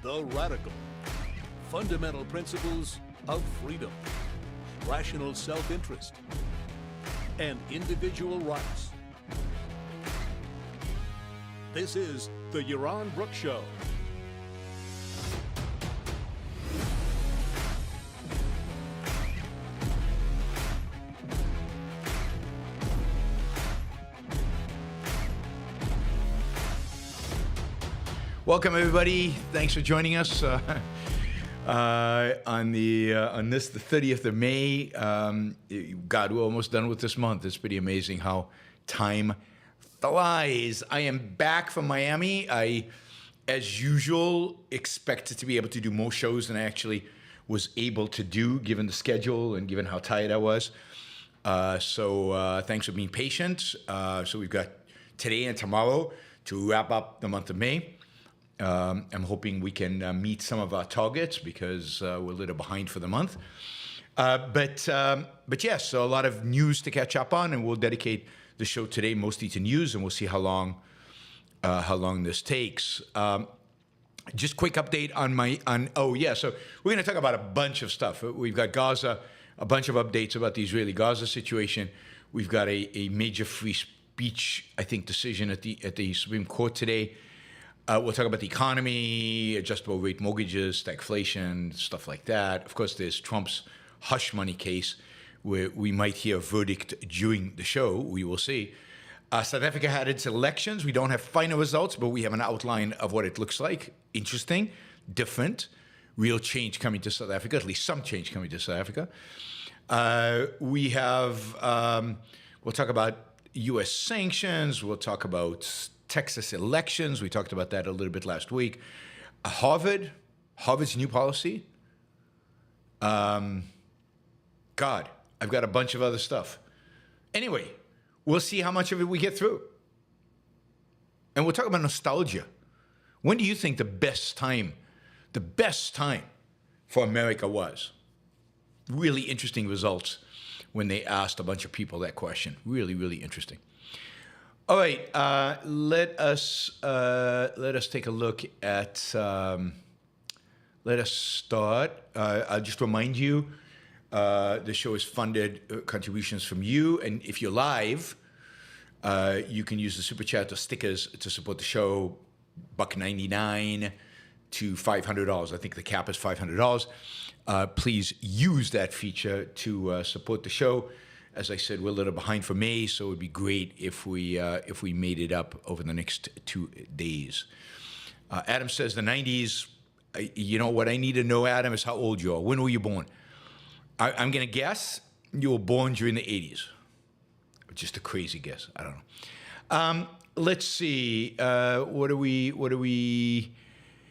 the radical, fundamental principles of freedom, rational self-interest, and individual rights. This is the Yaron Brook Show. Welcome, everybody. Thanks for joining us on this, the 30th of May. God, we're almost done with this month. It's pretty amazing how time flies. I am back from Miami. I, as usual, expected to be able to do more shows than I actually was able to do, given the schedule and given how tired I was. So thanks for being patient. So we've got today and tomorrow to wrap up the month of May. I'm hoping we can meet some of our targets because we're a little behind for the month. But yes, so a lot of news to catch up on, and we'll dedicate the show today mostly to news, and we'll see how long this takes. Just quick update so we're going to talk about a bunch of stuff. We've got Gaza, a bunch of updates about the Israeli-Gaza situation. We've got a major free speech, I think, decision at the Supreme Court today. We'll talk about the economy, adjustable rate mortgages, stagflation, stuff like that. Of course, there's Trump's hush money case, where we might hear a verdict during the show. We will see. South Africa had its elections. We don't have final results, but we have an outline of what it looks like. Interesting, different, real change coming to South Africa, at least some change coming to South Africa. We have, we'll talk about U.S. sanctions. We'll talk about Texas elections. We talked about that a little bit last week. Harvard's new policy. God, I've got a bunch of other stuff. Anyway, we'll see how much of it we get through. And we'll talk about nostalgia. When do you think the best time for America was? Really interesting results when they asked a bunch of people that question. Really, really interesting. All right, let us take a look at. Let us start. I'll just remind you, the show is funded contributions from you, and if you're live, you can use the super chat or stickers to support the show. $1.99 to $500. I think the cap is $500. Please use that feature to support the show. As I said, we're a little behind for May, so it would be great if we made it up over the next 2 days. Adam says the 90s. You know what I need to know, Adam, is how old you are. When were you born? I'm going to guess you were born during the 80s. Just a crazy guess. I don't know. Let's see. What are we?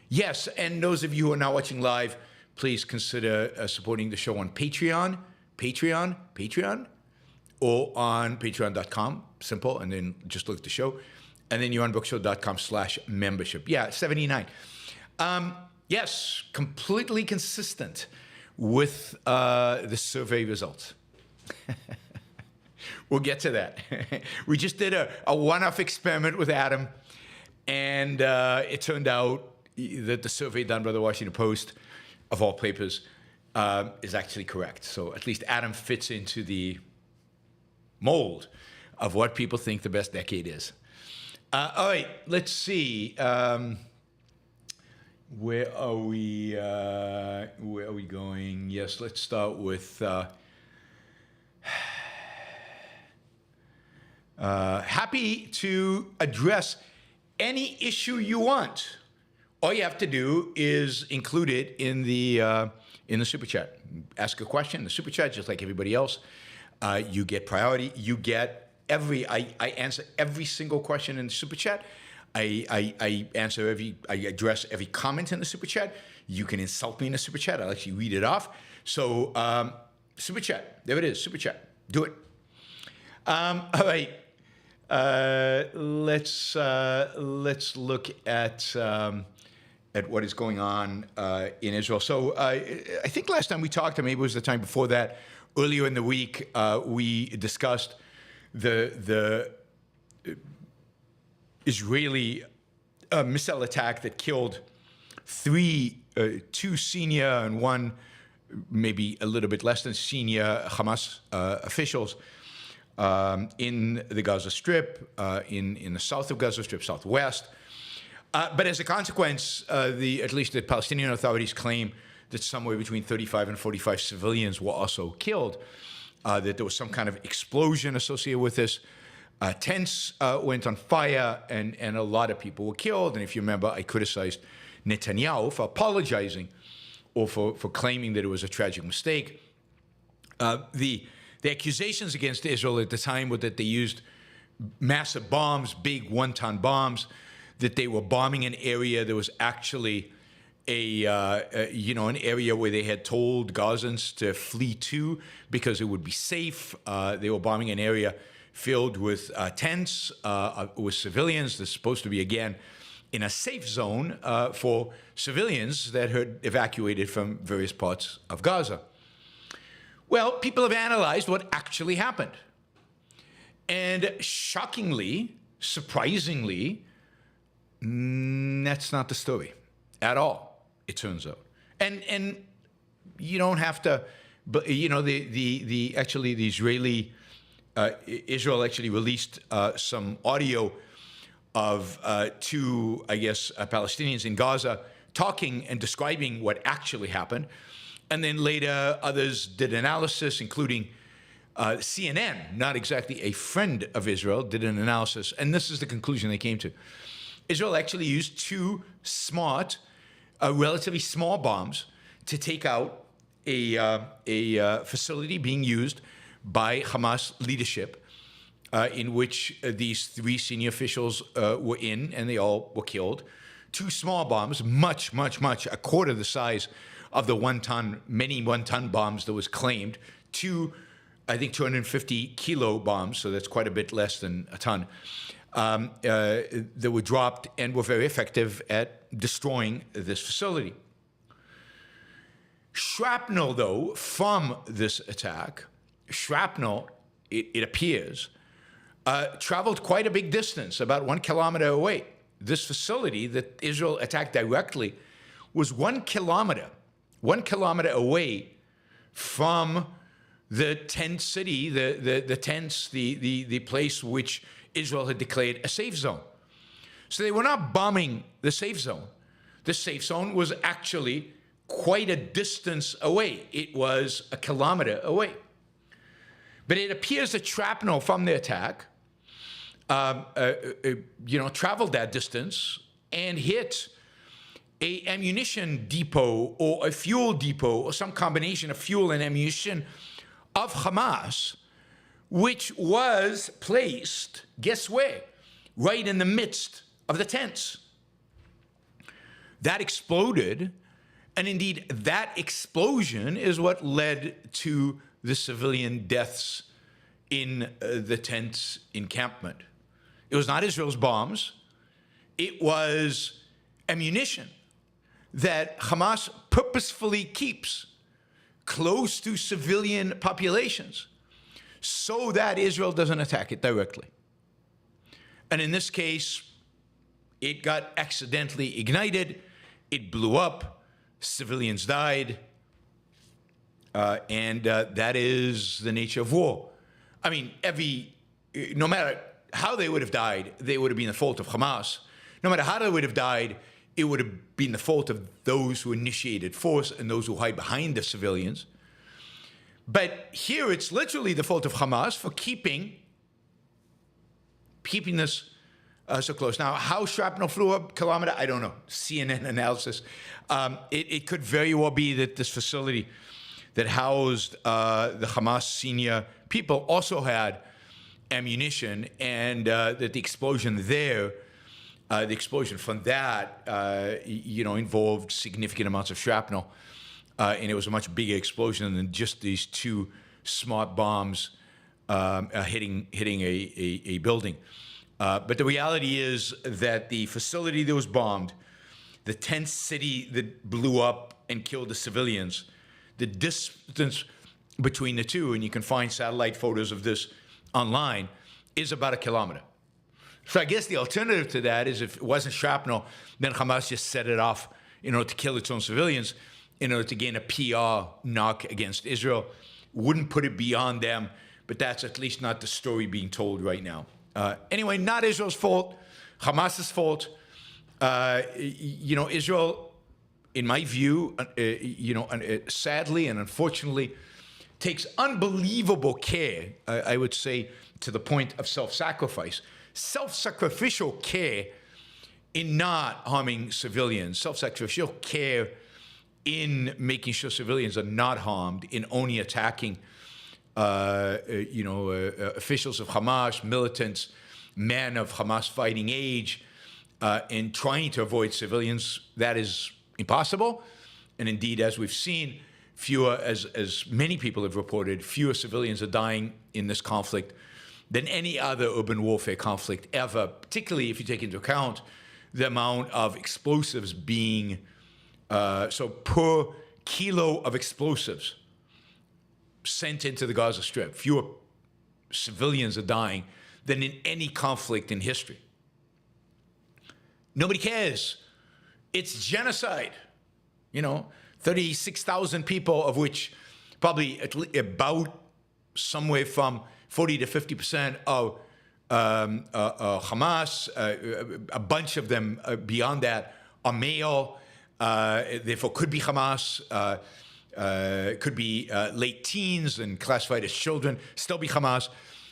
Yes, and those of you who are now watching live, please consider supporting the show on Patreon, or on patreon.com, simple, and then just look at the show. And then yaronbrookshow.com/membership. Yeah, 79. Yes, completely consistent with the survey results. We'll get to that. We just did a one-off experiment with Adam, and it turned out that the survey done by the Washington Post, of all papers, is actually correct. So at least Adam fits into the mold of what people think the best decade is. All right, let's see. Where are we going? Yes, let's start with happy to address any issue you want. All you have to do is include it in the super chat. Ask a question in the super chat, just like everybody else. You get priority. You get I answer every single question in the super chat. I address every comment in the super chat. You can insult me in the super chat. I'll actually read it off. So super chat, there it is. Super chat, do it. All right. Let's look at what is going on in Israel. So I think last time we talked, or maybe it was the time before that, earlier in the week, we discussed the Israeli missile attack that killed two senior and one maybe a little bit less than senior Hamas officials in the Gaza Strip, in the south of Gaza Strip, southwest. But as a consequence, at least the Palestinian authorities claim that somewhere between 35 and 45 civilians were also killed, that there was some kind of explosion associated with this. Tents went on fire, and a lot of people were killed. And if you remember, I criticized Netanyahu for apologizing or for claiming that it was a tragic mistake. The accusations against Israel at the time were that they used massive bombs, big one-ton bombs, that they were bombing an area that was actually an area where they had told Gazans to flee to because it would be safe. They were bombing an area filled with tents, with civilians. That's supposed to be, again, in a safe zone for civilians that had evacuated from various parts of Gaza. Well, people have analyzed what actually happened. And shockingly, surprisingly, that's not the story at all, it turns out. And you don't have to, but the Israel actually released some audio of two, Palestinians in Gaza talking and describing what actually happened. And then later, others did analysis, including CNN, not exactly a friend of Israel, did an analysis. And this is the conclusion they came to. Israel actually used two smart, relatively small bombs to take out a facility being used by Hamas leadership, in which these three senior officials were in, and they all were killed. Two small bombs, much, a quarter the size of the many one-ton bombs that was claimed. Two, I think, 250-kilo bombs, so that's quite a bit less than a ton, that were dropped and were very effective at destroying this facility. Shrapnel, though, from this attack, it appears, traveled quite a big distance, about 1 kilometer away. This facility that Israel attacked directly was 1 kilometer away from the tent city, the tents, the place which Israel had declared a safe zone. So they were not bombing the safe zone. The safe zone was actually quite a distance away. It was 1 kilometer away. But it appears that shrapnel from the attack, traveled that distance and hit a ammunition depot or a fuel depot or some combination of fuel and ammunition of Hamas, which was placed, guess where? Right in the midst of the tents. That exploded, and indeed that explosion is what led to the civilian deaths in the tent encampment. It was not Israel's bombs. It was ammunition that Hamas purposefully keeps close to civilian populations so that Israel doesn't attack it directly. And in this case, it got accidentally ignited, it blew up, civilians died, and that is the nature of war. I mean, no matter how they would have died, they would have been the fault of Hamas. No matter how they would have died, it would have been the fault of those who initiated force and those who hide behind the civilians. But here it's literally the fault of Hamas for keeping this so close. Now, how shrapnel flew a kilometer, I don't know. CNN analysis. It could very well be that this facility that housed the Hamas senior people also had ammunition, and that the explosion there, the explosion from that, involved significant amounts of shrapnel, and it was a much bigger explosion than just these two smart bombs hitting a building. But the reality is that the facility that was bombed, the tent city that blew up and killed the civilians, the distance between the two, and you can find satellite photos of this online, is about 1 kilometer. So I guess the alternative to that is if it wasn't shrapnel, then Hamas just set it off in order to kill its own civilians, in order to gain a PR knock against Israel. Wouldn't put it beyond them, but that's at least not the story being told right now. Anyway, not Israel's fault, Hamas's fault. Israel, in my view, sadly and unfortunately, takes unbelievable care, I would say, to the point of self-sacrifice, self-sacrificial care in not harming civilians, self-sacrificial care in making sure civilians are not harmed, in only attacking, officials of Hamas, militants, men of Hamas fighting age, in trying to avoid civilians. That is impossible. And indeed, as we've seen, as many people have reported, fewer civilians are dying in this conflict than any other urban warfare conflict ever, particularly if you take into account the amount of explosives being, so per kilo of explosives sent into the Gaza Strip, fewer civilians are dying than in any conflict in history. Nobody cares. It's genocide. 36,000 people, of which probably about somewhere from 40 to 50% of Hamas, a bunch of them beyond that are male, therefore could be Hamas, could be late teens and classified as children, still be Hamas.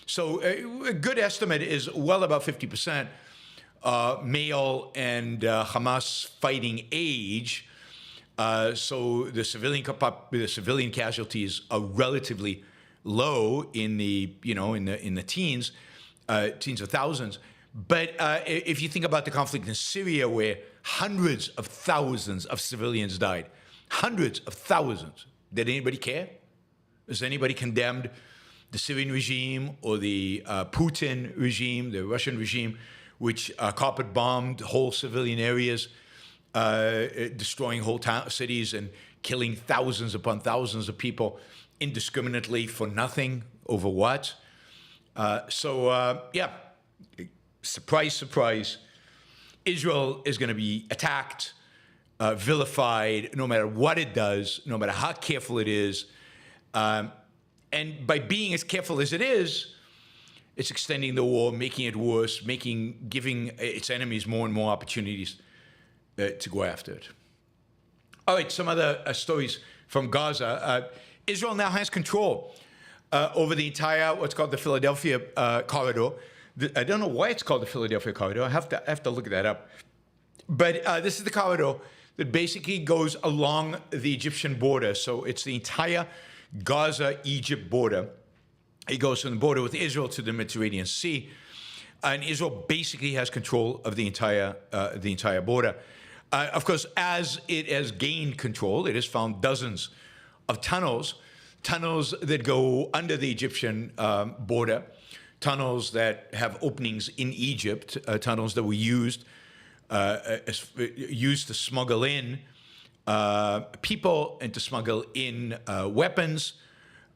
So a good estimate is well above 50% male and Hamas fighting age. So the civilian casualties are relatively low in the teens of thousands. But if you think about the conflict in Syria, where hundreds of thousands of civilians died, hundreds of thousands, did anybody care? Has anybody condemned the Syrian regime or the Putin regime, the Russian regime, which carpet bombed whole civilian areas, destroying whole cities and killing thousands upon thousands of people indiscriminately for nothing, over what? Surprise, surprise, Israel is going to be attacked, vilified, no matter what it does, no matter how careful it is. And by being as careful as it is, it's extending the war, making it worse, giving its enemies more and more opportunities to go after it. All right, some other stories from Gaza. Israel now has control over the entire, what's called the Philadelphia corridor. I don't know why it's called the Philadelphia corridor. I have to look that up. But this is the corridor that basically goes along the Egyptian border. So it's the entire Gaza-Egypt border. It goes from the border with Israel to the Mediterranean Sea. And Israel basically has control of the entire border. Of course, as it has gained control, it has found dozens of tunnels that go under the Egyptian border, tunnels that have openings in Egypt, tunnels that were used to smuggle in people and to smuggle in weapons.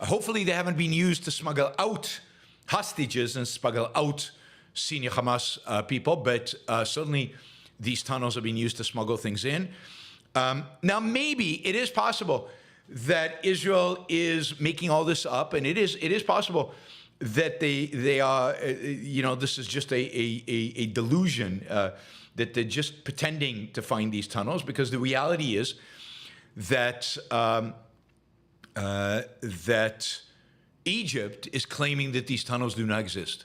Hopefully, they haven't been used to smuggle out hostages and smuggle out senior Hamas people, but certainly these tunnels have been used to smuggle things in. Now, maybe it is possible that Israel is making all this up, and it is possible that they are, this is just a delusion, that they're just pretending to find these tunnels, because the reality is that that Egypt is claiming that these tunnels do not exist.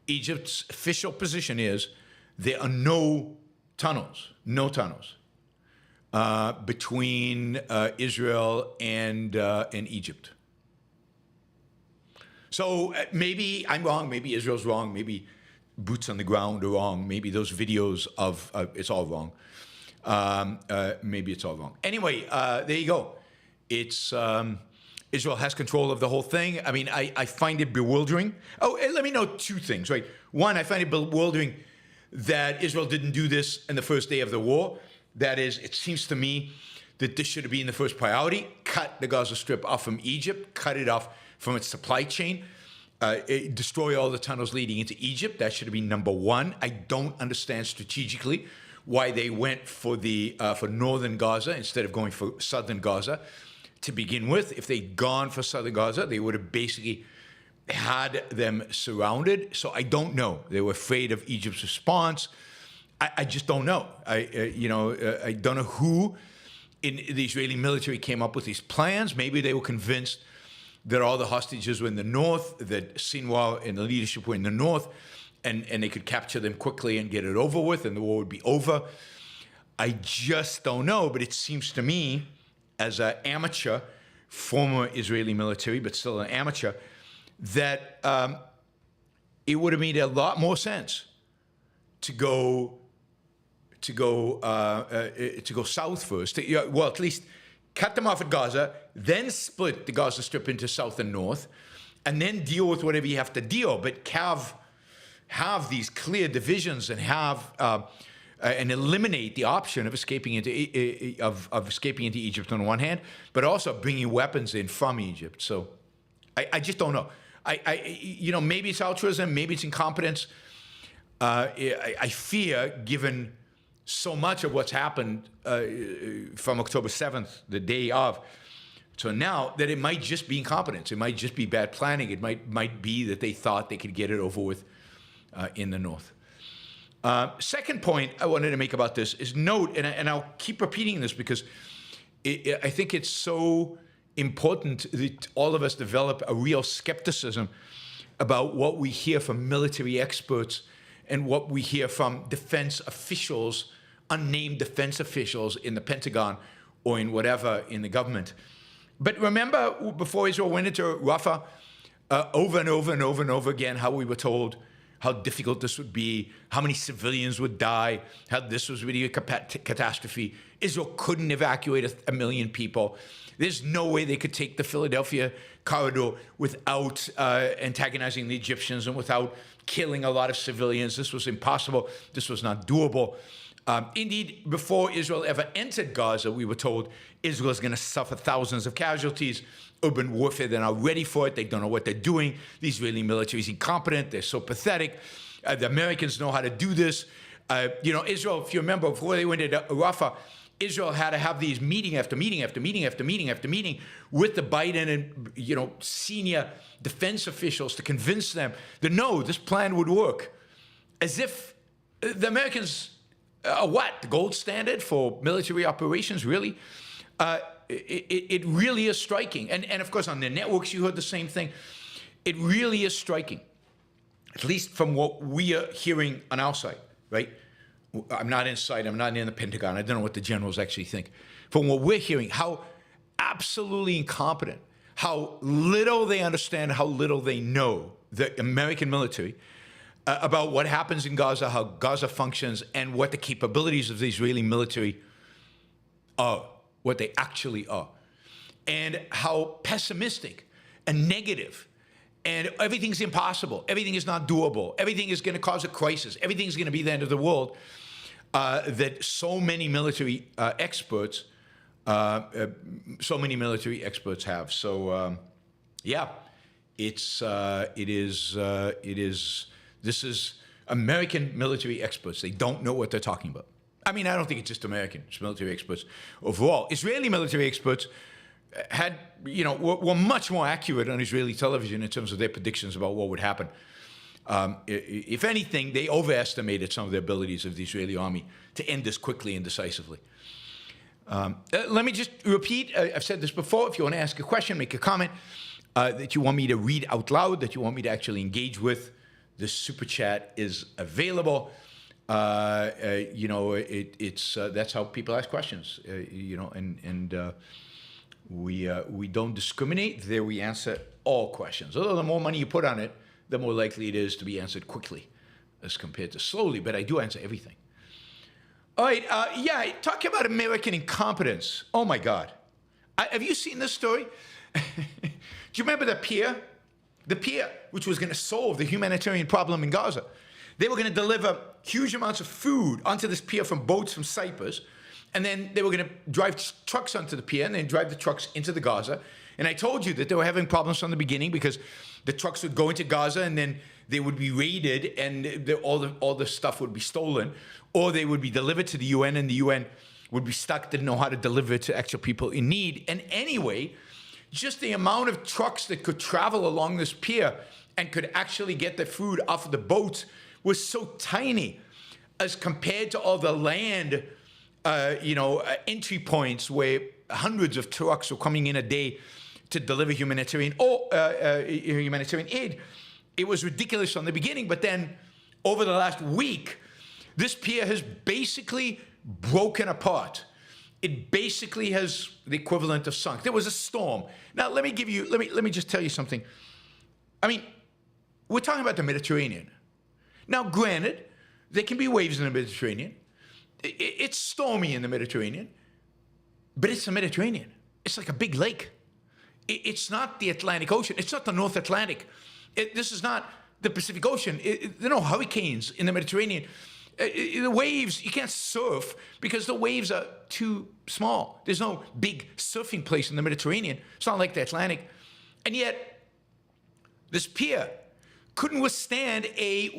Egypt's official position is there are no tunnels between Israel and Egypt. So maybe I'm wrong, maybe Israel's wrong, maybe boots on the ground are wrong, maybe those videos of it's all wrong. Maybe it's all wrong. Anyway, there you go. It's Israel has control of the whole thing. I mean, I find it bewildering. Oh, let me note two things, right? One, I find it bewildering that Israel didn't do this in the first day of the war. That is, it seems to me that this should have been the first priority. Cut the Gaza Strip off from Egypt, cut it off from its supply chain, destroy all the tunnels leading into Egypt. That should have been number one. I don't understand strategically why they went for northern Gaza instead of going for southern Gaza to begin with. If they'd gone for southern Gaza, they would have basically had them surrounded. So I don't know. They were afraid of Egypt's response. I just don't know. I don't know who in the Israeli military came up with these plans. Maybe they were convinced that all the hostages were in the north, that Sinwar and the leadership were in the north, and they could capture them quickly and get it over with, and the war would be over. I just don't know, but it seems to me, as an amateur, former Israeli military, but still an amateur, that it would have made a lot more sense to go south first. Well, at least cut them off at Gaza, then split the Gaza Strip into south and north, and then deal with whatever you have to deal. But have these clear divisions and and eliminate the option of escaping into Egypt on one hand, but also bringing weapons in from Egypt. So I just don't know. Maybe it's altruism, maybe it's incompetence. I fear, given so much of what's happened from October 7th, the day of, to now, that it might just be incompetence. It might just be bad planning. It might be that they thought they could get it over with in the north. Second point I wanted to make about this is note, and I'll keep repeating this because I think it's so important that all of us develop a real skepticism about what we hear from military experts and what we hear from defense officials, unnamed defense officials in the Pentagon or in whatever in the government. But remember, before Israel went into Rafah, over and over and over and over again, how we were told how difficult this would be, how many civilians would die, how this was really a catastrophe. Israel couldn't evacuate a million people. There's no way they could take the Philadelphia corridor without antagonizing the Egyptians and without killing a lot of civilians. This was impossible. This was not doable. Indeed, before Israel ever entered Gaza, we were told Israel is going to suffer thousands of casualties. Urban warfare, they're not ready for it. They don't know what they're doing. The Israeli military is incompetent. They're so pathetic. The Americans know how to do this. Israel, if you remember, before they went into Rafah, Israel had to have these meeting after meeting after meeting after meeting after meeting with the Biden and senior defense officials to convince them that no, this plan would work. As if the Americans are what? The gold standard for military operations, really? It really is striking. And of course, on the networks, you heard the same thing. It really is striking, at least from what we are hearing on our side, right? I'm not inside. I'm not in the Pentagon. I don't know what the generals actually think. From what we're hearing, how absolutely incompetent, how little they understand, how little they know, the American military, about what happens in Gaza, how Gaza functions, and what the capabilities of the Israeli military are, what they actually are, and how pessimistic and negative, and everything's impossible, everything is not doable, everything is going to cause a crisis, everything's going to be the end of the world, that so many military experts have. So, this is American military experts. They don't know what they're talking about. I mean, I don't think it's just American, it's military experts overall. Israeli military experts were much more accurate on Israeli television in terms of their predictions about what would happen. If anything, they overestimated some of the abilities of the Israeli army to end this quickly and decisively. Let me just repeat, I've said this before, if you want to ask a question, make a comment that you want me to read out loud, that you want me to actually engage with, this super chat is available. That's how people ask questions, we don't discriminate. There we answer all questions. Although the more money you put on it, the more likely it is to be answered quickly as compared to slowly, but I do answer everything. All right, talking about American incompetence. Oh my God. Have you seen this story? Do you remember the pier? The pier, which was going to solve the humanitarian problem in Gaza. They were going to deliver huge amounts of food onto this pier from boats from Cyprus, and then they were going to drive trucks onto the pier and then drive the trucks into the Gaza. And I told you that they were having problems from the beginning because the trucks would go into Gaza and then they would be raided and all the stuff would be stolen, or they would be delivered to the UN and the UN would be stuck, didn't know how to deliver it to actual people in need. And anyway, just the amount of trucks that could travel along this pier and could actually get the food off of the boats was so tiny as compared to all the land, entry points where hundreds of trucks were coming in a day to deliver humanitarian aid. It was ridiculous from the beginning, but then over the last week, this pier has basically broken apart. It basically has the equivalent of sunk. There was a storm. Now, let me just tell you something. I mean, we're talking about the Mediterranean. Now, granted, there can be waves in the Mediterranean. It's stormy in the Mediterranean, but it's the Mediterranean. It's like a big lake. It's not the Atlantic Ocean. It's not the North Atlantic. This is not the Pacific Ocean. There are no hurricanes in the Mediterranean. The waves, you can't surf because the waves are too small. There's no big surfing place in the Mediterranean. It's not like the Atlantic. And yet, this pier couldn't withstand May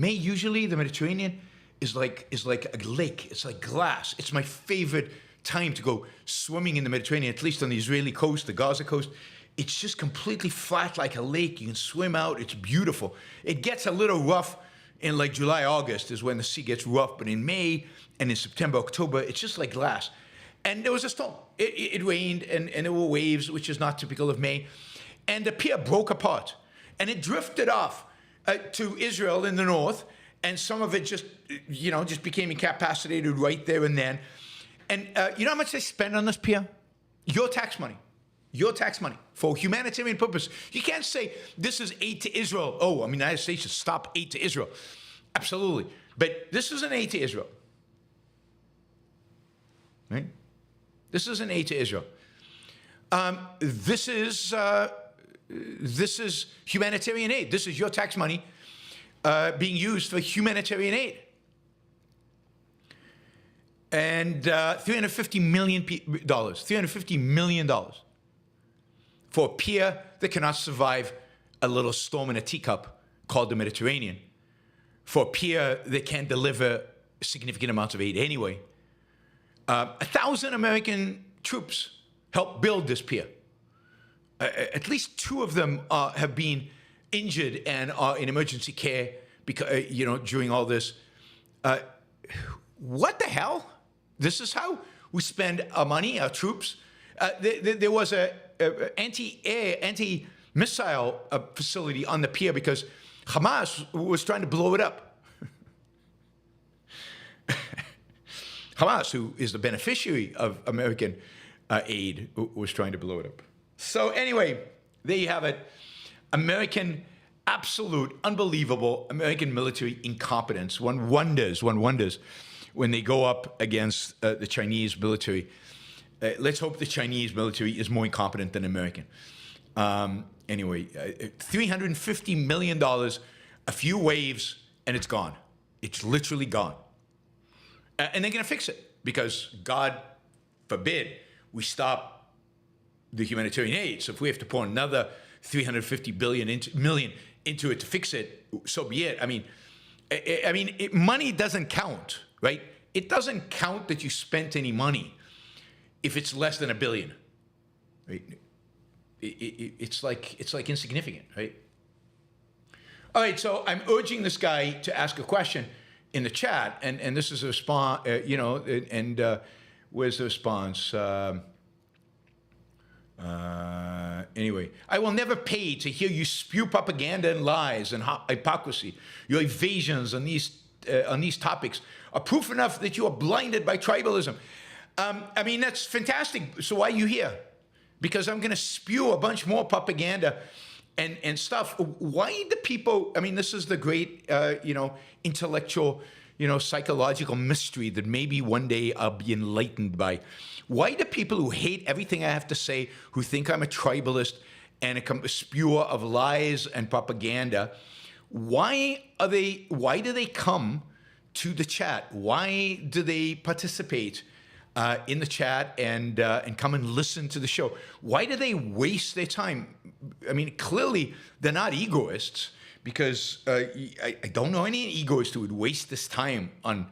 usually the Mediterranean is like a lake. It's like glass. It's my favorite time to go swimming in the Mediterranean, at least on the Israeli coast, the Gaza coast. It's just completely flat like a lake. You can swim out. It's beautiful. It gets a little rough in like July, August is when the sea gets rough. But in May and in September, October, it's just like glass. And there was a storm. It rained and there were waves, which is not typical of May. And the pier broke apart. And it drifted off to Israel in the north. And some of it just became incapacitated right there and then. And you know how much they spend on this pier? Your tax money. Your tax money for humanitarian purpose. You can't say this is aid to Israel. Oh, the United States should stop aid to Israel. Absolutely. But this is an aid to Israel. Right? This is an aid to Israel. This is humanitarian aid. This is your tax money being used for humanitarian aid. And $350 million for a pier that cannot survive a little storm in a teacup called the Mediterranean, for a pier that can't deliver significant amounts of aid anyway. 1,000 American troops helped build this pier. At least 2 of them have been injured and are in emergency care because, during all this. What the hell? This is how we spend our money, our troops. There was a anti-missile facility on the pier because Hamas was trying to blow it up. Hamas, who is the beneficiary of American aid, was trying to blow it up. So anyway, there you have it. American, absolute, unbelievable American military incompetence. One wonders when they go up against the Chinese military. Let's hope the Chinese military is more incompetent than American. Anyway, $350 million, a few waves, and it's gone. It's literally gone. And they're going to fix it because, God forbid, we stop the humanitarian aid. So if we have to pour another $350 million into it to fix it, so be it. Money doesn't count, right? It doesn't count that you spent any money if it's less than $1 billion. Right? It's like insignificant, right? All right, so I'm urging this guy to ask a question in the chat, and this is a response, where's the response? Anyway, I will never pay to hear you spew propaganda and lies and hypocrisy. Your evasions on these topics are proof enough that you are blinded by tribalism. That's fantastic. So why are you here? Because I'm going to spew a bunch more propaganda and stuff. Why do people, this is the great, intellectual, psychological mystery that maybe one day I'll be enlightened by. Why do people who hate everything I have to say, who think I'm a tribalist and a spewer of lies and propaganda, why do they come to the chat? Why do they participate in the chat and come and listen to the show. Why do they waste their time? I mean, clearly they're not egoists, because I don't know any egoist who would waste this time on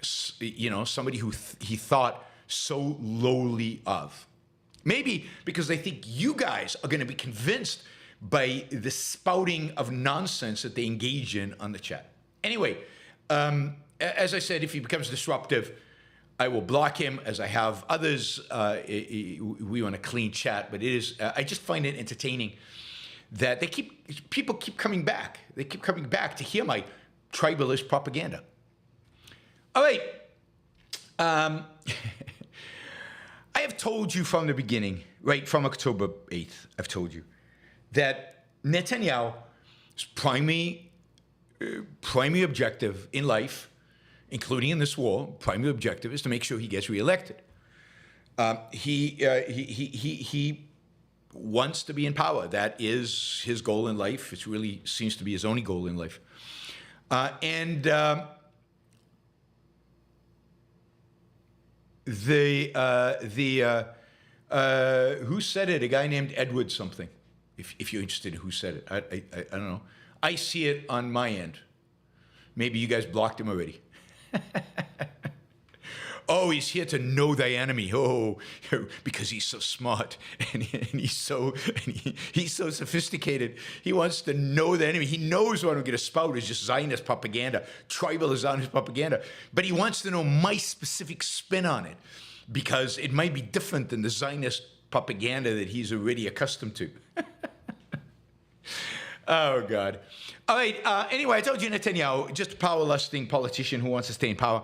somebody who he thought so lowly of. Maybe because they think you guys are going to be convinced by the spouting of nonsense that they engage in on the chat. Anyway, as I said, if he becomes disruptive, I will block him, as I have others. We want a clean chat, but it is. I just find it entertaining that people keep coming back. They keep coming back to hear my tribalist propaganda. All right. I have told you from the beginning, right from October 8th, I've told you that Netanyahu's primary objective in life, including in this war, primary objective is to make sure he gets reelected. He wants to be in power. That is his goal in life. It really seems to be his only goal in life. Who said it? A guy named Edward something. If you're interested in who said it, I don't know. I see it on my end. Maybe you guys blocked him already. Oh, he's here to know thy enemy. Oh, because he's so smart and he's so sophisticated. He wants to know the enemy. He knows what I'm going to spout is just Zionist propaganda, tribal Zionist propaganda. But he wants to know my specific spin on it, because it might be different than the Zionist propaganda that he's already accustomed to. Oh, God. All right. Anyway, I told you Netanyahu, just a power-lusting politician who wants to stay in power.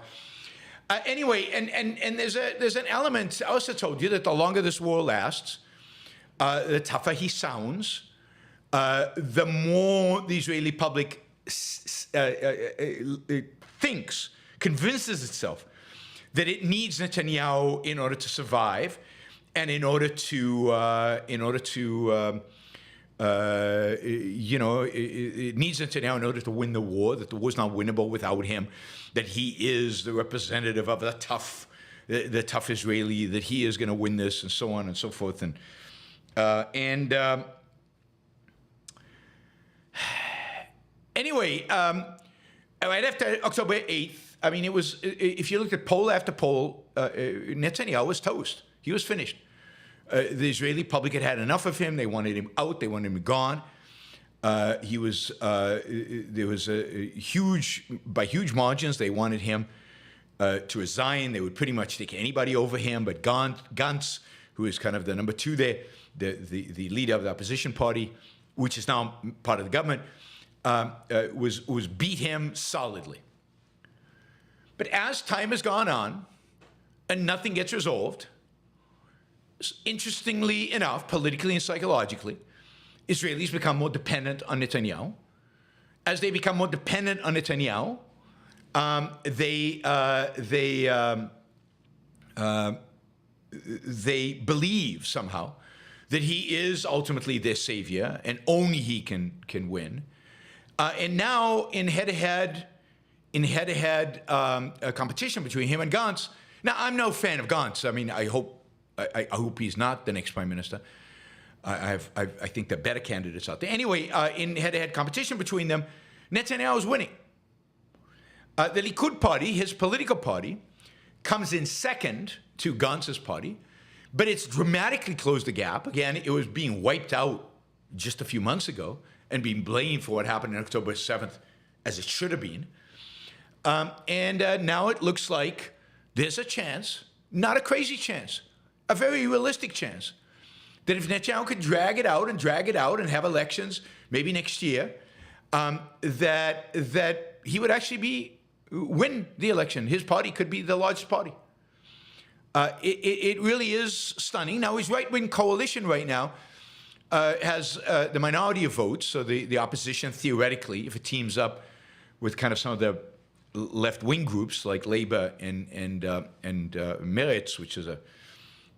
Anyway, and there's an element. I also told you that the longer this war lasts, the tougher he sounds, the more the Israeli public convinces itself that it needs Netanyahu in order to survive, and it needs Netanyahu in order to win the war, that the war's not winnable without him, that he is the representative of the tough Israeli, that he is going to win this, and so on and so forth. Anyway, right after October 8th, I mean, it was, if you looked at poll after poll, Netanyahu was toast. He was finished. The Israeli public had had enough of him. They wanted him out. They wanted him gone. There was by huge margins, they wanted him to resign. They would pretty much take anybody over him. But Gantz, who is kind of the number two there, the leader of the opposition party, which is now part of the government, was beat him solidly. But as time has gone on and nothing gets resolved, interestingly enough, politically and psychologically, Israelis become more dependent on Netanyahu. As they become more dependent on Netanyahu, they believe somehow that he is ultimately their savior and only he can win. And now in head-to-head competition between him and Gantz. Now, I'm no fan of Gantz. I mean, I hope he's not the next prime minister. I think there are better candidates out there. Anyway, in head-to-head competition between them, Netanyahu is winning. The Likud party, his political party, comes in second to Gantz's party, but it's dramatically closed the gap. Again, it was being wiped out just a few months ago and being blamed for what happened on October 7th, as it should have been. And now it looks like there's a chance, not a crazy chance, a very realistic chance, that if Netanyahu could drag it out and have elections maybe next year, that he would actually win the election. His party could be the largest party. It really is stunning. Now, his right-wing coalition right now has the minority of votes, so the opposition, theoretically, if it teams up with kind of some of the left-wing groups like Labour and Meretz, which is a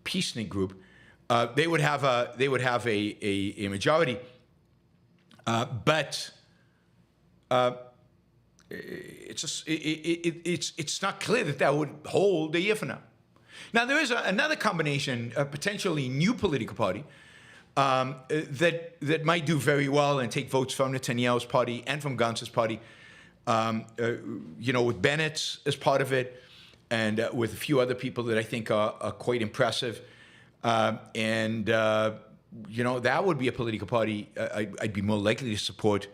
peacenik group, they would have a majority, but it's not clear that would hold a year from now. Now, there is another combination, a potentially new political party that might do very well and take votes from Netanyahu's party and from Gantz's party, with Bennett as part of it, and with a few other people that I think are quite impressive. That would be a political party I'd be more likely to support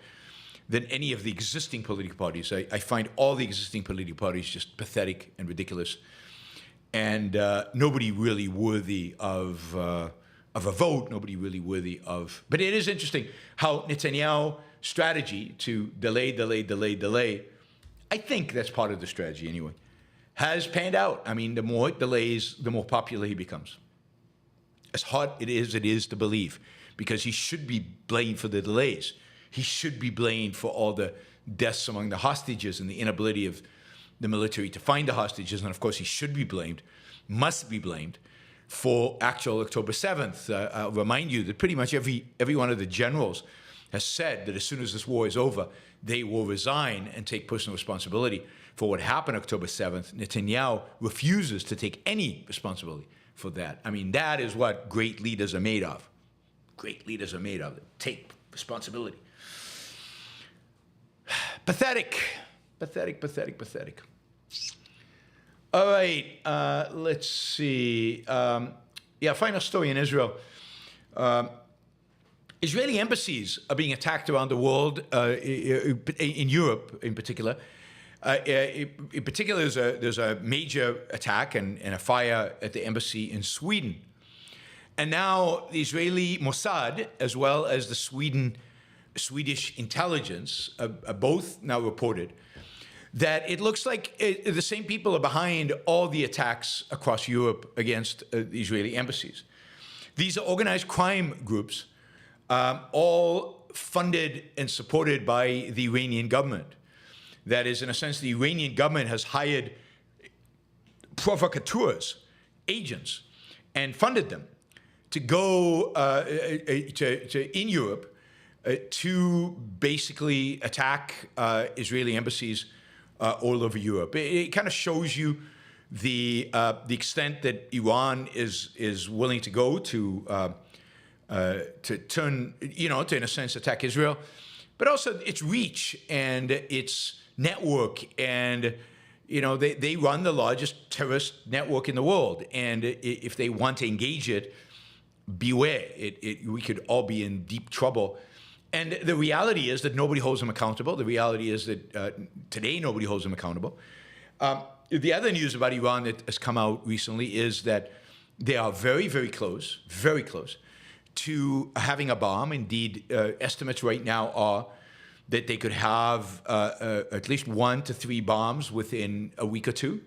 than any of the existing political parties. I find all the existing political parties just pathetic and ridiculous, and nobody really worthy of a vote, nobody really worthy of... But it is interesting how Netanyahu's strategy to delay, I think that's part of the strategy anyway, has panned out. I mean, the more it delays, the more popular he becomes. As hard it is to believe, because he should be blamed for the delays. He should be blamed for all the deaths among the hostages and the inability of the military to find the hostages. And of course, he should be blamed, must be blamed, for actual October 7th. I'll remind you that pretty much every one of the generals has said that as soon as this war is over, they will resign and take personal responsibility for what happened October 7th. Netanyahu refuses to take any responsibility for that. I mean, that is what great leaders are made of. Great leaders are made of. Take responsibility. Pathetic. Pathetic. All right, let's see. Final story in Israel. Israeli embassies are being attacked around the world, in Europe in particular. In particular, there's a major attack and a fire at the embassy in Sweden. And now the Israeli Mossad, as well as the Swedish intelligence, are both now reported that it looks like the same people are behind all the attacks across Europe against the Israeli embassies. These are organized crime groups, all funded and supported by the Iranian government. That is, in a sense, the Iranian government has hired provocateurs, agents, and funded them to go in Europe to basically attack Israeli embassies all over Europe. It kind of shows you the extent that Iran is willing to go to turn, to in a sense attack Israel, but also its reach and its network, and they run the largest terrorist network in the world, and if they want to engage it, beware. We could all be in deep trouble. And the reality is that nobody holds them accountable. The reality is that today nobody holds them accountable. The other news about Iran that has come out recently is that they are very, very close to having a bomb. Indeed, estimates right now are that they could have at least 1 to 3 bombs within a week or two.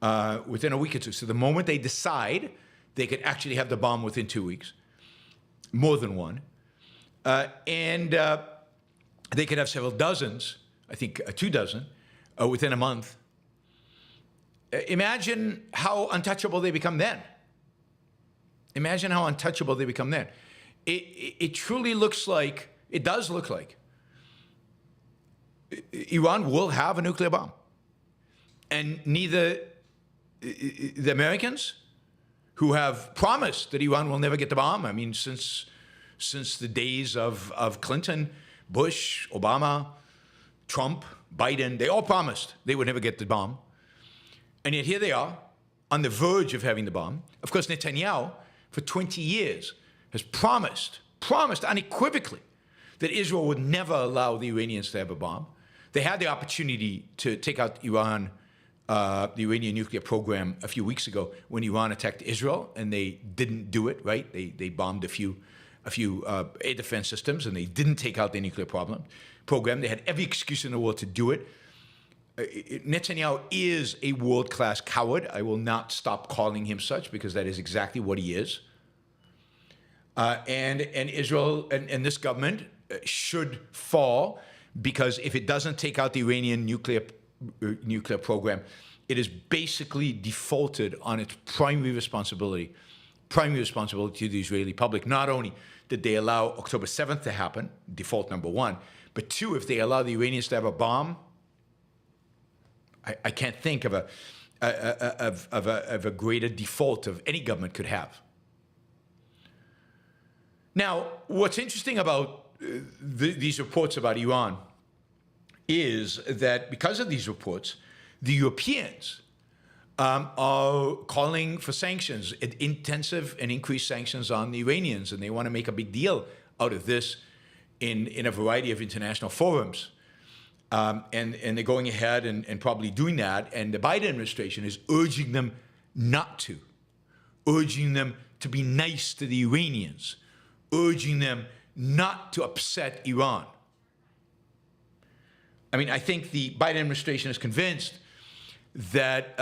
So the moment they decide, they could actually have the bomb within 2 weeks, more than one. And they could have several dozens, I think 2 dozen, within a month. Imagine how untouchable they become then. It truly looks like, it does look like, Iran will have a nuclear bomb. And neither the Americans, who have promised that Iran will never get the bomb, I mean, since the days of Clinton, Bush, Obama, Trump, Biden, they all promised they would never get the bomb. And yet here they are, on the verge of having the bomb. Of course, Netanyahu, for 20 years, has promised unequivocally that Israel would never allow the Iranians to have a bomb. They had the opportunity to take out Iran, the Iranian nuclear program, a few weeks ago when Iran attacked Israel, and they didn't do it, right? They bombed a few air defense systems, and they didn't take out the nuclear program. They had every excuse in the world to do it. Netanyahu is a world-class coward. I will not stop calling him such, because that is exactly what he is. And Israel and this government should fall, because if it doesn't take out the Iranian nuclear program, it is basically defaulted on its primary responsibility to the Israeli public. Not only did they allow October 7th to happen, default number 1, but 2, if they allow the Iranians to have a bomb, I can't think of of a greater default of any government could have. Now, what's interesting about these reports about Iran is that because of these reports, the Europeans are calling for sanctions, intensive and increased sanctions on the Iranians, and they want to make a big deal out of this in a variety of international forums. And they're going ahead and probably doing that, and the Biden administration is urging them not to, urging them to be nice to the Iranians, urging them not to upset Iran. I mean, I think the Biden administration is convinced that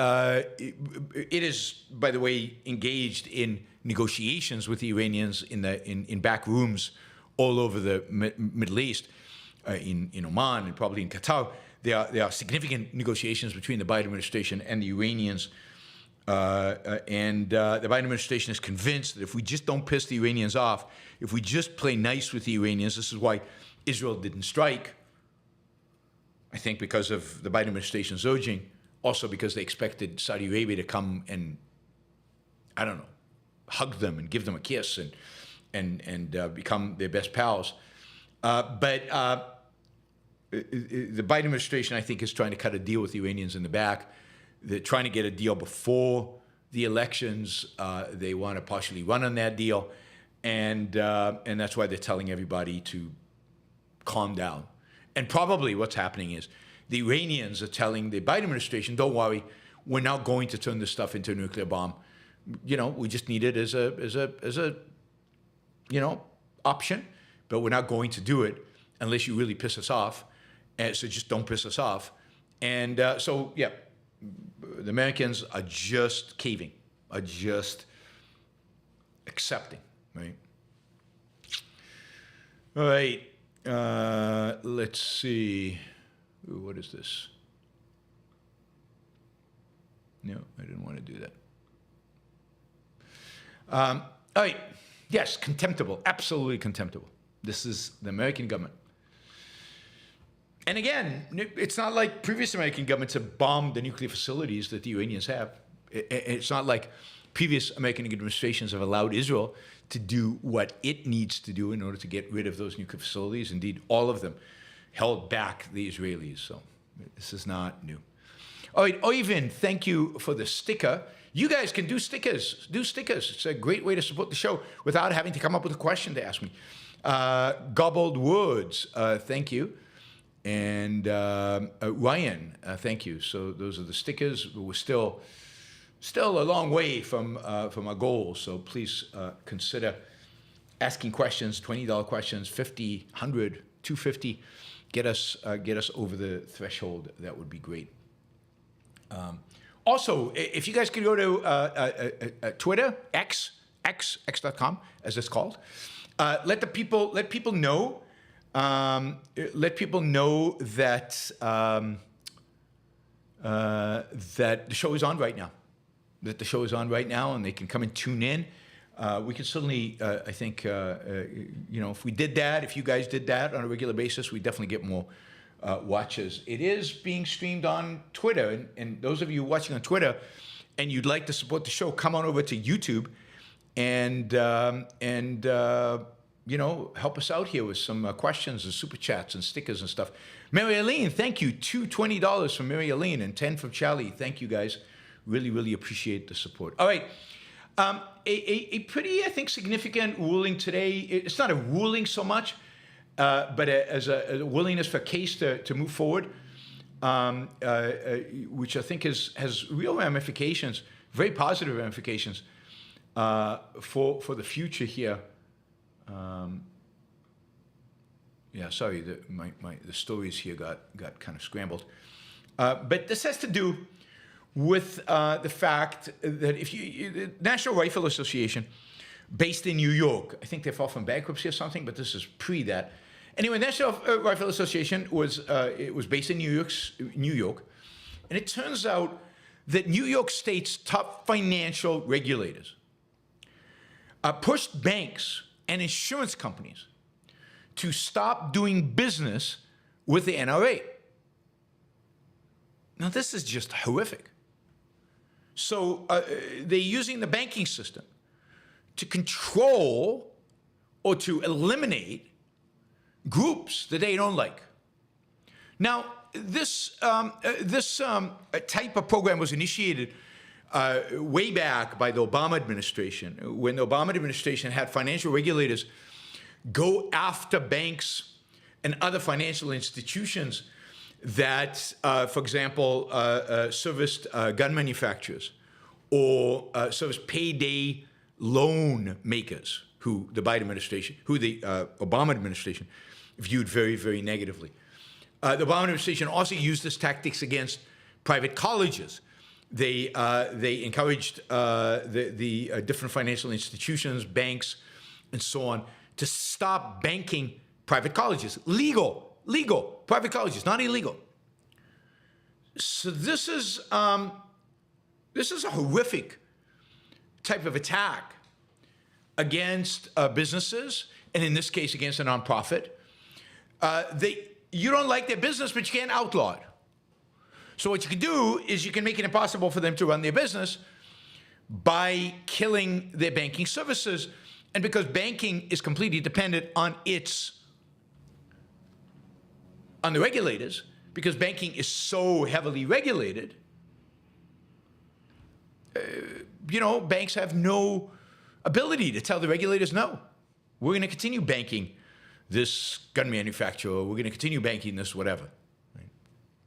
it is, by the way, engaged in negotiations with the Iranians in back rooms all over the Middle East, in Oman and probably in Qatar. There are significant negotiations between the Biden administration and the Iranians. And the Biden administration is convinced that if we just don't piss the Iranians off, if we just play nice with the Iranians, this is why Israel didn't strike, I think because of the Biden administration's urging, also because they expected Saudi Arabia to come and, I don't know, hug them and give them a kiss and become their best pals. But the Biden administration, I think, is trying to cut a deal with the Iranians in the back. They're trying to get a deal before the elections. They want to partially run on that deal. And that's why they're telling everybody to calm down. And probably what's happening is the Iranians are telling the Biden administration, don't worry, we're not going to turn this stuff into a nuclear bomb. You know, we just need it as a option, but we're not going to do it unless you really piss us off. And so just don't piss us off. And so, yeah, the Americans are just caving, are just accepting, right? All right, let's see. Ooh, what is this? No, I didn't want to do that. All right, yes, contemptible, absolutely contemptible. This is the American government. And again, it's not like previous American governments have bombed the nuclear facilities that the Iranians have. It's not like previous American administrations have allowed Israel to do what it needs to do in order to get rid of those nuclear facilities. Indeed, all of them held back the Israelis. So this is not new. All right, Oyvind, thank you for the sticker. You guys can do stickers. Do stickers. It's a great way to support the show without having to come up with a question to ask me. Gobbled Words, thank you. And Ryan, thank you. So those are the stickers. We're still a long way from our goal. So please consider asking questions, $20 questions, 50, 100, 250. Get us over the threshold. That would be great. Also, if you guys could go to Twitter, x.com, as it's called, let people know. Let people know that that the show is on right now. That the show is on right now, and they can come and tune in. We can certainly, I think, if we did that, if you guys did that on a regular basis, we definitely get more watches. It is being streamed on Twitter, and those of you watching on Twitter, and you'd like to support the show, come on over to YouTube, and help us out here with some questions and super chats and stickers and stuff. Mary Aline, thank you. $20 from Mary Aline and 10 from Charlie. Thank you, guys. Really, really appreciate the support. All right. A pretty, I think, significant ruling today. It's not a ruling so much, but as a willingness for case to move forward, which I think has real ramifications, very positive ramifications for the future here. Sorry, the stories here got kind of scrambled. But this has to do with the fact that the National Rifle Association, based in New York, I think they filed from bankruptcy or something, but this is pre that. Anyway, National Rifle Association was based in New York, and it turns out that New York State's top financial regulators pushed banks and insurance companies to stop doing business with the NRA. Now, this is just horrific. So they're using the banking system to control or to eliminate groups that they don't like. Now, this type of program was initiated way back by the Obama administration, when the Obama administration had financial regulators go after banks and other financial institutions that, for example, serviced gun manufacturers or serviced payday loan makers, who the Obama administration viewed very, very negatively. The Obama administration also used this tactics against private colleges. They encouraged the different financial institutions, banks, and so on, to stop banking private colleges. Legal private colleges, not illegal. So this is a horrific type of attack against businesses, and in this case, against a nonprofit. You don't like their business, but you can't outlaw it. So what you can do is you can make it impossible for them to run their business by killing their banking services. And because banking is completely dependent on the regulators, because banking is so heavily regulated, banks have no ability to tell the regulators, no, we're going to continue banking this gun manufacturer, we're going to continue banking this whatever. Right?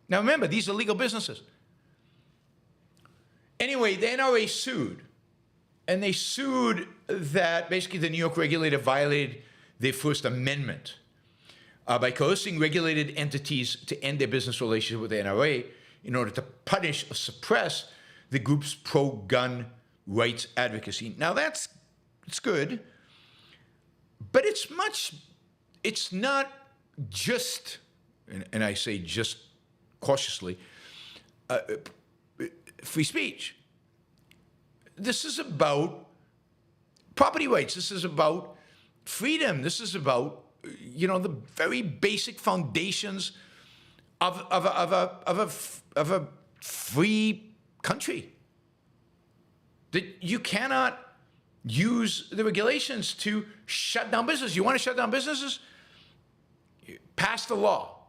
Now remember, these are legal businesses. Anyway, the NRA sued, and they sued that basically the New York regulator violated their First Amendment by coercing regulated entities to end their business relationship with the NRA in order to punish or suppress the group's pro-gun rights advocacy. Now it's good, but it's not just, and I say just cautiously, free speech. This is about property rights. This is about freedom. This is about, the very basic foundations of a free country. That you cannot use the regulations to shut down business. You want to shut down businesses? Pass the law.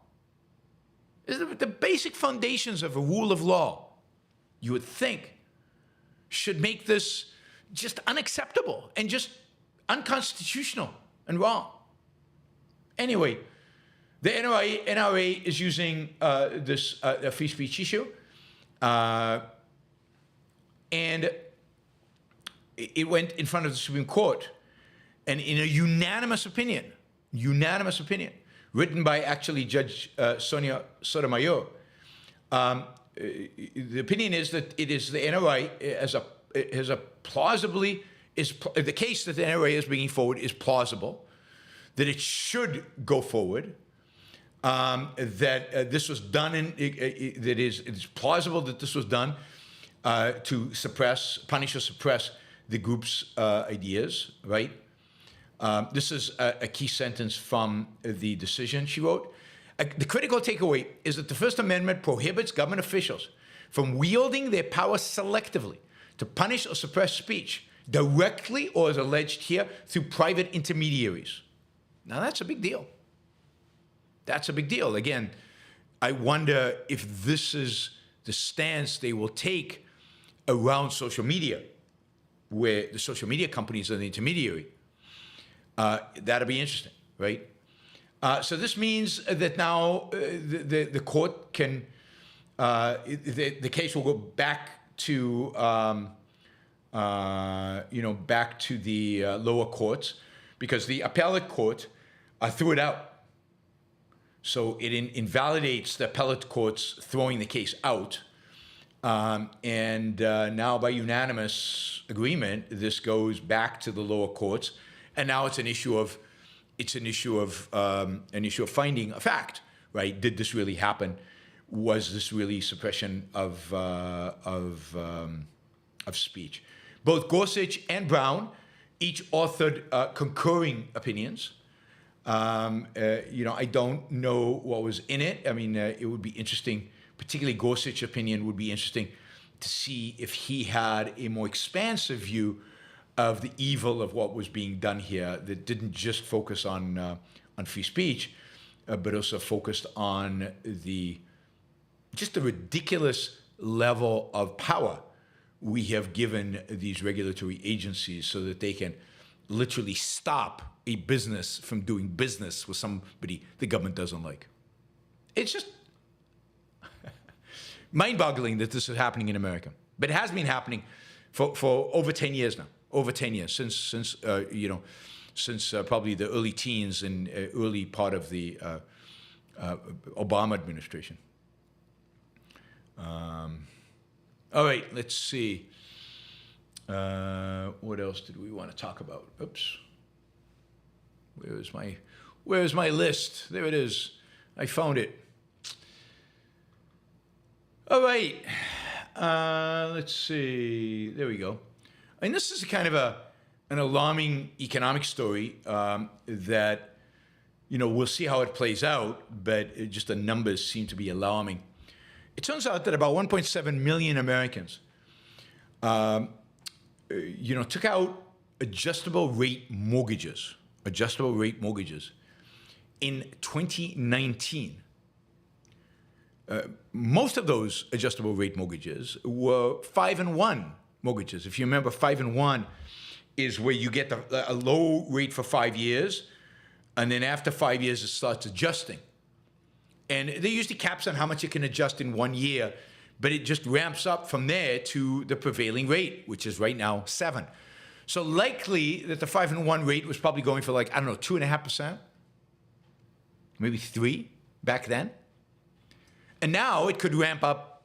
The basic foundations of a rule of law, you would think, should make this just unacceptable and just unconstitutional and wrong. Anyway, the NRA is using this free speech issue, and it went in front of the Supreme Court, and in a unanimous opinion, written by actually Judge Sonia Sotomayor, the opinion is that it is the NRA the case that the NRA is bringing forward is plausible, that it should go forward, that this was done it's plausible that this was done to punish or suppress the group's ideas, right? This is a key sentence from the decision she wrote. The critical takeaway is that the First Amendment prohibits government officials from wielding their power selectively to punish or suppress speech directly or, as alleged here, through private intermediaries. Now, that's a big deal. That's a big deal. Again, I wonder if this is the stance they will take around social media, where the social media companies are the intermediary. That'll be interesting, right? So this means that now the court can, the case will go back to, back to the lower courts, because the appellate court threw it out. So it invalidates the appellate courts throwing the case out. And now by unanimous agreement, this goes back to the lower courts. And now it's an issue of finding a fact, right? Did this really happen? Was this really suppression of speech? Both Gorsuch and Brown each authored concurring opinions. I don't know what was in it. I mean, it would be interesting, particularly Gorsuch's opinion would be interesting to see if he had a more expansive view of the evil of what was being done here that didn't just focus on free speech, but also focused on just the ridiculous level of power we have given these regulatory agencies so that they can literally stop a business from doing business with somebody the government doesn't like. It's just mind-boggling that this is happening in America. But it has been happening for over 10 years now. Over 10 years, since probably the early teens and early part of the Obama administration. All right, let's see. What else did we want to talk about? Oops. Where's my list? There it is. I found it. All right. Let's see. There we go. And this is kind of an alarming economic story that, we'll see how it plays out, but just the numbers seem to be alarming. It turns out that about 1.7 million Americans, took out adjustable rate mortgages in 2019. Most of those adjustable rate mortgages were 5-1 mortgages. If you remember, 5-1 is where you get a low rate for 5 years, and then after 5 years it starts adjusting. And there usually caps on how much it can adjust in 1 year, but it just ramps up from there to the prevailing rate, which is right now 7. So likely that the 5-1 rate was probably going for 2.5%, maybe 3 back then. And now it could ramp up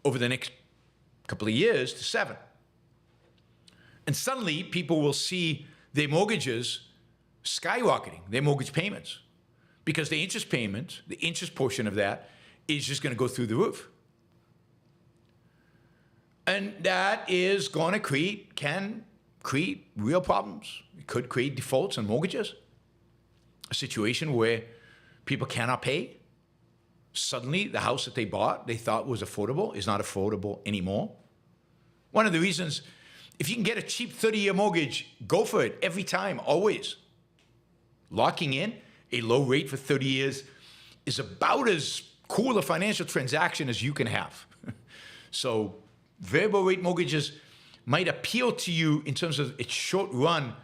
over the next couple of years to 7. And suddenly people will see their mortgages skyrocketing, their mortgage payments, because the interest payment, the interest portion of that, is just going to go through the roof. And that is going to can create real problems. It could create defaults on mortgages, a situation where people cannot pay. Suddenly, the house that they bought, they thought was affordable, is not affordable anymore. One of the reasons, if you can get a cheap 30-year mortgage, go for it every time, always. Locking in a low rate for 30 years is about as cool a financial transaction as you can have. So variable rate mortgages might appeal to you in terms of its short run,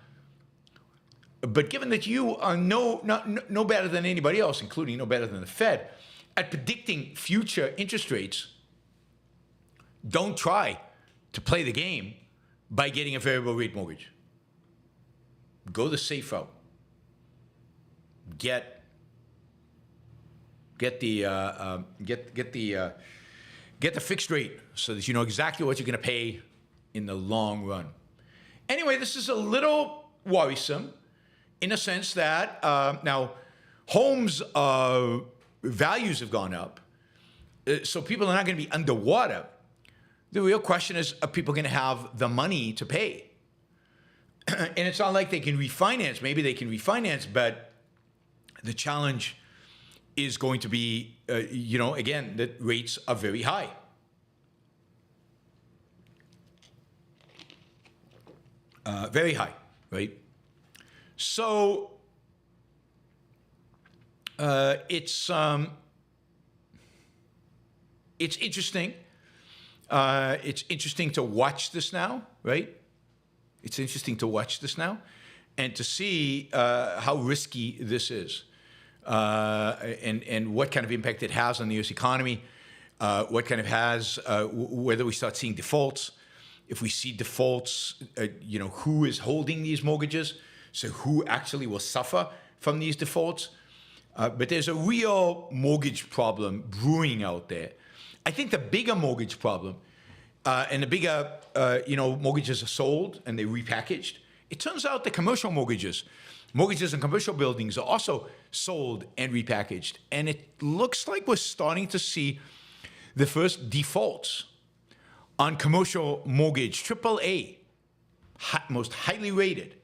but given that you are no better than anybody else, including no better than the Fed, at predicting future interest rates, don't try to play the game by getting a variable rate mortgage. Go the safe route. Get the fixed rate so that you know exactly what you're going to pay in the long run. Anyway, this is a little worrisome in a sense that now homes values have gone up, so people are not going to be underwater. The real question is, are people going to have the money to pay? And it's not like they can refinance. Maybe they can refinance, but the challenge is going to be, again, that rates are very high. Very high, right? So it's interesting. It's interesting to watch this now, right? It's interesting to watch this now and to see how risky this is and what kind of impact it has on the U.S. economy, what kind of has, whether we start seeing defaults. If we see defaults, who is holding these mortgages? So who actually will suffer from these defaults? But there's a real mortgage problem brewing out there. I think the bigger mortgage problem, and the bigger, mortgages are sold and they're repackaged. It turns out the commercial mortgages in commercial buildings are also sold and repackaged. And it looks like we're starting to see the first defaults on commercial mortgage, AAA, most highly rated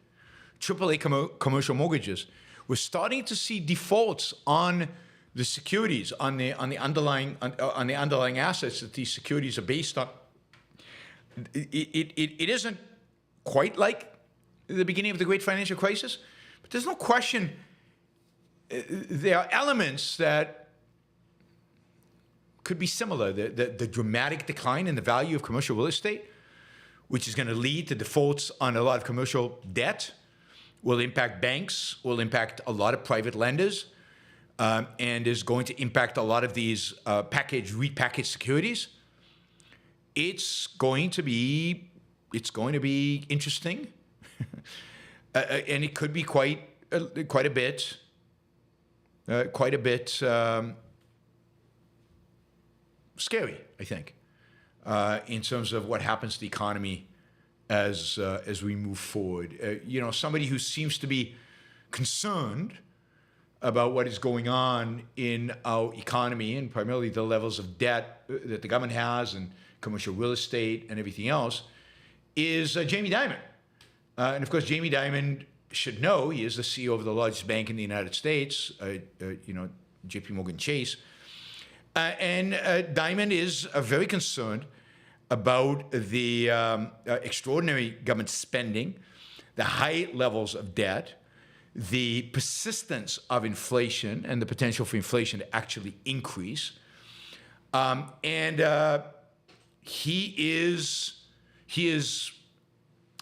AAA commercial mortgages. We're starting to see defaults on the securities, on the underlying assets that these securities are based on. it isn't quite like the beginning of the great financial crisis, but there's no question there are elements that could be similar. The dramatic decline in the value of commercial real estate, which is going to lead to defaults on a lot of commercial debt, will impact banks, will impact a lot of private lenders, and is going to impact a lot of these repackaged securities. It's going to be interesting, and it could be quite a bit scary, I think, in terms of what happens to the economy as we move forward. Somebody who seems to be concerned about what is going on in our economy, and primarily the levels of debt that the government has and commercial real estate and everything else, is Jamie Dimon. And of course, Jamie Dimon should know he is the CEO of the largest bank in the United States, JP Morgan Chase. And Dimon is very concerned about the extraordinary government spending, the high levels of debt, the persistence of inflation and the potential for inflation to actually increase. He is,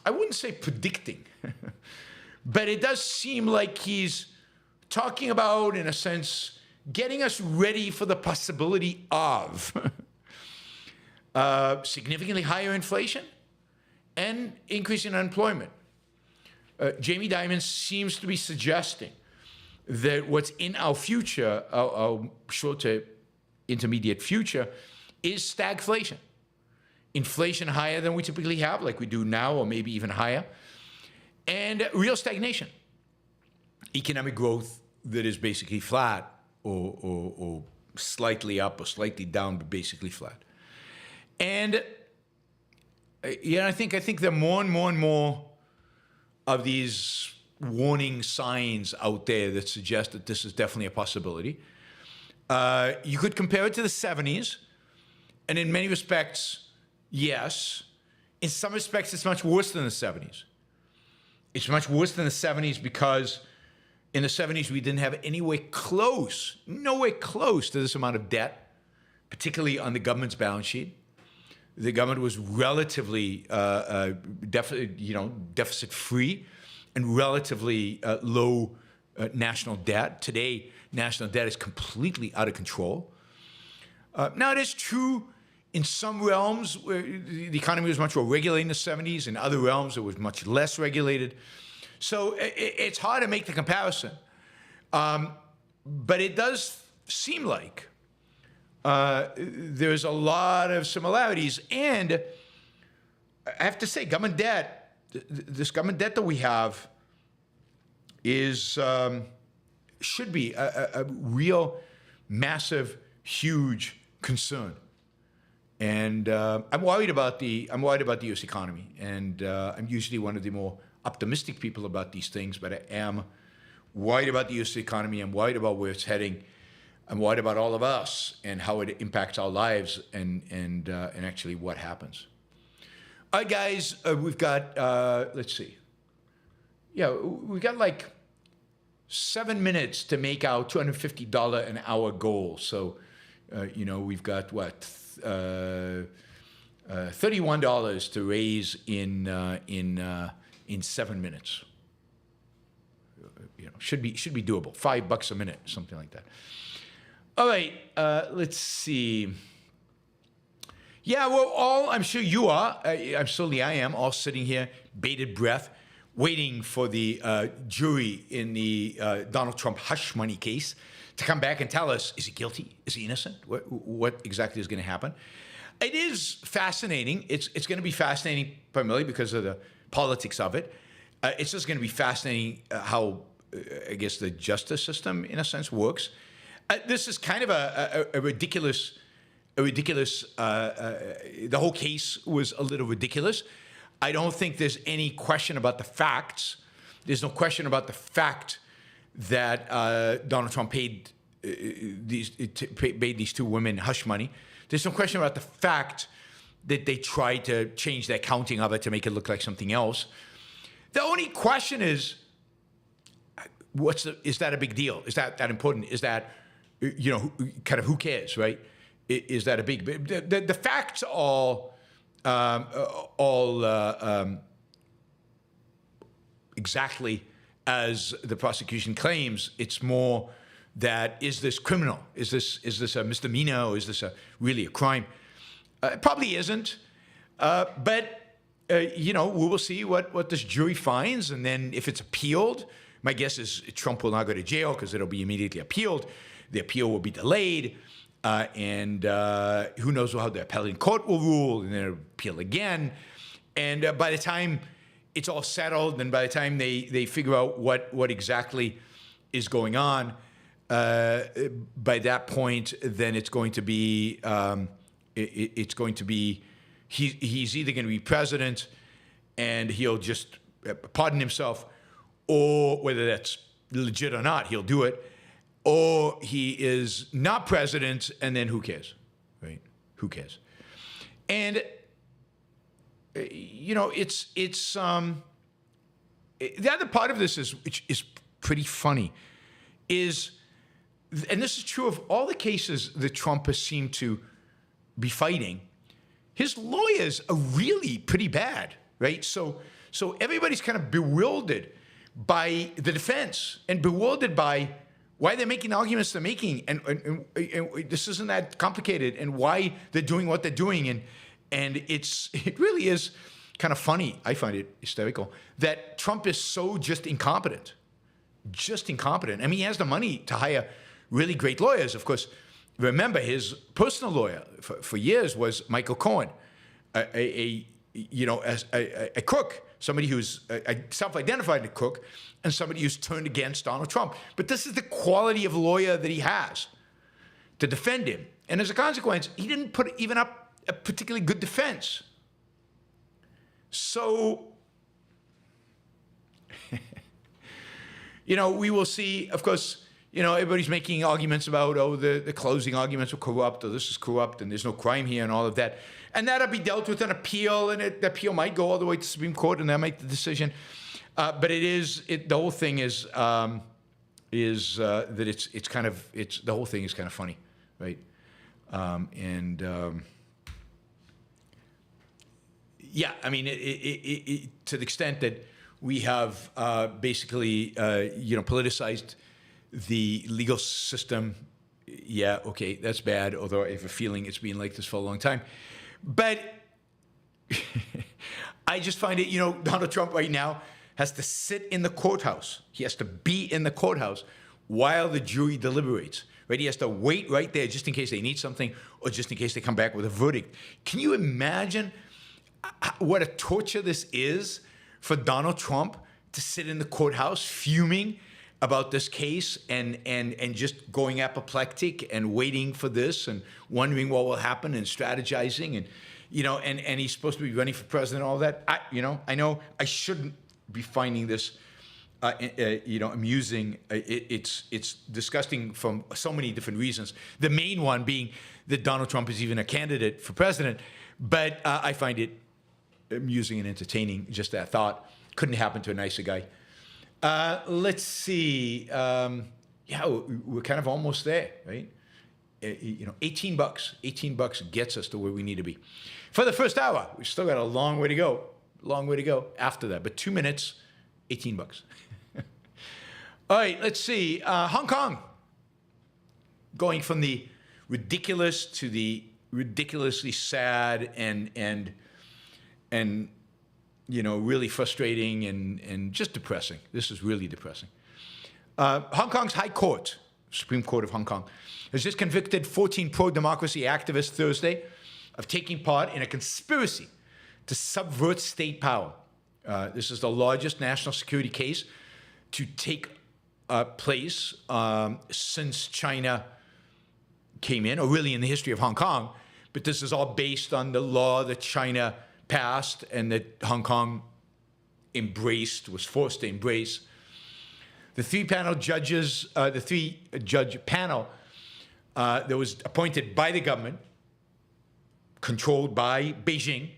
I wouldn't say predicting, but it does seem like he's talking about, in a sense, getting us ready for the possibility of significantly higher inflation and increasing unemployment. Jamie Dimon seems to be suggesting that what's in our future, our short to intermediate future, is stagflation. Inflation higher than we typically have, like we do now, or maybe even higher, and real stagnation. Economic growth that is basically flat, or slightly up or slightly down, but basically flat. And I think there are more and more of these warning signs out there that suggest that this is definitely a possibility. You could compare it to the 70s, and in many respects, yes. In some respects, it's much worse than the 70s. It's much worse than the 70s because in the 70s, we didn't have nowhere close to this amount of debt, particularly on the government's balance sheet. The government was relatively deficit-free and relatively low national debt. Today, national debt is completely out of control. Now, it is true in some realms where the economy was much more regulated in the 70s. In other realms, it was much less regulated. So it's hard to make the comparison. But it does seem like there's a lot of similarities. And I have to say, government debt, this government debt that we have should be a real massive, huge concern. And I'm worried about the U.S. economy. And I'm usually one of the more optimistic people about these things, but I am worried about the U.S. economy. I'm worried about where it's heading. I'm worried about all of us and how it impacts our lives and actually what happens. All right, guys, we've got, let's see. Yeah, we've got like 7 minutes to make our $250 an hour goal. So, we've got what, $31 to raise in 7 minutes. Should be doable. $5 a minute, something like that. All right, let's see. Yeah, we're all, I'm sure you are, certainly I am, all sitting here, bated breath, waiting for the jury in the Donald Trump hush money case to come back and tell us, is he guilty? Is he innocent? What exactly is going to happen? It is fascinating. It's going to be fascinating primarily because of the politics of it. It's just going to be fascinating how, I guess, the justice system, in a sense, works. This is kind of a ridiculous. The whole case was a little ridiculous. I don't think there's any question about the facts. There's no question about the fact that Donald Trump paid these two women hush money. There's no question about the fact that they tried to change their counting of it to make it look like something else. The only question is, is that a big deal? Is that important? Is that, kind of who cares, right? Is that a big, the facts are all exactly as the prosecution claims. It's more that, is this criminal? Is this a misdemeanor? Or is this really a crime? It probably isn't. But we will see what this jury finds. And then if it's appealed, my guess is Trump will not go to jail because it'll be immediately appealed. The appeal will be delayed. And who knows how the appellate court will rule, and then it'll appeal again. And by the time it's all settled, and by the time they figure out what exactly is going on, by that point, then it's going to be he's either going to be president and he'll just pardon himself, or whether that's legit or not, he'll do it, or he is not president, and then who cares, right? Who cares? And it's the other part of this which is pretty funny, is, and this is true of all the cases that Trump has seemed to be fighting, his lawyers are really pretty bad, right? So everybody's kind of bewildered by the defense and bewildered by why they're making the arguments they're making, and this isn't that complicated, and why they're doing what they're doing, and it really is kind of funny. I find it hysterical that Trump is so just incompetent. I mean, he has the money to hire really great lawyers. Of course, remember his personal lawyer for years was Michael Cohen, a crook, somebody who's self-identified a crook, and somebody who's turned against Donald Trump. But this is the quality of lawyer that he has to defend him. And as a consequence, he didn't put even up a particularly good defense. So, we will see. Of course, everybody's making arguments about, the closing arguments were corrupt, or this is corrupt, and there's no crime here, and all of that. And that'll be dealt with in appeal, and the appeal might go all the way to the Supreme Court, and they'll make the decision. But the whole thing is that the whole thing is kind of funny, right? Yeah, I mean, to the extent that we have basically, politicized the legal system, yeah, okay, that's bad, although I have a feeling it's been like this for a long time. But I just find it, Donald Trump right now has to sit in the courthouse. He has to be in the courthouse while the jury deliberates, right? He has to wait right there just in case they need something, or just in case they come back with a verdict. Can you imagine what a torture this is for Donald Trump to sit in the courthouse fuming about this case and just going apoplectic and waiting for this and wondering what will happen and strategizing, and he's supposed to be running for president and all that. I know I shouldn't be finding this amusing. It's disgusting from so many different reasons. The main one being that Donald Trump is even a candidate for president. But I find it amusing and entertaining, just that thought. Couldn't happen to a nicer guy. Let's see. We're kind of almost there, right? $18. $18 gets us to where we need to be. For the first hour, we still got a long way to go. Long way to go after that. But 2 minutes, $18. All right, let's see. Hong Kong. Going from the ridiculous to the ridiculously sad and really frustrating and just depressing. This is really depressing. Hong Kong's High Court, Supreme Court of Hong Kong, has just convicted 14 pro-democracy activists Thursday of taking part in a conspiracy to subvert state power. This is the largest national security case to take place since China came in, or really in the history of Hong Kong. But this is all based on the law that China passed and that Hong Kong was forced to embrace. The three-judge panel that was appointed by the government controlled by Beijing,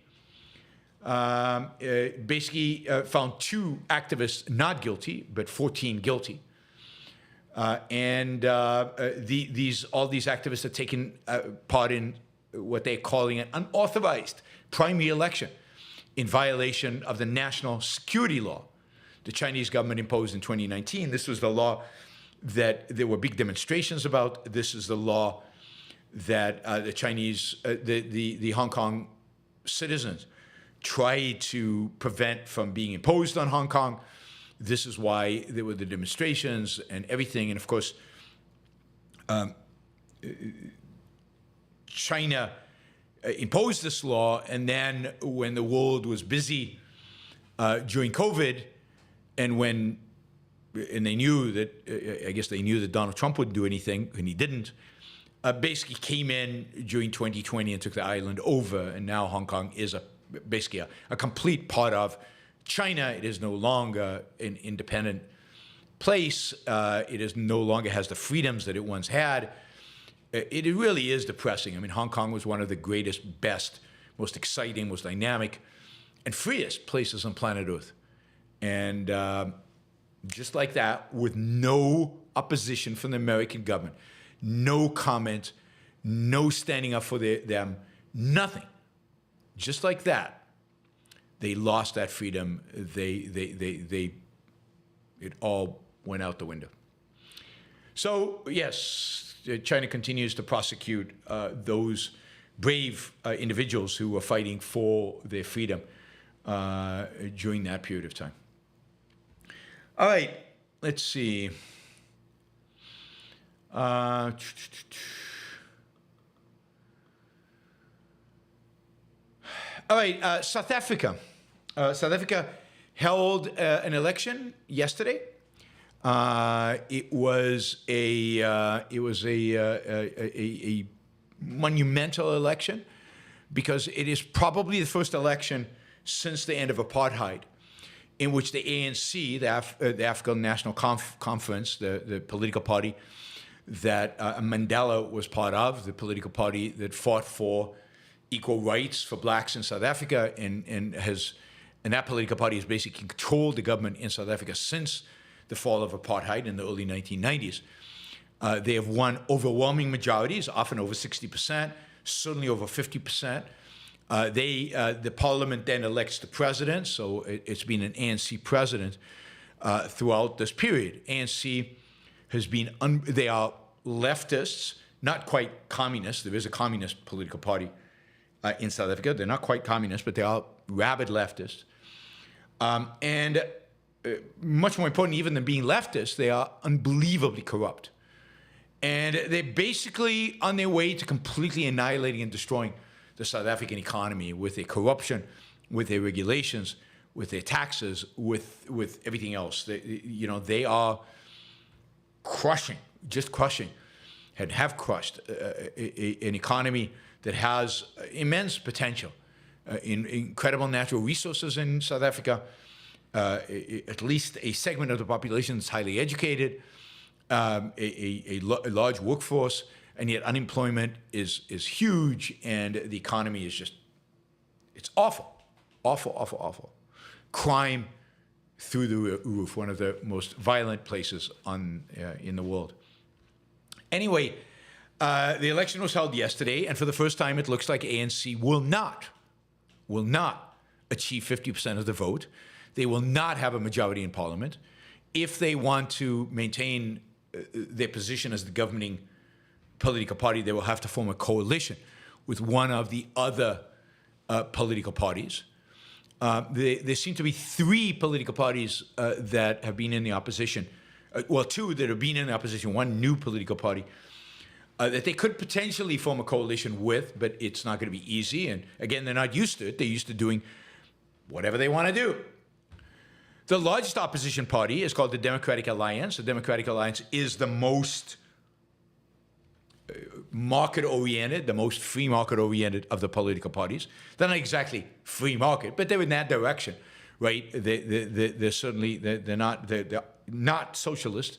basically found 2 activists not guilty, but 14 guilty. All these activists are taking part in what they're calling an unauthorized primary election in violation of the national security law the Chinese government imposed in 2019. This was the law that there were big demonstrations about. This is the law that the Chinese, the Hong Kong citizens tried to prevent from being imposed on Hong Kong. This is why there were the demonstrations and everything. And of course, China imposed this law. And then when the world was busy during COVID, and they knew that, I guess they knew that Donald Trump wouldn't do anything, and he didn't, basically came in during 2020 and took the island over. And now Hong Kong is basically a complete part of China. It is no longer an independent place. It is no longer has the freedoms that it once had. It really is depressing. I mean, Hong Kong was one of the greatest, best, most exciting, most dynamic, and freest places on planet Earth. And just like that, with no opposition from the American government, no comment, no standing up for them, nothing. Just like that, they lost that freedom. It all went out the window. So yes, China continues to prosecute those brave individuals who were fighting for their freedom during that period of time. All right, let's see. All right, South Africa. South Africa held an election yesterday. It was a monumental election because it is probably the first election since the end of apartheid in which the ANC, the African National Conference, the political party that Mandela was part of, the political party that fought for equal rights for blacks in South Africa, and that political party has basically controlled the government in South Africa since the fall of apartheid in the early 1990s. They have won overwhelming majorities, often over 60%, certainly over 50%. The parliament then elects the president, so it's been an ANC president throughout this period. ANC has been, they are leftists, not quite communists. There is a communist political party in South Africa. They're not quite communist, but they are rabid leftists. And much more important even than being leftists, they are unbelievably corrupt. And they're basically on their way to completely annihilating and destroying the South African economy with their corruption, with their regulations, with their taxes, with everything else. They are crushing, just crushing, and have crushed an economy that has immense potential, incredible natural resources in South Africa, at least a segment of the population that's highly educated, a large workforce, and yet unemployment is huge, and the economy is just, it's awful, awful, awful, awful. Crime through the roof, one of the most violent places in the world. Anyway, the election was held yesterday, and for the first time, it looks like ANC will not achieve 50% of the vote. They will not have a majority in parliament. If they want to maintain their position as the governing political party, they will have to form a coalition with one of the other political parties. There seem to be 3 political parties that have been in the opposition. Well, 2 that have been in the opposition, one new political party, that they could potentially form a coalition with, but it's not going to be easy. And again, they're not used to it. They're used to doing whatever they want to do. The largest opposition party is called the Democratic Alliance. The Democratic Alliance is the most market-oriented, the most free market-oriented of the political parties. They're not exactly free market, but they're in that direction, right? They're certainly, they're not socialist.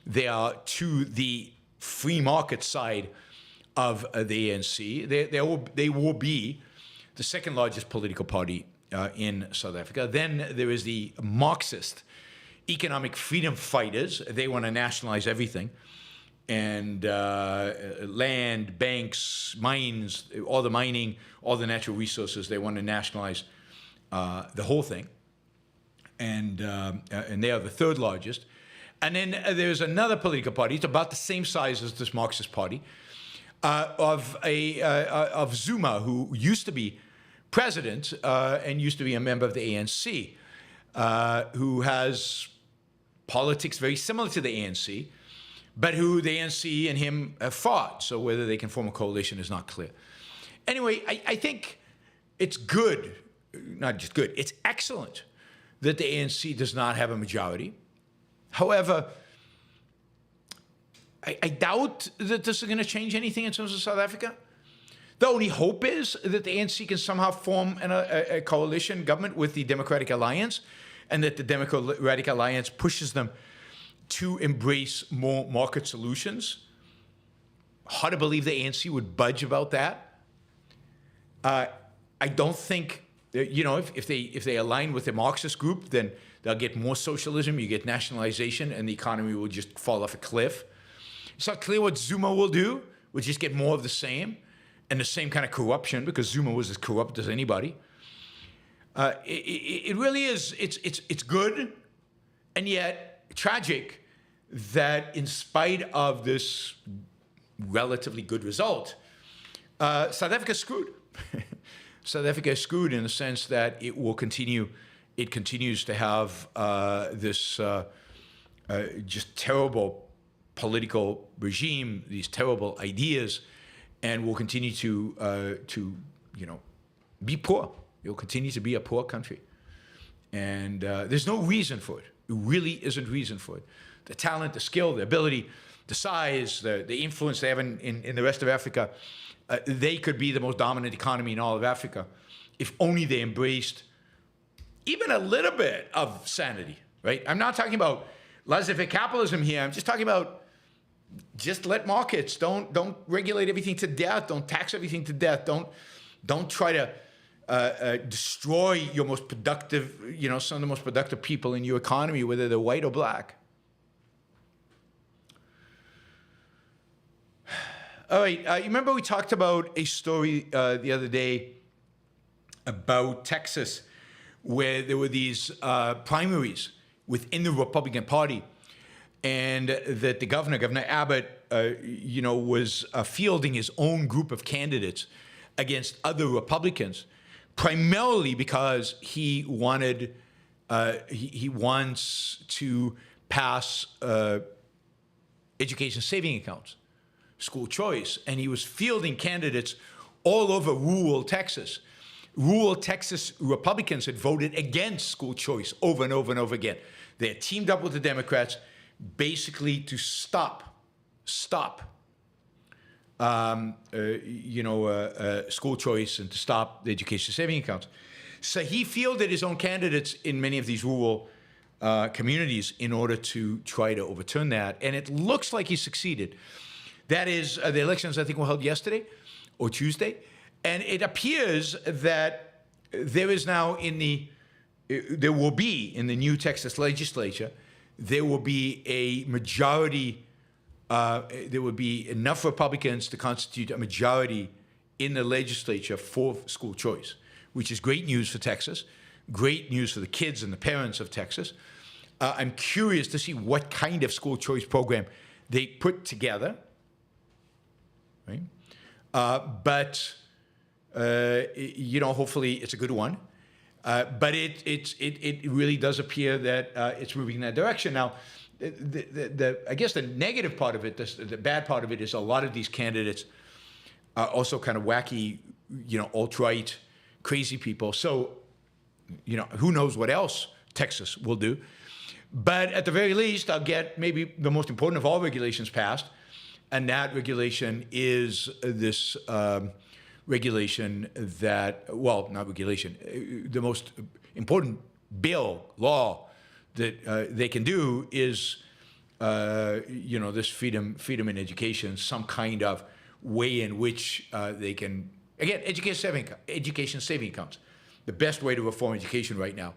They are to the free market side of the ANC. They will be the second largest political party in South Africa. Then there is the Marxist economic freedom fighters. They want to nationalize everything. And land, banks, mines, all the mining, all the natural resources, they want to nationalize the whole thing. And they are the third largest. And then there's another political party, it's about the same size as this Marxist party, of Zuma, who used to be president and used to be a member of the ANC, who has politics very similar to the ANC, but who the ANC and him have fought. So whether they can form a coalition is not clear. Anyway, I think it's good, not just good, it's excellent that the ANC does not have a majority. However, I doubt that this is going to change anything in terms of South Africa. The only hope is that the ANC can somehow form a coalition government with the Democratic Alliance, and that the Democratic Alliance pushes them to embrace more market solutions. Hard to believe the ANC would budge about that. I don't think, if they align with the Marxist group, then they'll get more socialism, you get nationalization, and the economy will just fall off a cliff. It's not clear what Zuma will do. We'll just get more of the same, and the same kind of corruption, because Zuma was as corrupt as anybody. It really is, it's good, and yet tragic that in spite of this relatively good result, South Africa is screwed. South Africa is screwed in the sense that it continues to have this just terrible political regime, these terrible ideas, and will continue to be poor. It will continue to be a poor country. And there's no reason for it. There really isn't reason for it. The talent, the skill, the ability, the size, the influence they have in the rest of Africa, they could be the most dominant economy in all of Africa if only they embraced even a little bit of sanity, right? I'm not talking about laissez-faire capitalism here. I'm just talking about just let markets. Don't regulate everything to death. Don't tax everything to death. Don't try to destroy your most productive, some of the most productive people in your economy, whether they're white or black. All right, you remember we talked about a story the other day about Texas, where there were these primaries within the Republican Party, and that the Governor Abbott, was fielding his own group of candidates against other Republicans, primarily because he wanted, he wants to pass education saving accounts, school choice, and he was fielding candidates all over rural Texas. Rural Texas Republicans had voted against school choice over and over and over again. They had teamed up with the Democrats basically to stop school choice and to stop the education saving accounts. So he fielded his own candidates in many of these rural communities in order to try to overturn that, and it looks like he succeeded. That is, the elections, I think, were held yesterday or Tuesday, and it appears that there is now there will be in the new Texas legislature, there will be a majority, there will be enough Republicans to constitute a majority in the legislature for school choice, which is great news for Texas, great news for the kids and the parents of Texas. I'm curious to see what kind of school choice program they put together. Right? But hopefully it's a good one. But it really does appear that it's moving in that direction. Now, I guess the negative part of it, the bad part of it, is a lot of these candidates are also kind of wacky, alt-right, crazy people. So, who knows what else Texas will do. But at the very least, I'll get maybe the most important of all regulations passed. And that regulation is this regulation that, well, not regulation, the most important law that they can do is, this freedom in education, some kind of way in which they can, again, education saving accounts, the best way to reform education right now.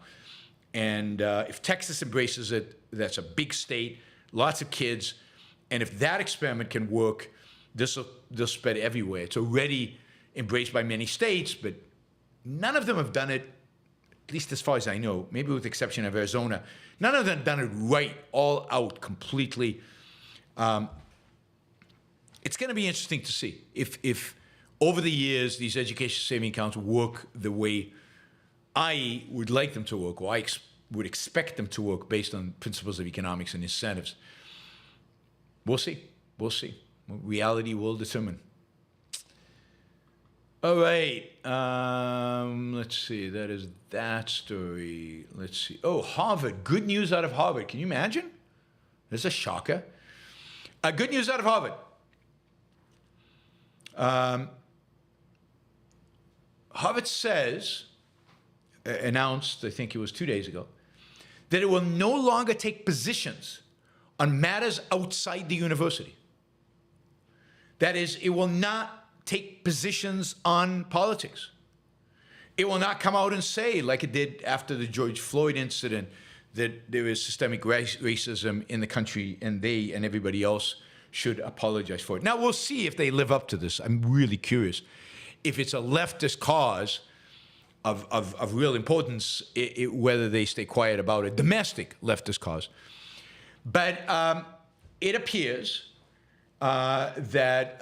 And if Texas embraces it, that's a big state, lots of kids, and if that experiment can work, this will spread everywhere. It's already embraced by many states, but none of them have done it, at least as far as I know, maybe with the exception of Arizona. None of them have done it right, all out, completely. It's going to be interesting to see if over the years these education saving accounts work the way I would like them to work, or I would expect them to work based on principles of economics and incentives. We'll see. We'll see. Reality will determine. All right. Let's see. That is that story. Let's see. Oh, Harvard. Good news out of Harvard. Can you imagine? There's a shocker. Good news out of Harvard. Harvard announced, I think it was 2 days ago, that it will no longer take positions on matters outside the university. That is, it will not take positions on politics. It will not come out and say, like it did after the George Floyd incident, that there is systemic racism in the country and they and everybody else should apologize for it. Now, we'll see if they live up to this. I'm really curious. If it's a leftist cause of real importance, whether they stay quiet about a domestic leftist cause. But it appears that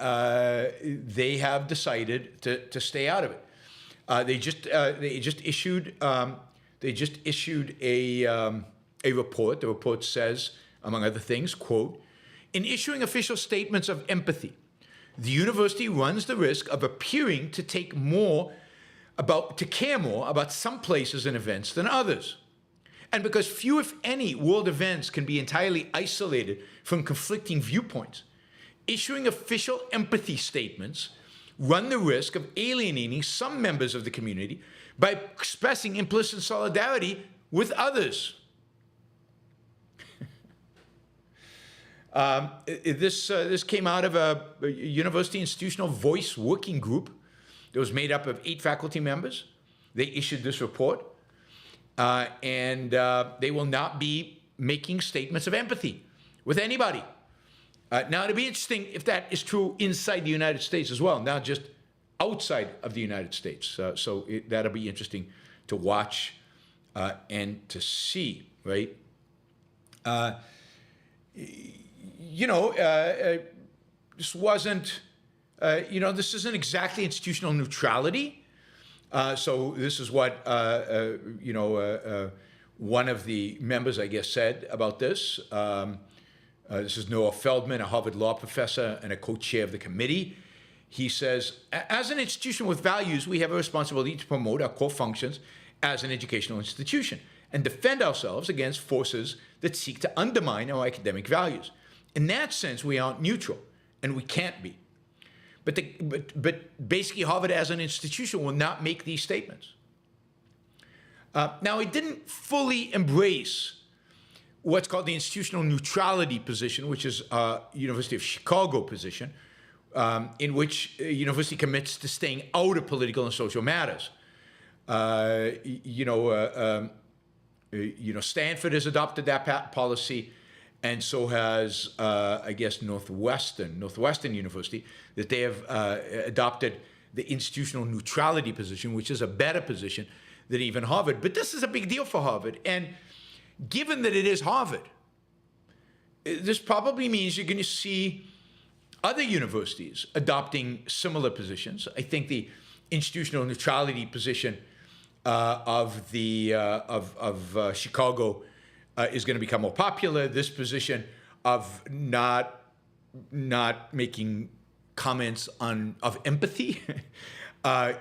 they have decided to stay out of it. They just issued a report. The report says, among other things, quote, "In issuing official statements of empathy, the university runs the risk of appearing to care more about some places and events than others. And because few, if any, world events can be entirely isolated from conflicting viewpoints, issuing official empathy statements run the risk of alienating some members of the community by expressing implicit solidarity with others." This came out of a university institutional voice working group that was made up of 8 faculty members. They issued this report, and they will not be making statements of empathy with anybody. Now, it'll be interesting if that is true inside the United States as well, not just outside of the United States. That'll be interesting to watch and to see, right? This wasn't, this isn't exactly institutional neutrality. So this is what, one of the members, I guess, said about this. This is Noah Feldman, a Harvard law professor and a co-chair of the committee. He says, "As an institution with values, we have a responsibility to promote our core functions as an educational institution and defend ourselves against forces that seek to undermine our academic values. In that sense, we aren't neutral, and we can't be. But basically, Harvard as an institution will not make these statements." Now, it didn't fully embrace what's called the institutional neutrality position, which is University of Chicago position, in which a university commits to staying out of political and social matters. Stanford has adopted that policy, and so has, I guess, Northwestern University, that they have adopted the institutional neutrality position, which is a better position than even Harvard. But this is a big deal for Harvard. And given that it is Harvard, this probably means you're going to see other universities adopting similar positions. I think the institutional neutrality position of Chicago is going to become more popular. This position of not making comments of empathy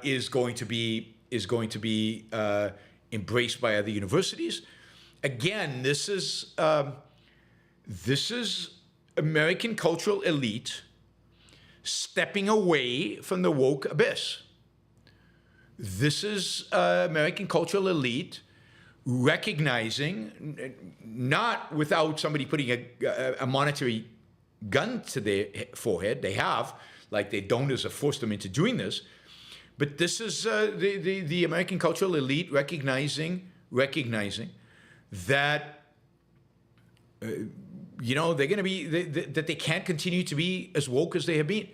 is going to be embraced by other universities. Again, this is American cultural elite stepping away from the woke abyss. This is American cultural elite recognizing, not without somebody putting a monetary gun to their forehead, they have, like their donors have forced them into doing this. But this is the American cultural elite recognizing that, they're going to be, that they can't continue to be as woke as they have been.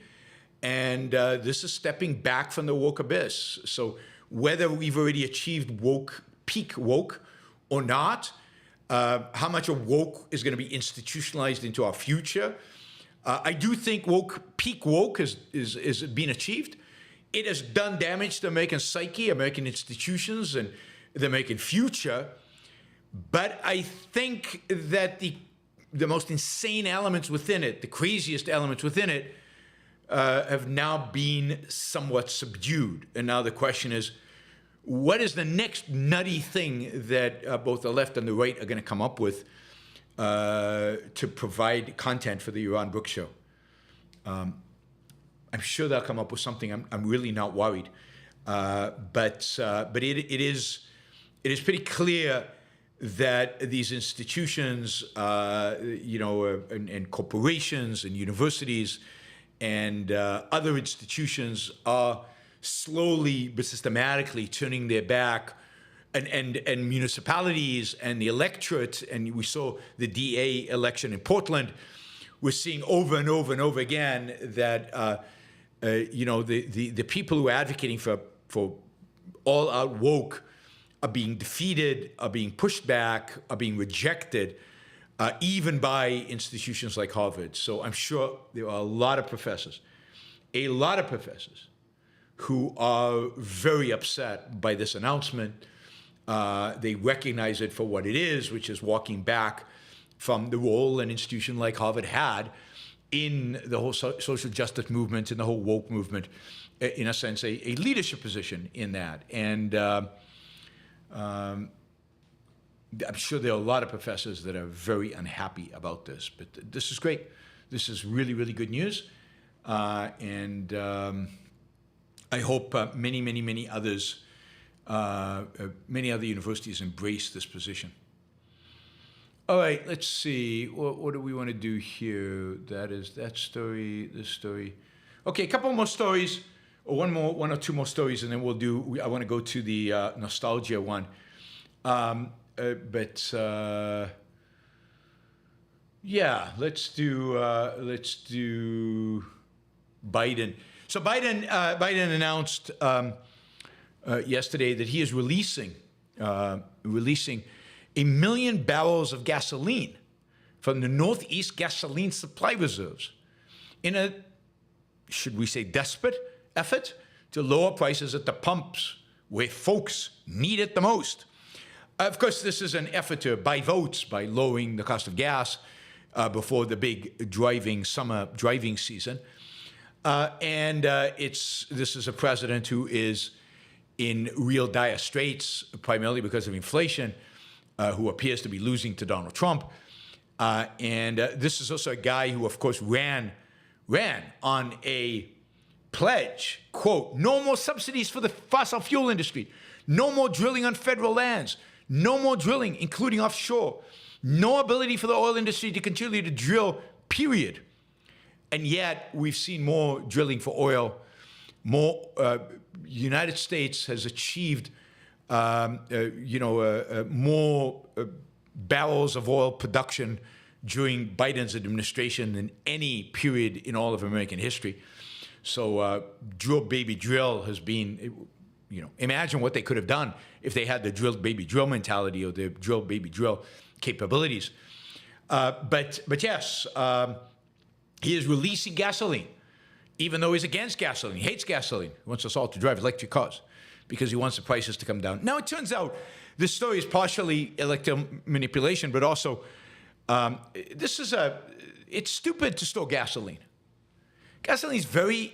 And this is stepping back from the woke abyss. So whether we've already achieved peak woke or not, how much of woke is going to be institutionalized into our future, I do think peak woke is being achieved. It has done damage to American psyche, American institutions, and the American future. But I think that the most insane elements within it, the craziest elements within it, have now been somewhat subdued. And now the question is, what is the next nutty thing that both the left and the right are going to come up with to provide content for the Yaron Brook Show? I'm sure they'll come up with something. I'm really not worried. But it is pretty clear that these institutions, and corporations and universities and other institutions are slowly but systematically turning their back, and municipalities and the electorate, and we saw the DA election in Portland. We're seeing over and over and over again that the people who are advocating for all out woke are being defeated, are being pushed back, are being rejected, even by institutions like Harvard. So I'm sure there are a lot of professors who are very upset by this announcement. They recognize it for what it is, which is walking back from the role an institution like Harvard had in the whole social justice movement and the whole woke movement, in a sense, a leadership position in that. And I'm sure there are a lot of professors that are very unhappy about this, but this is great. This is really, really good news. And I hope many others, many other universities embrace this position. All right, let's see. What do we want to do here? That is that story, this story. Okay, a couple more stories, or one or two more stories, and then we'll do. I want to go to the nostalgia one. Yeah, let's do Biden. So Biden announced yesterday that he is releasing 1 million barrels of gasoline from the Northeast gasoline supply reserves in a, should we say, desperate effort to lower prices at the pumps where folks need it the most. Of course, this is an effort to buy votes by lowering the cost of gas before the big summer driving season. This is a president who is in real dire straits, primarily because of inflation, who appears to be losing to Donald Trump. This is also a guy who, of course, ran on a pledge, quote, no more subsidies for the fossil fuel industry, no more drilling on federal lands, no more drilling, including offshore, no ability for the oil industry to continue to drill, period. And yet we've seen more drilling for oil. United States has achieved, more barrels of oil production during Biden's administration than any period in all of American history. So drill, baby, drill has been, imagine what they could have done if they had the drill, baby, drill mentality or the drill, baby, drill capabilities. But yes, he is releasing gasoline, even though he's against gasoline. He hates gasoline. He wants us all to drive electric cars because he wants the prices to come down. Now, it turns out this story is partially electoral manipulation, but also it's stupid to store gasoline. Gasoline is very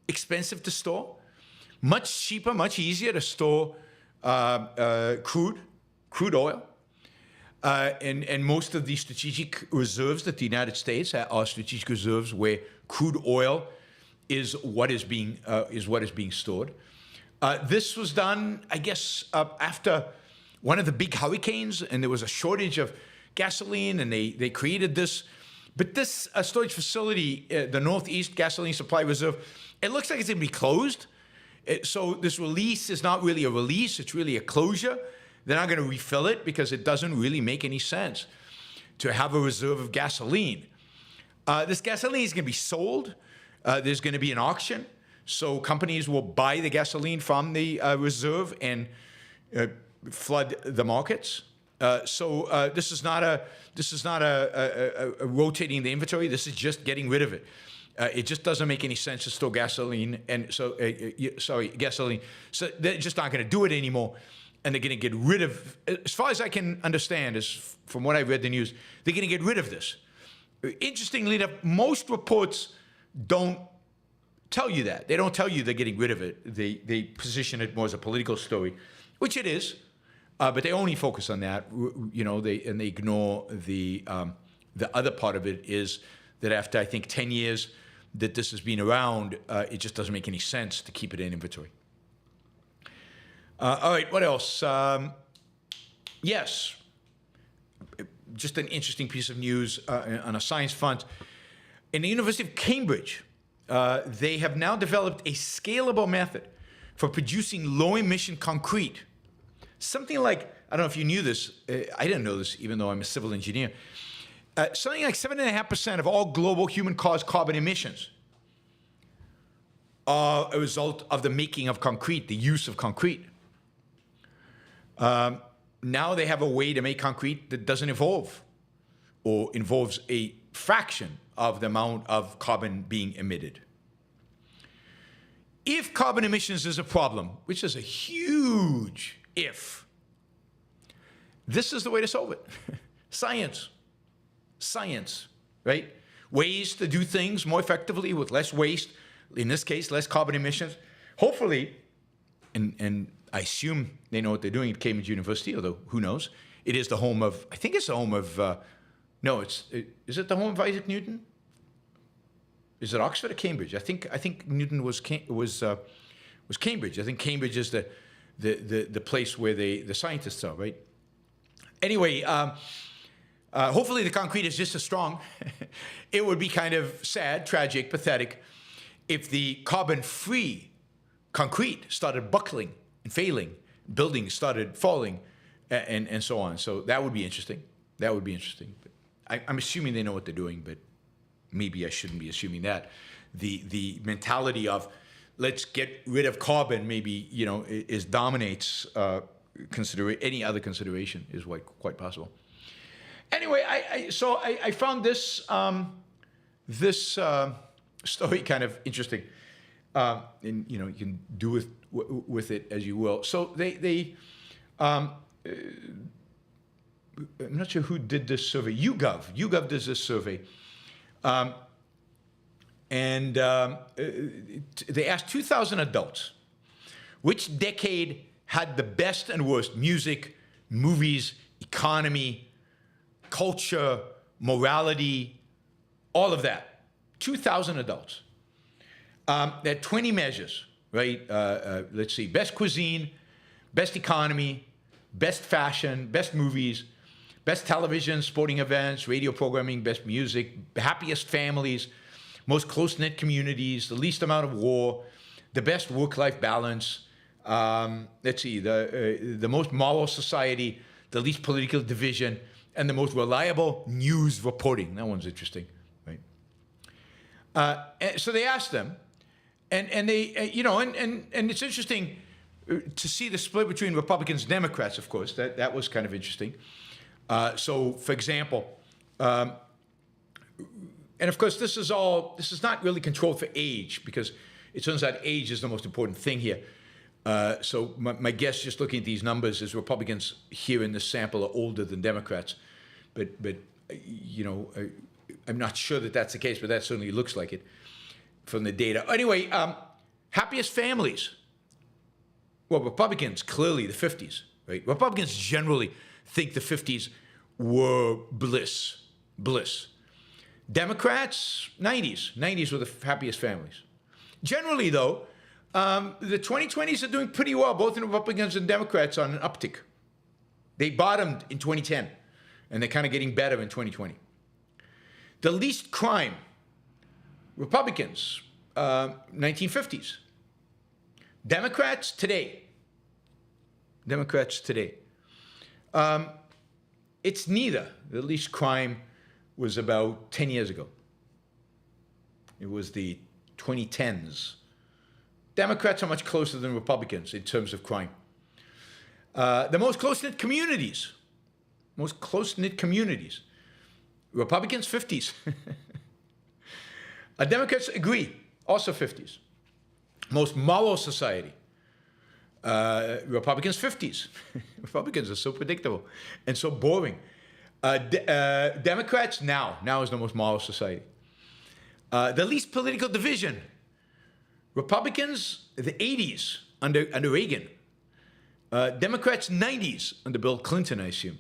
expensive to store, much cheaper, much easier to store crude oil. And most of the strategic reserves that the United States are strategic reserves where crude oil is what is being stored. This was done, I guess, after one of the big hurricanes, and there was a shortage of gasoline, and they created this But this storage facility, the Northeast Gasoline Supply Reserve, it looks like it's going to be closed. So this release is not really a release. It's really a closure. They're not going to refill it because it doesn't really make any sense to have a reserve of gasoline. This gasoline is going to be sold. There's going to be an auction. So companies will buy the gasoline from the reserve and flood the markets. So this is not a rotating the inventory. This is just getting rid of it. It just doesn't make any sense to store gasoline, and so gasoline. So they're just not going to do it anymore, and they're going to get rid of. As far as I can understand, is from what I read the news, they're going to get rid of this. Interestingly enough, most reports don't tell you that. They don't tell you they're getting rid of it. They position it more as a political story, which it is, but they only focus on that. They ignore the other part of it is that after I think 10 years that this has been around, it just doesn't make any sense to keep it in inventory. All right, what else? Yes, just an interesting piece of news on a science front. In the University of Cambridge, they have now developed a scalable method for producing low-emission concrete. Something like, I don't know if you knew this, I didn't know this even though I'm a civil engineer, something like 7.5% of all global human-caused carbon emissions are a result of the making of concrete, the use of concrete. Now they have a way to make concrete that doesn't evolve or involves a fraction of the amount of carbon being emitted. If carbon emissions is a problem, which is a huge if, this is the way to solve it. Science. Science, right? Ways to do things more effectively with less waste, in this case, less carbon emissions. Hopefully, and I assume they know what they're doing at Cambridge University, although who knows? It is the home of, I think it's the home of, is it the home of Isaac Newton? Is it Oxford or Cambridge? I think Newton was Cambridge. I think Cambridge is the place where the scientists are, right? Anyway, hopefully the concrete is just as strong. It would be kind of sad, tragic, pathetic if the carbon-free concrete started buckling and failing, buildings started falling, and so on. So that would be interesting. That would be interesting. But I'm assuming they know what they're doing, but maybe I shouldn't be assuming that. The mentality of let's get rid of carbon maybe dominates any other consideration is quite possible. Anyway, I found this story kind of interesting, and you can do with it as you will. So I'm not sure who did this survey. YouGov does this survey, and they asked 2,000 adults which decade had the best and worst music, movies, economy, culture, morality, all of that. 2,000 adults. There are 20 measures, right? Let's see, best cuisine, best economy, best fashion, best movies, best television, sporting events, radio programming, best music, happiest families, most close-knit communities, the least amount of war, the best work-life balance, let's see, the most moral society, the least political division, and the most reliable news reporting. That one's interesting, right? So they asked them, and they, and it's interesting to see the split between Republicans and Democrats, of course. That was kind of interesting. So, for example, and of course, this is not really controlled for age, because it turns out age is the most important thing here. So my guess, just looking at these numbers, is Republicans here in this sample are older than Democrats, but I'm not sure that that's the case, but that certainly looks like it from the data. Anyway, happiest families. Well, Republicans, clearly the 50s, right? Republicans generally think the 50s were bliss. Democrats, 90s. 90s were the happiest families. Generally, though, the 2020s are doing pretty well, both in Republicans and Democrats, on an uptick. They bottomed in 2010, and they're kind of getting better in 2020. The least crime, Republicans, 1950s. Democrats today. It's neither. The least crime was about 10 years ago. It was the 2010s. Democrats are much closer than Republicans in terms of crime. The most close-knit communities. Republicans, 50s. Democrats agree, also 50s. Most moral society. Republicans, 50s. Republicans are so predictable and so boring. Democrats, now is the most moral society. The least political division. Republicans, the 80s under Reagan. Democrats, 90s under Bill Clinton, I assume.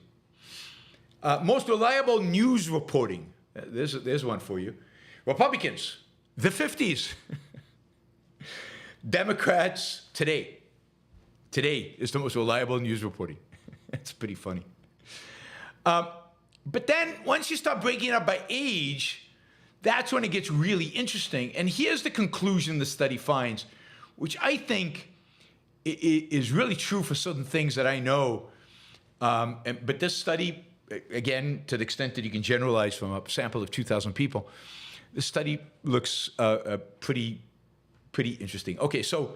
Most reliable news reporting. There's one for you. Republicans, the 50s. Democrats, today. Today is the most reliable news reporting. That's pretty funny. But then once you start breaking it up by age, that's when it gets really interesting. And here's the conclusion the study finds, which I think is really true for certain things that I know. But this study, again, to the extent that you can generalize from a sample of 2,000 people, this study looks pretty interesting. Okay, so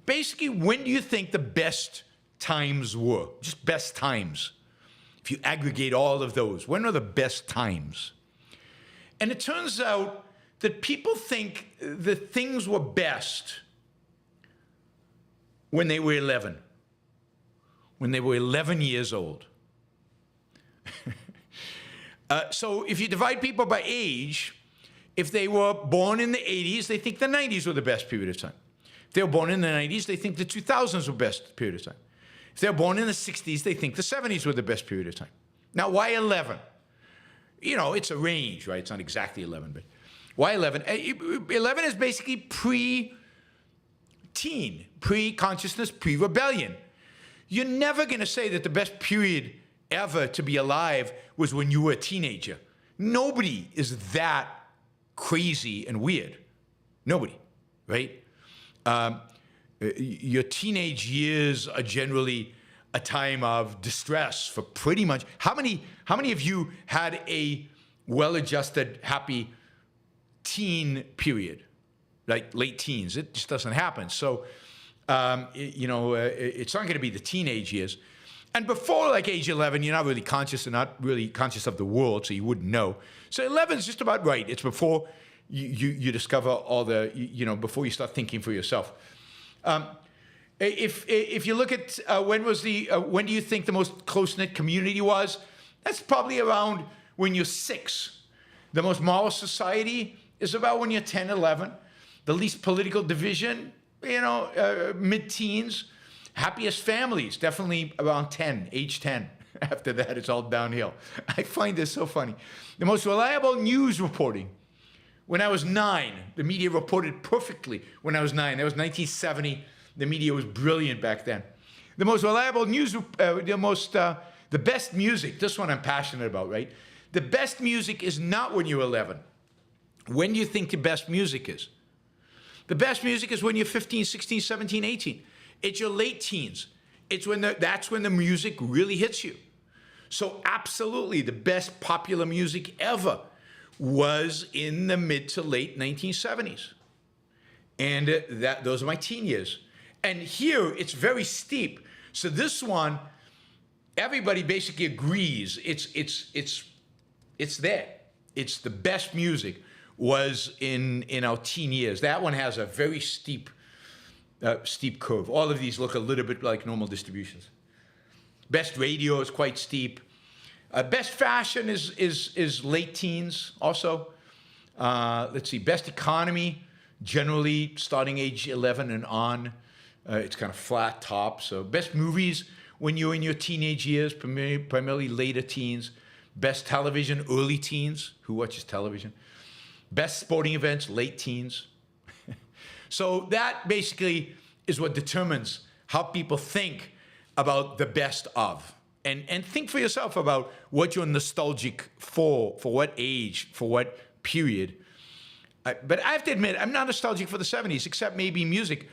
basically, when do you think the best times were? Just best times. If you aggregate all of those, when are the best times? And it turns out that people think that things were best when they were 11. When they were 11 years old. So if you divide people by age, if they were born in the 80s, they think the 90s were the best period of time. If they were born in the 90s, they think the 2000s were the best period of time. If they're born in the 60s, they think the 70s were the best period of time. Now, why 11? You know, it's a range, right? It's not exactly 11, but why 11? 11 is basically pre-teen, pre-consciousness, pre-rebellion. You're never going to say that the best period ever to be alive was when you were a teenager. Nobody is that crazy and weird. Nobody, right? Your teenage years are generally a time of distress for pretty much. How many of you had a well-adjusted, happy teen period, like late teens? It just doesn't happen. So, it's not going to be the teenage years. And before like age 11, you're not really conscious and not really conscious of the world, so you wouldn't know. So 11 is just about right. It's before you discover all the, before you start thinking for yourself. If you look at when do you think the most close-knit community was? That's probably around when you're 6. The most moral society is about when you're 10, 11. The least political division, mid-teens. Happiest families, definitely around 10, age 10. After that, it's all downhill. I find this so funny. The most reliable news reporting. When I was 9, the media reported perfectly when I was 9. That was 1970. The media was brilliant back then. The most reliable news, the best music, this one I'm passionate about, right? The best music is not when you're 11. When do you think the best music is? The best music is when you're 15, 16, 17, 18. It's your late teens. That's when the music really hits you. So absolutely, the best popular music ever was in the mid to late 1970s. And those are my teen years. And here, it's very steep. So this one, everybody basically agrees it's there. It's the best music was in our teen years. That one has a very steep curve. All of these look a little bit like normal distributions. Best radio is quite steep. Best fashion is late teens also. Let's see, best economy, generally starting age 11 and on. It's kind of flat top. So best movies when you're in your teenage years, primarily later teens. Best television, early teens. Who watches television? Best sporting events, late teens. So that basically is what determines how people think about the best of. and think for yourself about what you're nostalgic for what age, for what period. But I have to admit, I'm not nostalgic for the 70s, except maybe music.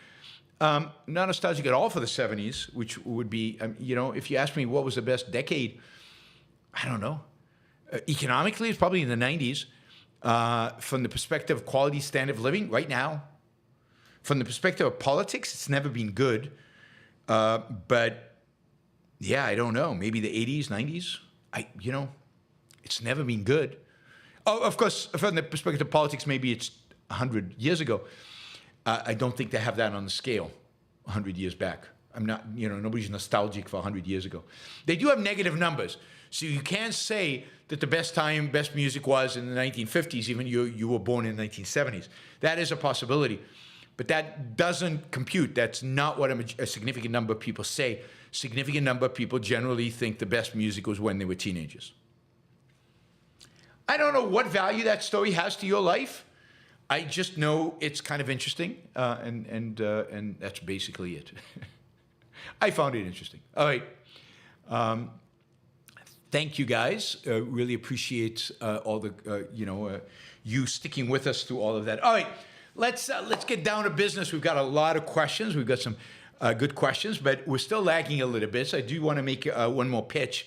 Not nostalgic at all for the 70s, which would be, if you ask me what was the best decade, I don't know. Economically, it's probably in the 90s. From the perspective of quality standard of living, right now. From the perspective of politics, it's never been good. But yeah, I don't know. Maybe the 80s, 90s. It's never been good. Oh, of course, from the perspective of politics, maybe it's 100 years ago. I don't think they have that on the scale 100 years back. I'm not, nobody's nostalgic for 100 years ago. They do have negative numbers. So you can't say that the best music was in the 1950s, even you were born in the 1970s. That is a possibility. But that doesn't compute. That's not what a significant number of people say. Significant number of people generally think the best music was when they were teenagers. I don't know what value that story has to your life. I just know it's kind of interesting, and that's basically it. I found it interesting. All right. Thank you, guys. Really appreciate all the you sticking with us through all of that. All right, let's get down to business. We've got a lot of questions. We've got some good questions, but we're still lagging a little bit. So I do want to make one more pitch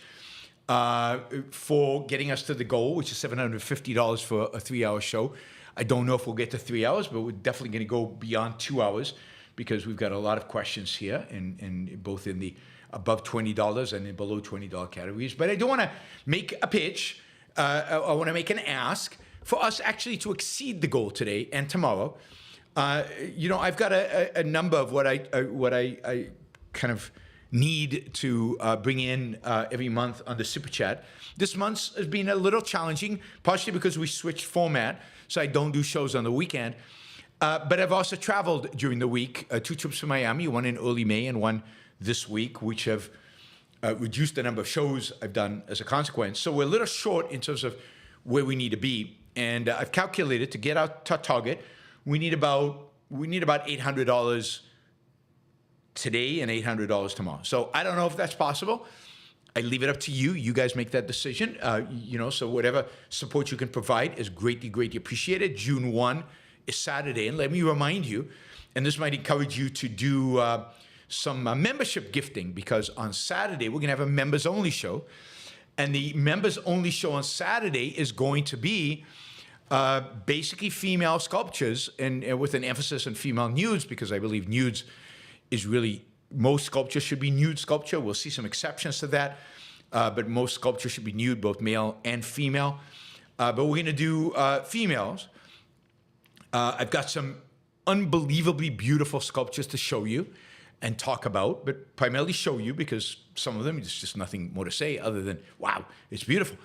for getting us to the goal, which is $750 for a 3-hour show. I don't know if we'll get to 3 hours, but we're definitely going to go beyond 2 hours because we've got a lot of questions here, and both in the above $20 and in below $20 categories. But I do want to make a pitch. I want to make an ask for us actually to exceed the goal today and tomorrow. I've got a number of what I kind of need to bring in every month on the Super Chat. This month has been a little challenging, partially because we switched format, so I don't do shows on the weekend. But I've also traveled during the week, 2 trips to Miami, one in early May and one this week, which have reduced the number of shows I've done as a consequence. So we're a little short in terms of where we need to be. And I've calculated to get our target, we need about $800 today and $800 tomorrow. So I don't know if that's possible. I leave it up to you. You guys make that decision. So whatever support you can provide is greatly, greatly appreciated. June 1 is Saturday. And let me remind you, and this might encourage you to do some membership gifting, because on Saturday, we're going to have a members-only show. And the members-only show on Saturday is going to be basically female sculptures, and with an emphasis on female nudes, because I believe nudes is really, most sculpture should be nude sculpture. We'll see some exceptions to that, but most sculpture should be nude, both male and female. But we're going to do females. I've got some unbelievably beautiful sculptures to show you and talk about, but primarily show you, because some of them, there's just nothing more to say other than, wow, it's beautiful.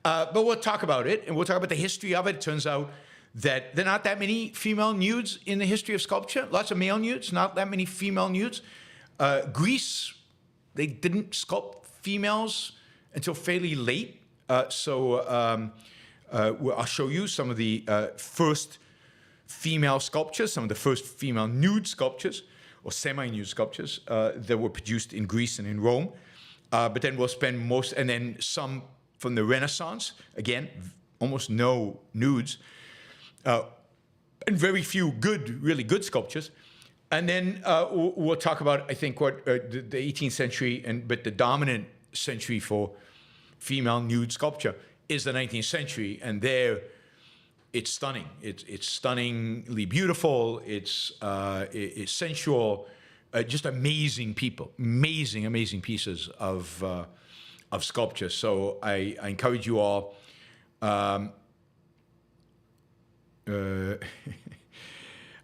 But we'll talk about it, and we'll talk about the history of it. It turns out that there are not that many female nudes in the history of sculpture. Lots of male nudes, not that many female nudes. Greece, they didn't sculpt females until fairly late. So I'll show you some of the first female sculptures, some of the first female nude sculptures, or semi-nude sculptures that were produced in Greece and in Rome. But then we'll spend most, and then some from the Renaissance, again, almost no nudes, and very few good, really good sculptures. And then we'll talk about, I think, what the 18th century, but the dominant century for female nude sculpture is the 19th century, and there it's stunning. It's stunningly beautiful. It's sensual. Just amazing people, amazing pieces of sculpture. So I encourage you all. I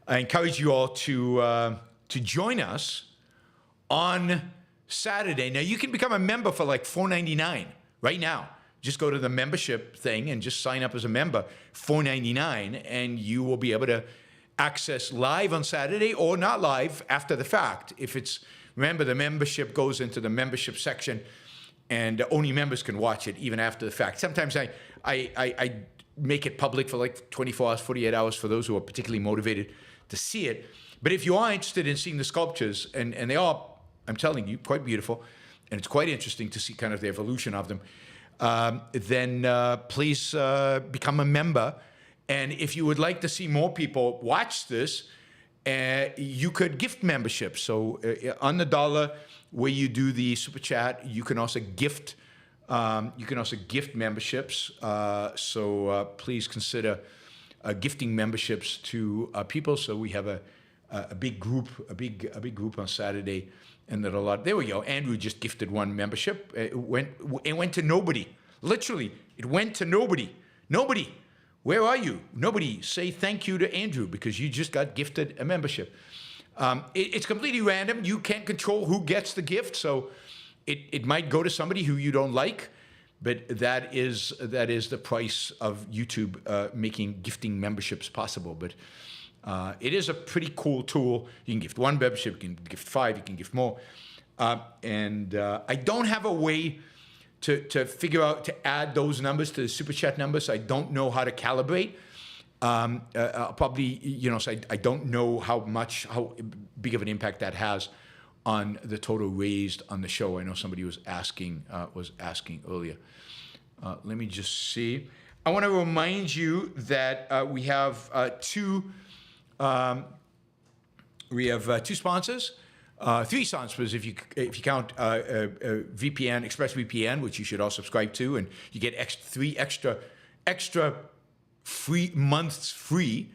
encourage you all to join us on Saturday. Now you can become a member for like $4.99 right now. Just go to the membership thing and just sign up as a member, $4.99, and you will be able to access live on Saturday or not live after the fact. Remember, the membership goes into the membership section, and only members can watch it even after the fact. Sometimes I make it public for like 24 hours, 48 hours for those who are particularly motivated to see it. But if you are interested in seeing the sculptures, and they are, I'm telling you, quite beautiful, and it's quite interesting to see kind of the evolution of them, then please become a member. And if you would like to see more people watch this, you could gift memberships. So on the dollar where you do the super chat, you can also gift. Memberships. So please consider gifting memberships to people. So we have a big group, a big group on Saturday, and that a lot. There we go. Andrew just gifted one membership. It went to nobody. Literally, it went to nobody. Nobody. Where are you? Nobody. Say thank you to Andrew because you just got gifted a membership. It's completely random. You can't control who gets the gift. So it might go to somebody who you don't like, but that is the price of YouTube making gifting memberships possible. But it is a pretty cool tool. You can gift one membership, you can gift 5, you can gift more. And I don't have a way to figure out to add those numbers to the super chat numbers. I don't know how to calibrate. Probably, so I don't know how big of an impact that has on the total raised on the show. I know somebody was asking earlier. Let me just see. I want to remind you that we have two sponsors, 3 sponsors if you count VPN, ExpressVPN, which you should all subscribe to, and you get 3 extra free months free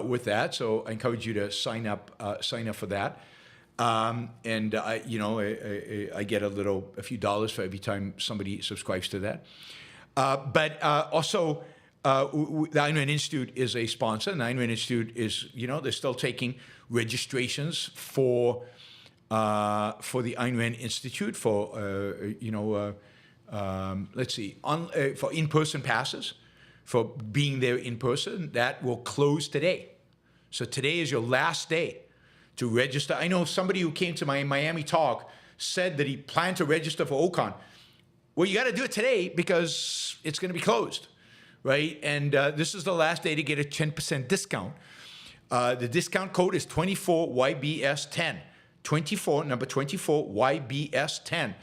with that. So I encourage you to sign up for that. And I get a few dollars for every time somebody subscribes to that. But also, the Ayn Rand Institute is a sponsor. And the Ayn Rand Institute is, they're still taking registrations for the Ayn Rand Institute for, for in-person passes, for being there in person. That will close today. So today is your last day to register. I know somebody who came to my Miami talk said that he planned to register for OCON. Well, you got to do it today because it's going to be closed, right? And this is the last day to get a 10% discount. The discount code is 24YBS10. 24, number 24YBS10.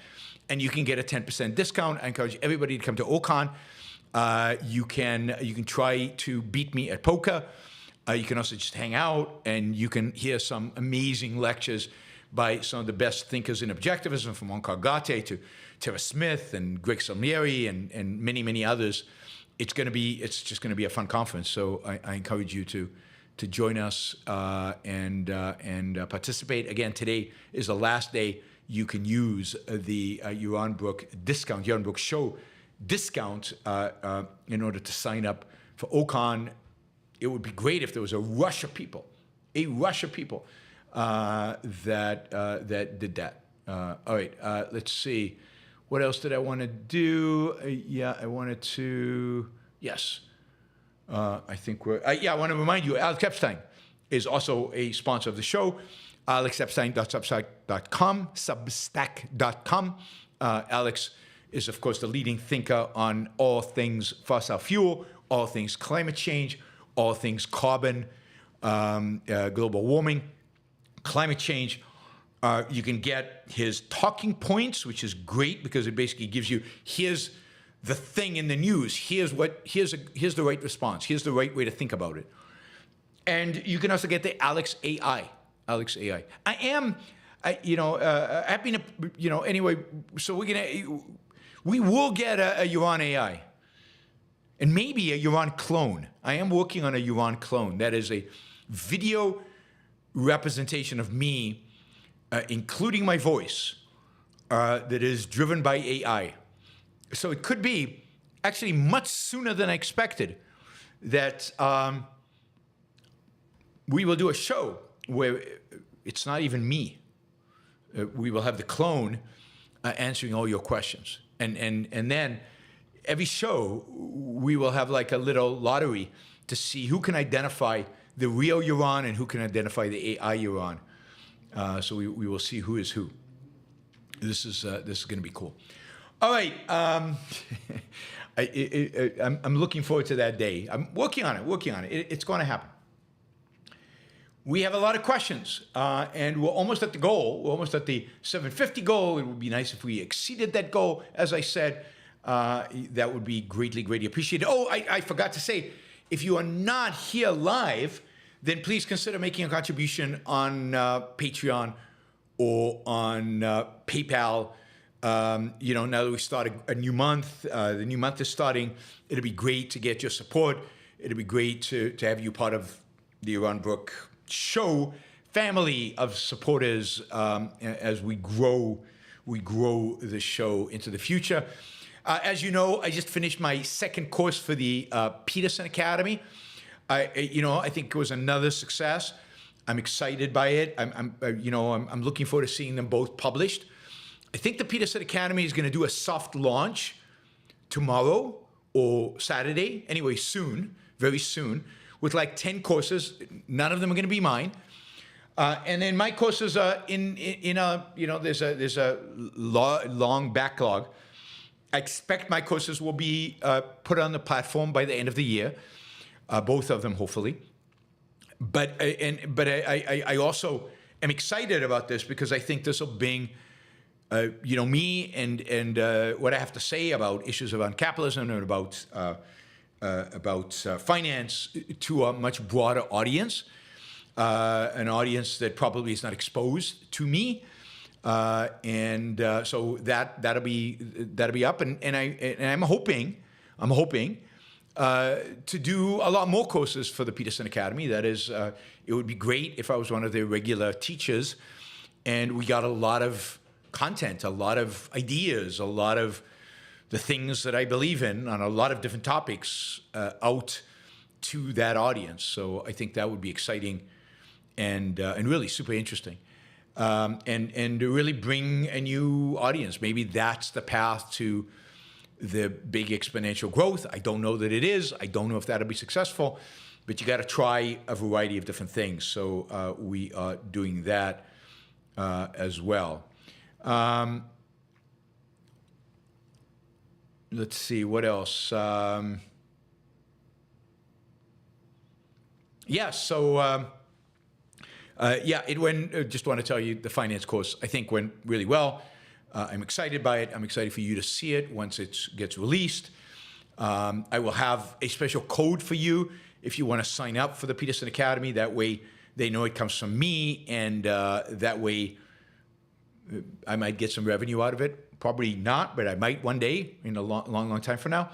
And you can get a 10% discount. I encourage everybody to come to OCON. You can try to beat me at poker. You can also just hang out, and you can hear some amazing lectures by some of the best thinkers in objectivism, from Onkar Ghate to Tara Smith and Greg Salmieri and many, many others. It's just going to be a fun conference. So I encourage you to join us and participate. Again, today is the last day you can use the Yaron Brook discount, Yaron Brook show discount in order to sign up for OCON. It would be great if there was a rush of people that did that. All right, let's see. What else did I want to do? I wanted to, yes. I think I want to remind you, Alex Epstein is also a sponsor of the show. AlexEpstein.substack.com. Alex is, of course, the leading thinker on all things fossil fuel, all things climate change, all things carbon, global warming, climate change. You can get his talking points, which is great because it basically gives you, here's the thing in the news. Here's the right response. Here's the right way to think about it. And you can also get the Alex AI. Alex AI. I've been, anyway. So we will get a Yaron AI, and maybe a Yaron clone. I am working on a Yaron clone. That is a video representation of me, including my voice, that is driven by AI. So it could be actually much sooner than I expected that we will do a show where it's not even me. We will have the clone answering all your questions. And then every show, we will have like a little lottery to see who can identify the real Yaron and who can identify the AI Yaron. So we will see who is who. This is going to be cool. All right. I'm looking forward to that day. I'm working on it. It's going to happen. we have a lot of questions, and we're almost at the goal. We're almost at the 750 goal. It would be nice if we exceeded that goal. As I said, that would be greatly, greatly appreciated. Oh, I forgot to say, if you are not here live, then please consider making a contribution on Patreon or on PayPal. Now that we start a new month, the new month is starting, it'll be great to get your support. It'll be great to have you part of the Yaron Brook show family of supporters as we grow the show into the future. As you know, I just finished my second course for the Peterson Academy. I think it was another success. I'm excited by it. I'm looking forward to seeing them both published. I think the Peterson Academy is going to do a soft launch tomorrow or Saturday. Anyway, soon, very soon, with like 10 courses. None of them are going to be mine. And then my courses are there's a long backlog. I expect my courses will be put on the platform by the end of the year, both of them, hopefully. But I also am excited about this because I think this will bring me and what I have to say about issues around capitalism and about finance to a much broader audience, an audience that probably is not exposed to me. So that'll be up, and I'm hoping to do a lot more courses for the Peterson Academy. That is, it would be great if I was one of their regular teachers, and we got a lot of content, a lot of ideas, a lot of the things that I believe in on a lot of different topics out to that audience. So I think that would be exciting and really super interesting. And to really bring a new audience. Maybe that's the path to the big exponential growth. I don't know that it is. I don't know if that'll be successful, but you got to try a variety of different things. So we are doing that as well. Let's see, what else? It went, just want to tell you, the finance course, I think, went really well. I'm excited by it. I'm excited for you to see it once it gets released. I will have a special code for you if you want to sign up for the Peterson Academy. That way they know it comes from me, and that way I might get some revenue out of it. Probably not, but I might one day in a long time from now.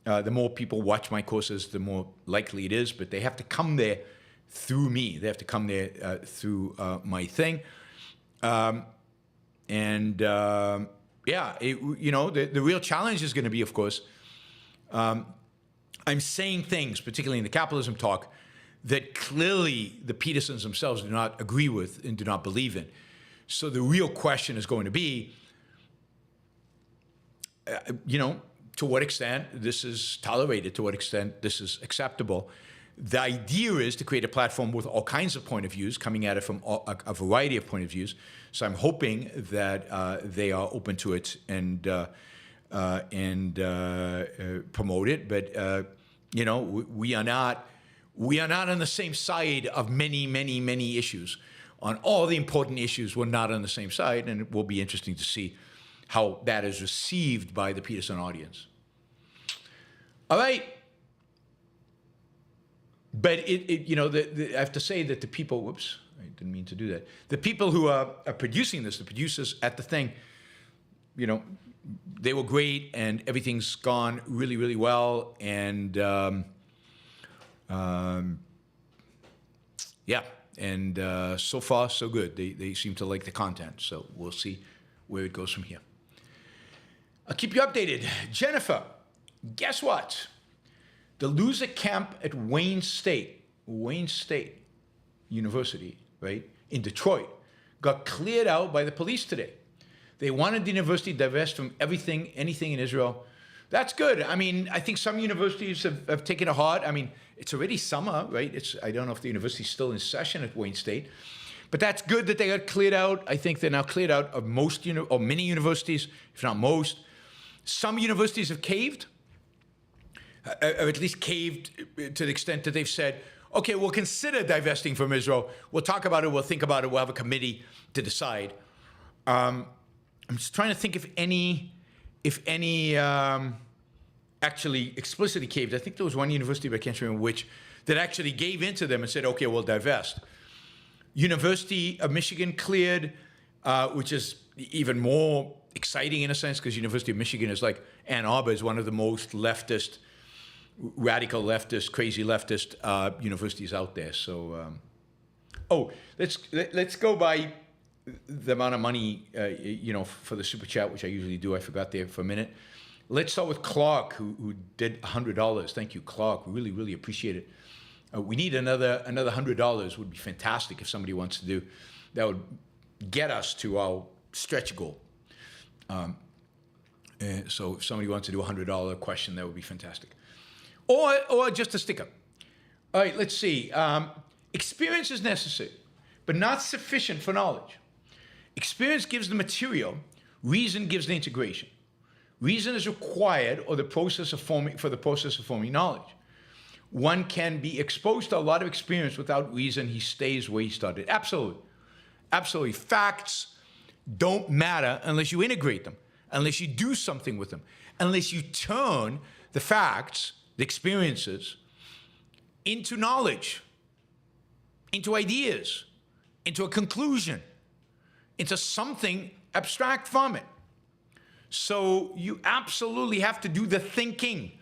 The more people watch my courses, the more likely it is, but they have to come there through me. They have to come there through my thing. The real challenge is going to be, of course, I'm saying things, particularly in the capitalism talk, that clearly the Petersons themselves do not agree with and do not believe in. So the real question is going to be, to what extent this is tolerated, to what extent this is acceptable. The idea is to create a platform with all kinds of point of views, coming at it from a variety of point of views. So I'm hoping that they are open to it and promote it. But we are not on the same side of many issues. On all the important issues, we're not on the same side, and it will be interesting to see how that is received by the Peterson audience. All right. But I have to say that the people, whoops, I didn't mean to do that. The people who are producing this, the producers at the thing, they were great, and everything's gone really, really well. And so far, so good. They seem to like the content. So we'll see where it goes from here. I'll keep you updated. Jennifer, guess what? The loser camp at Wayne State University, right, in Detroit, got cleared out by the police today. They wanted the university to divest from anything in Israel. That's good. I mean, I think some universities have taken it hard. I mean, it's already summer, right? I don't know if the university's still in session at Wayne State. But that's good that they got cleared out. I think they're now cleared out of or many universities, if not most. Some universities have caved, or at least caved to the extent that they've said, okay, we'll consider divesting from Israel. We'll talk about it. We'll think about it. We'll have a committee to decide. I'm just trying to think if any actually explicitly caved. I think there was one university, but I can't remember which, that actually gave into them and said, okay, we'll divest. University of Michigan cleared, which is even more exciting in a sense, because University of Michigan is like Ann Arbor is one of the most leftist, radical leftist, crazy leftist universities out there. So, let's go by the amount of money, for the super chat, which I usually do. I forgot there for a minute. Let's start with Clark, who did $100. Thank you, Clark. Really, really appreciate it. We need another $100. Would be fantastic if somebody wants to do. That would get us to our stretch goal. So if somebody wants to do a $100 question, that would be fantastic. Or just a sticker. All right, let's see. Experience is necessary, but not sufficient for knowledge. Experience gives the material. Reason gives the integration. Reason is required for the process of forming knowledge. One can be exposed to a lot of experience without reason. He stays where he started. Absolutely. Absolutely. Facts don't matter unless you integrate them, unless you do something with them, unless you turn the facts, the experiences, into knowledge, into ideas, into a conclusion, into something abstract from it. So you absolutely have to do the thinking.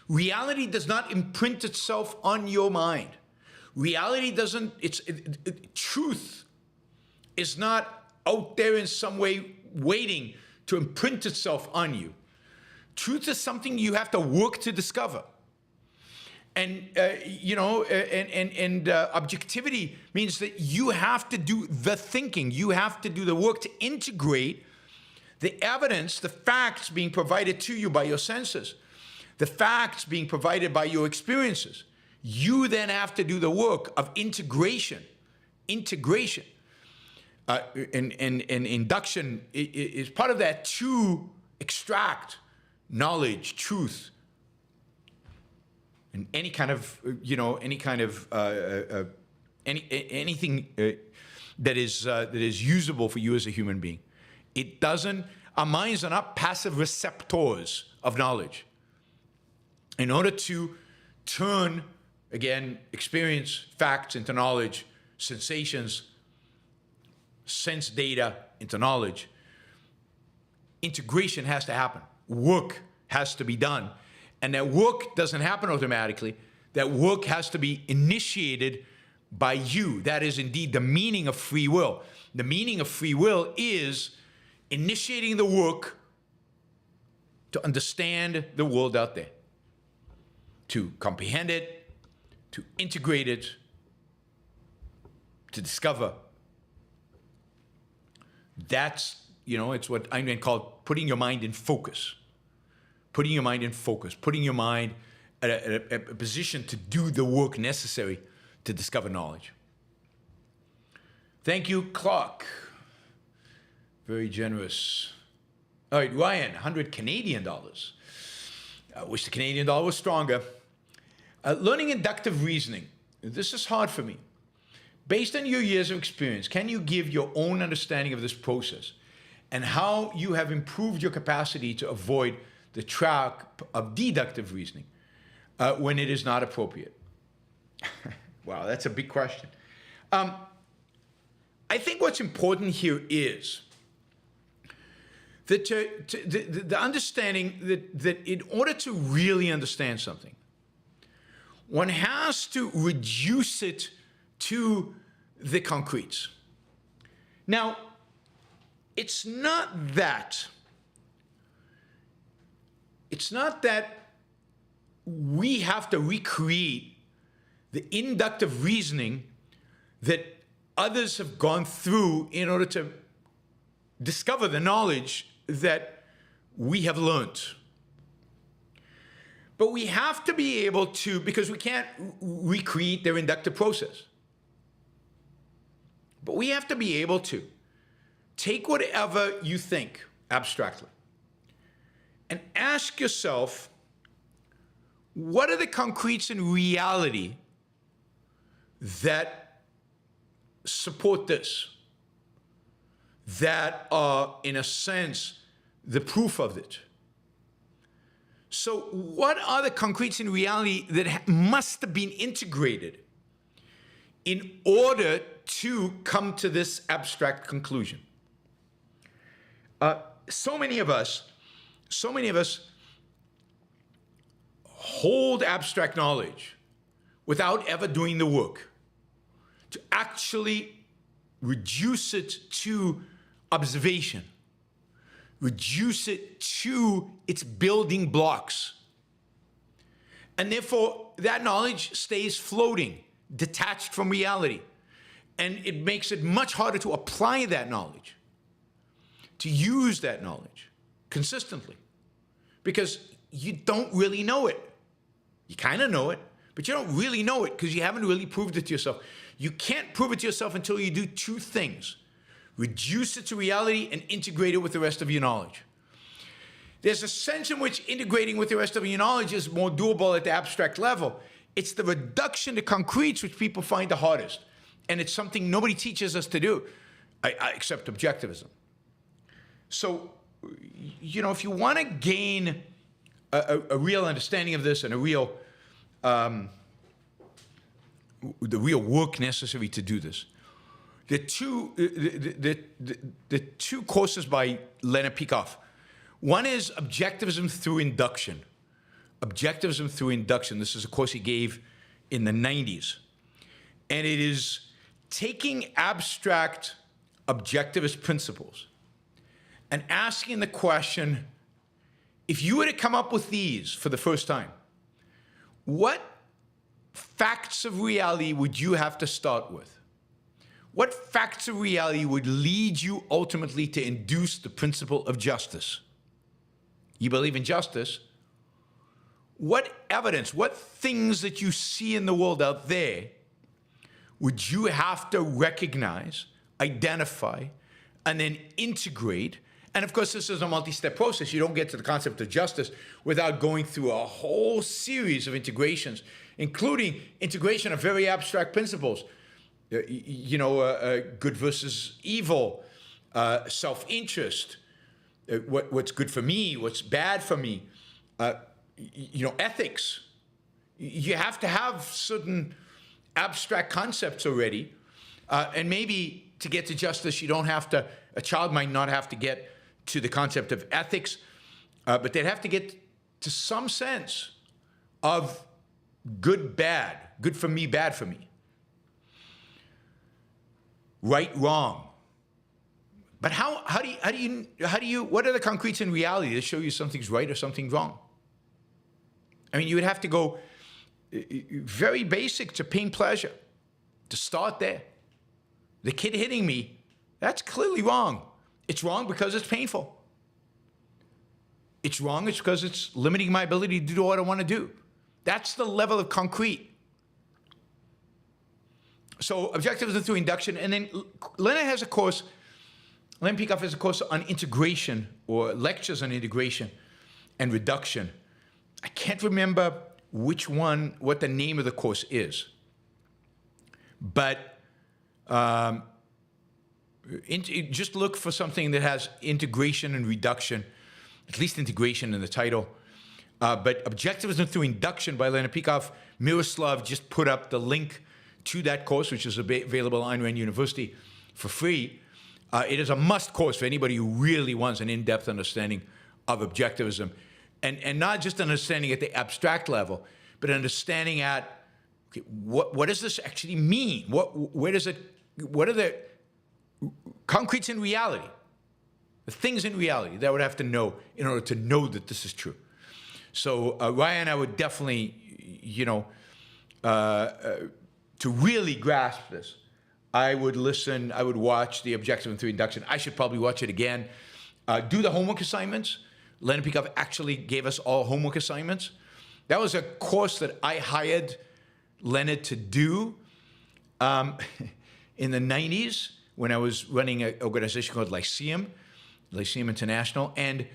Reality does not imprint itself on your mind. Reality doesn't, truth is not out there in some way waiting to imprint itself on you. Truth is something you have to work to discover. And, objectivity means that you have to do the thinking. You have to do the work to integrate the evidence, the facts being provided to you by your senses, the facts being provided by your experiences. You then have to do the work of integration. Integration. And induction is part of that to extract knowledge, truth, and anything that is usable for you as a human being. Our minds are not passive receptors of knowledge. In order to turn, again, experience, facts into knowledge, sensations, sense data into knowledge, integration has to happen. Work has to be done. And that work doesn't happen automatically. That work has to be initiated by you. That is indeed the meaning of free will. The meaning of free will is initiating the work to understand the world out there, to comprehend it, to integrate it, to discover. That's, it's what Einstein called putting your mind in focus. Putting your mind in focus, putting your mind at a position to do the work necessary to discover knowledge. Thank you, Clark. Very generous. All right, Ryan, 100 Canadian dollars. I wish the Canadian dollar was stronger. Learning inductive reasoning. This is hard for me. Based on your years of experience, can you give your own understanding of this process and how you have improved your capacity to avoid the trap of deductive reasoning when it is not appropriate? Wow, that's a big question. I think what's important here is that the understanding that in order to really understand something, one has to reduce it to the concretes. Now, it's not that we have to recreate the inductive reasoning that others have gone through in order to discover the knowledge that we have learned. But we have to be able to, because we can't recreate their inductive process. But we have to be able to take whatever you think abstractly and ask yourself, what are the concretes in reality that support this, that are, in a sense, the proof of it. So what are the concretes in reality that must have been integrated in order to come to this abstract conclusion? So many of us hold abstract knowledge without ever doing the work to actually reduce it to observation, reduce it to its building blocks. And therefore, that knowledge stays floating, detached from reality. And it makes it much harder to apply that knowledge, to use that knowledge consistently, because you don't really know it. You kind of know it, but you don't really know it because you haven't really proved it to yourself. You can't prove it to yourself until you do two things: reduce it to reality and integrate it with the rest of your knowledge. There's a sense in which integrating with the rest of your knowledge is more doable at the abstract level. It's the reduction to concretes which people find the hardest. And it's something nobody teaches us to do, except objectivism. So, you know, if you want to gain a real understanding of this and the real work necessary to do this, the two courses by Leonard Peikoff. One is Objectivism through Induction. Objectivism through Induction. This is a course he gave in the 90s. And it is taking abstract objectivist principles and asking the question, if you were to come up with these for the first time, what facts of reality would you have to start with? What facts of reality would lead you ultimately to induce the principle of justice? You believe in justice. What evidence, what things that you see in the world out there would you have to recognize, identify, and then integrate? And of course, this is a multi-step process. You don't get to the concept of justice without going through a whole series of integrations, including integration of very abstract principles. Good versus evil, self-interest, what's good for me, what's bad for me, ethics. You have to have certain abstract concepts already, and maybe to get to justice, a child might not have to get to the concept of ethics, but they'd have to get to some sense of good, bad, good for me, bad for me, right, wrong. But how do you, what are the concretes in reality that show you something's right or something's wrong? I mean, you would have to go very basic to pain, pleasure, to start there. The kid hitting me, that's clearly wrong. It's wrong because it's painful. It's wrong, it's because it's limiting my ability to do what I want to do. That's the level of concrete. So objectivism through induction, and then Leonard Peikoff has a course on integration, or lectures on integration and reduction. I can't remember what the name of the course is, but just look for something that has integration and reduction, at least integration in the title. But Objectivism through Induction by Leonard Peikoff. Miroslav just put up the link to that course, which is available on Ayn Rand University for free. It is a must course for anybody who really wants an in-depth understanding of objectivism. And not just understanding at the abstract level, but understanding at, okay, what does this actually mean? What are the concretes in reality? The things in reality that I would have to know in order to know that this is true. So Ryan, I would definitely, to really grasp this, I would watch the Objectivism through Induction. I should probably watch it again. Do the homework assignments. Leonard Peikoff actually gave us all homework assignments. That was a course that I hired Leonard to do in the 90s when I was running an organization called Lyceum International. And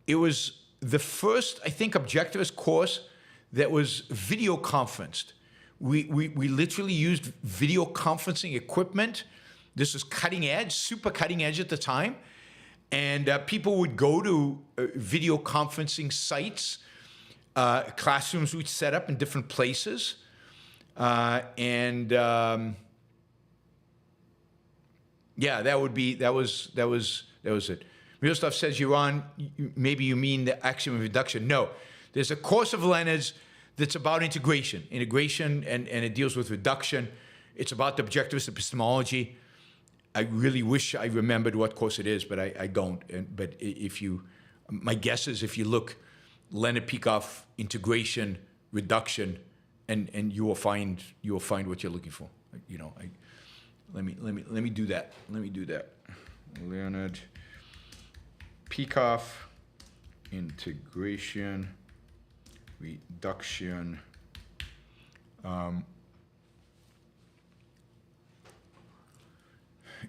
it was the first, I think, objectivist course that was video conferenced. We literally used video conferencing equipment. This was cutting edge, super cutting edge at the time. And people would go to video conferencing sites. Classrooms we'd set up in different places. Yeah, that was it. Miroslav says, Yaron, maybe you mean the axiom of reduction. No, there's a course of Leonard's that's about integration, and it deals with reduction. It's about the objectivist epistemology. I really wish I remembered what course it is, but I don't. But my guess is if you look Leonard Peikoff, integration, reduction, and you will find what you're looking for. You know, let me do that. Leonard Peikoff, integration, reduction.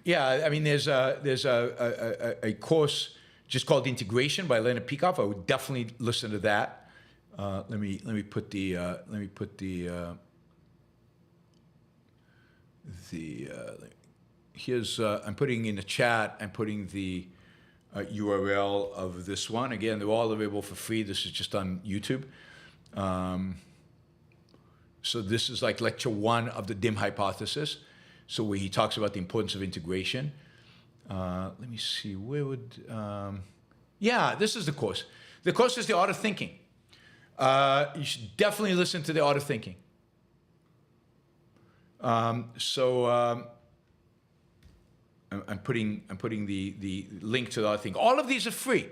Yeah, I mean, there's a course just called Integration by Leonard Peikoff. I would definitely listen to that. Let me put here's I'm putting in the chat. I'm putting the URL of this one. Again, they're all available for free. This is just on YouTube. So this is like lecture 1 of the dim hypothesis. So where he talks about the importance of integration. Let me see, where would, yeah, this is the course. The course is The Art of Thinking. You should definitely listen to The Art of Thinking. I'm putting the link to The Art of Thinking. All of these are free.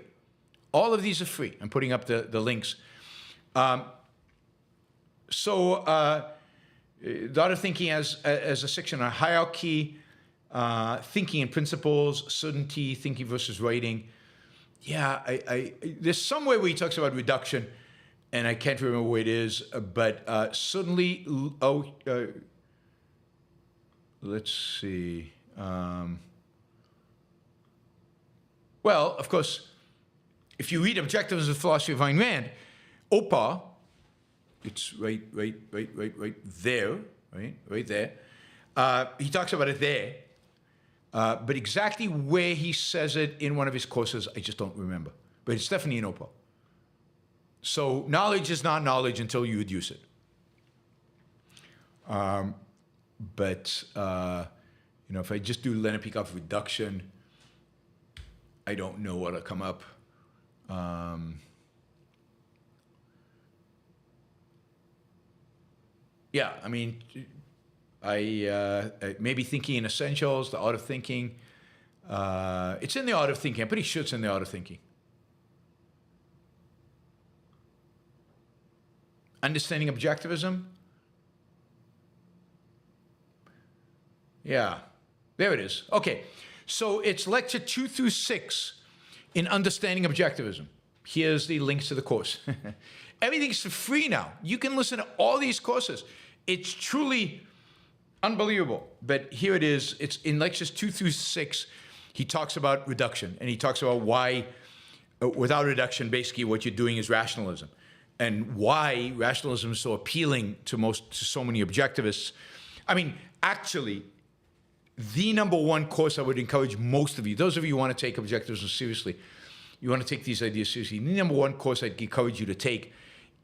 I'm putting up the links. The Art of Thinking as a section on hierarchy, thinking and principles, certainty, thinking versus writing. Yeah, there's somewhere where he talks about reduction, and I can't remember where it is, but certainly, let's see. Well, of course, if you read Objectivism, the Philosophy of Ayn Rand, OPA, it's right there, right there. He talks about it there, but exactly where he says it in one of his courses, I just don't remember. But it's definitely in OPA. So knowledge is not knowledge until you reduce it. If I just do Leonard Peikoff reduction, I don't know what'll come up. Yeah, I mean, maybe Thinking in Essentials, The Art of Thinking. It's in The Art of Thinking. I'm pretty sure it's in The Art of Thinking. Understanding Objectivism. Yeah, there it is. Okay, so it's lecture 2 through 6 in Understanding Objectivism. Here's the links to the course. Everything's for free now. You can listen to all these courses. It's truly unbelievable. But here it is. It's in lectures 2 through 6. He talks about reduction, and he talks about why, without reduction, basically what you're doing is rationalism, and why rationalism is so appealing to so many objectivists. I mean, actually, the number one course I would encourage most of you, those of you who want to take objectivism seriously, you want to take these ideas seriously, the number one course I'd encourage you to take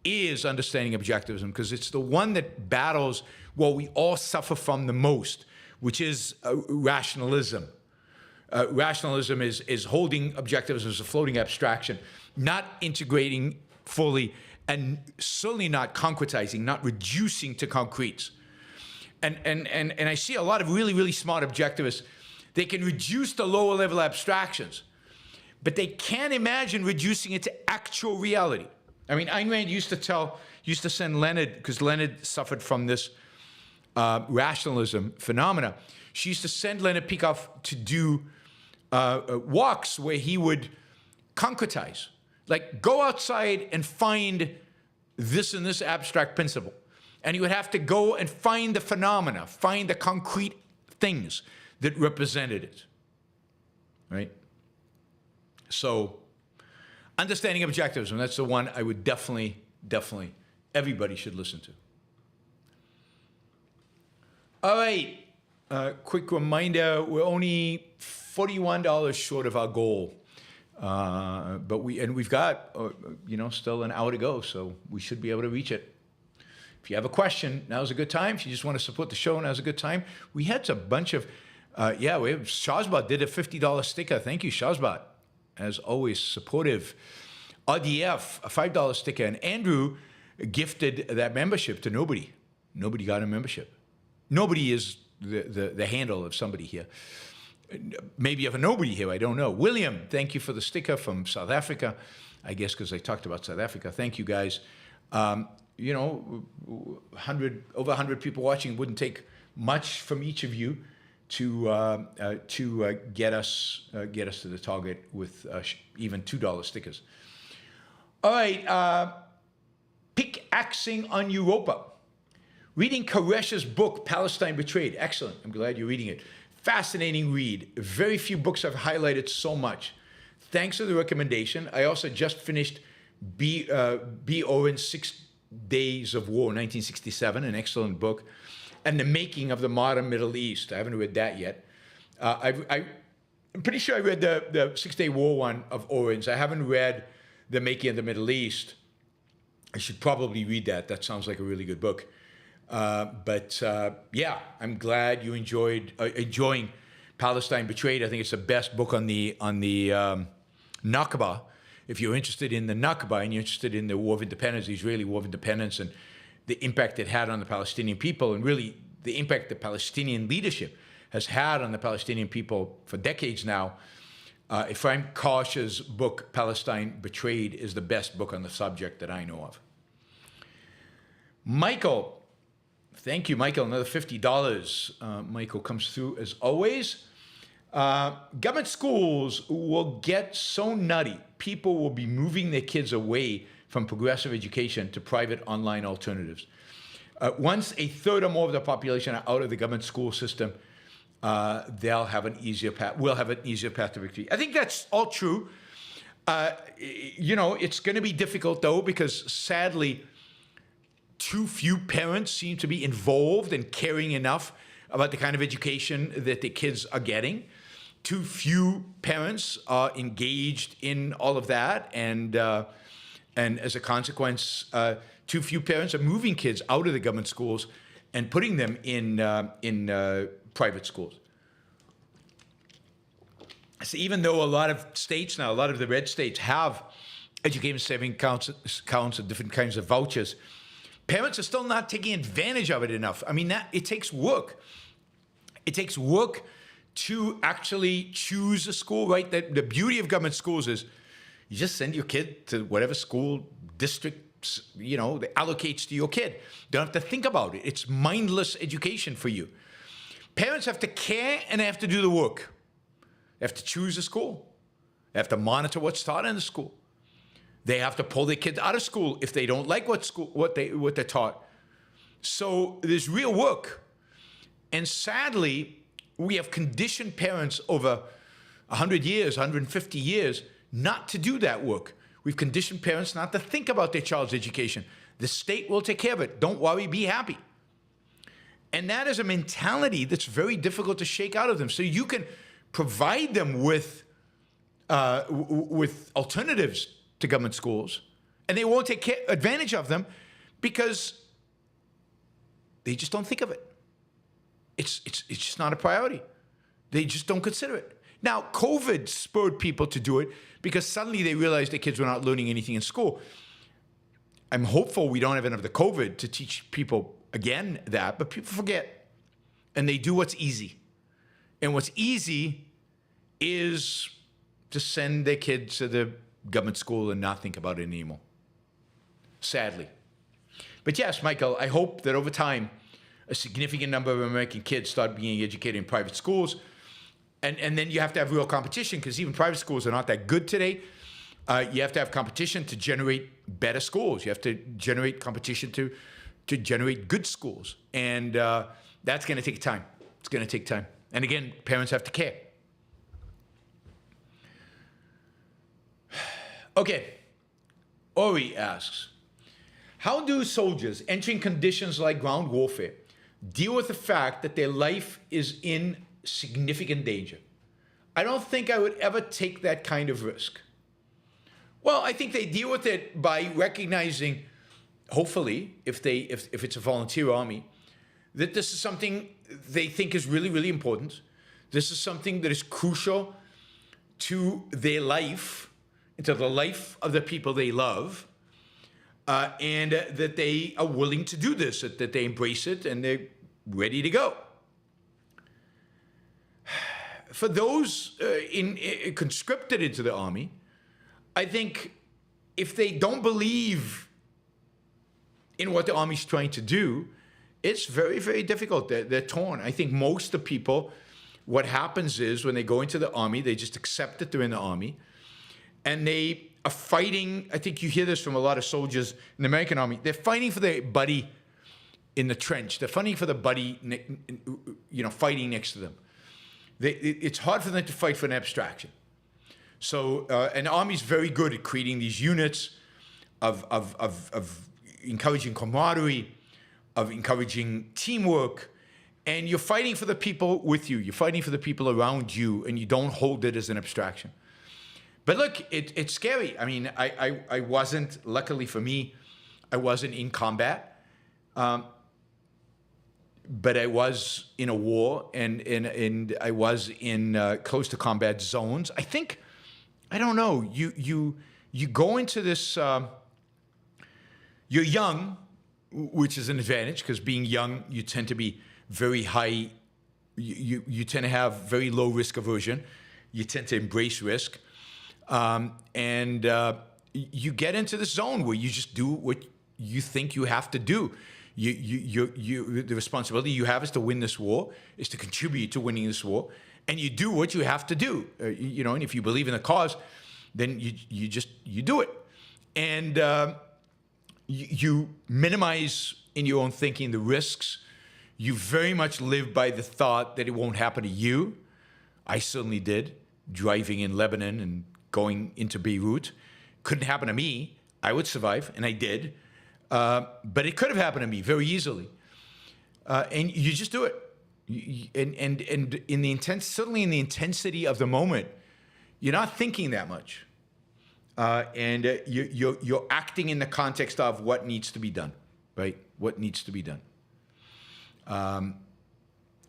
is Understanding Objectivism, because it's the one that battles what we all suffer from the most, which is rationalism. Rationalism is holding objectivism as a floating abstraction, not integrating fully, and certainly not concretizing, not reducing to concretes. And I see a lot of really, really smart objectivists. They can reduce the lower level abstractions, but they can't imagine reducing it to actual reality. I mean, Ayn Rand used to send Leonard, because Leonard suffered from this rationalism phenomena. She used to send Leonard Peikoff to do walks where he would concretize. Like, go outside and find this and this abstract principle. And he would have to go and find the phenomena, find the concrete things that represented it, right? So, Understanding Objectivism, that's the one I would definitely, everybody should listen to. All right. Quick reminder: we're only $41 short of our goal, but we've got still an hour to go, so we should be able to reach it. If you have a question, now's a good time. If you just want to support the show, now's a good time. We had a bunch of, we have Shazbot did a $50 sticker. Thank you, Shazbot. As always, supportive. RDF, a $5 sticker. And Andrew gifted that membership to nobody. Nobody got a membership. Nobody is the handle of somebody here. Maybe you have a nobody here, I don't know. William, thank you for the sticker from South Africa. I guess because I talked about South Africa. Thank you, guys. Over 100 people watching. Wouldn't take much from each of you to get us to the target with even $2 stickers. All right, pickaxing on Europa. Reading Koresh's book, Palestine Betrayed. Excellent. I'm glad you're reading it. Fascinating read. Very few books have highlighted so much. Thanks for the recommendation. I also just finished B. Owen's 6 Days of War, 1967, an excellent book, and The Making of the Modern Middle East. I haven't read that yet. I'm pretty sure I read the 6-Day War one of Owen's. I haven't read The Making of the Middle East. I should probably read that. That sounds like a really good book. Yeah, I'm glad you enjoying Palestine Betrayed. I think it's the best book on the Nakba. If you're interested in the Nakba and you're interested in the War of Independence, the Israeli War of Independence, and the impact it had on the Palestinian people, and really the impact the Palestinian leadership has had on the Palestinian people for decades now, Ephraim Karsh's book, Palestine Betrayed, is the best book on the subject that I know of. Michael, thank you, Michael. Another $50. Michael comes through as always. Government schools will get so nutty, people will be moving their kids away from progressive education to private online alternatives. Once a third or more of the population are out of the government school system, they'll have an easier path. We'll have an easier path to victory. I think that's all true. It's going to be difficult though, because sadly, too few parents seem to be involved and caring enough about the kind of education that the kids are getting. Too few parents are engaged in all of that, and as a consequence, too few parents are moving kids out of the government schools and putting them in private schools. So even though a lot of states now, a lot of the red states have education saving accounts and different kinds of vouchers, parents are still not taking advantage of it enough. I mean, it takes work. It takes work to actually choose a school, right? The beauty of government schools is you just send your kid to whatever school district, that allocates to your kid. Don't have to think about it. It's mindless education for you. Parents have to care and they have to do the work. They have to choose a school. They have to monitor what's taught in the school. They have to pull their kids out of school if they don't like what they're taught. So there's real work. And sadly, we have conditioned parents over 100 years, 150 years, not to do that work. We've conditioned parents not to think about their child's education. The state will take care of it. Don't worry, be happy. And that is a mentality that's very difficult to shake out of them. So you can provide them with alternatives to government schools, and they won't take advantage of them because they just don't think of it. It's just not a priority. They just don't consider it. Now, COVID spurred people to do it because suddenly they realized their kids were not learning anything in school. I'm hopeful we don't have another COVID to teach people again that, but people forget. And they do what's easy. And what's easy is to send their kids to the government school and not think about it anymore. Sadly. But yes, Michael, I hope that over time, a significant number of American kids start being educated in private schools. And then you have to have real competition because even private schools are not that good today. You have to have competition to generate better schools. You have to generate competition to generate good schools. And that's going to take time. It's going to take time. And again, parents have to care. Okay. Ori asks, how do soldiers entering conditions like ground warfare deal with the fact that their life is in significant danger. I don't think I would ever take that kind of risk. Well, I think they deal with it by recognizing, hopefully, if it's a volunteer army, that this is something they think is really, really important. This is something that is crucial to their life, into the life of the people they love, and that they are willing to do this, that they embrace it, and they're ready to go. For those conscripted into the army, I think if they don't believe in what the army's trying to do, it's very, very difficult. They're torn. I think most of the people, what happens is when they go into the army, they just accept that they're in the army, and they are fighting. I think you hear this from a lot of soldiers in the American army. They're fighting for their buddy in the trench. They're fighting for the buddy, fighting next to them. It's hard for them to fight for an abstraction. So an army's very good at creating these units of encouraging camaraderie, of encouraging teamwork, and you're fighting for the people with you. You're fighting for the people around you, and you don't hold it as an abstraction. But look, it's scary. I mean, I wasn't, luckily for me, I wasn't in combat. But I was in a war, and I was in close to combat zones. I think, I don't know, you go into this, you're young, which is an advantage, because being young, you tend to be very high, you tend to have very low risk aversion. You tend to embrace risk. And you get into this zone where you just do what you think you have to do. The responsibility you have is to win this war, is to contribute to winning this war, and you do what you have to do. And if you believe in the cause, then you do it, and you minimize in your own thinking the risks. You very much live by the thought that it won't happen to you. I certainly did, driving in Lebanon and going into Beirut. Couldn't happen to me. I would survive, and I did. But it could have happened to me very easily. And you just do it. And in the certainly in the intensity of the moment, you're not thinking that much. And you're acting in the context of what needs to be done, right? What needs to be done.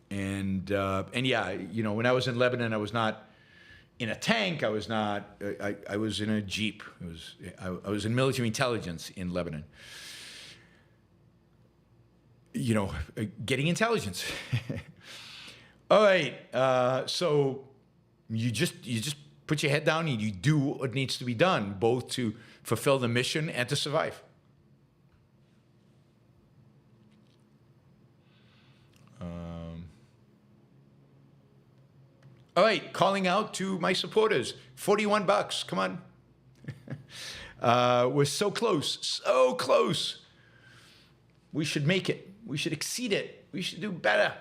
And yeah, when I was in Lebanon, I was not in a tank. I was not. I was in a jeep. I was in military intelligence in Lebanon. Getting intelligence. All right. So you just put your head down and you do what needs to be done, both to fulfill the mission and to survive. All right, calling out to my supporters. $41, come on. We're so close, so close. We should make it. We should exceed it. We should do better.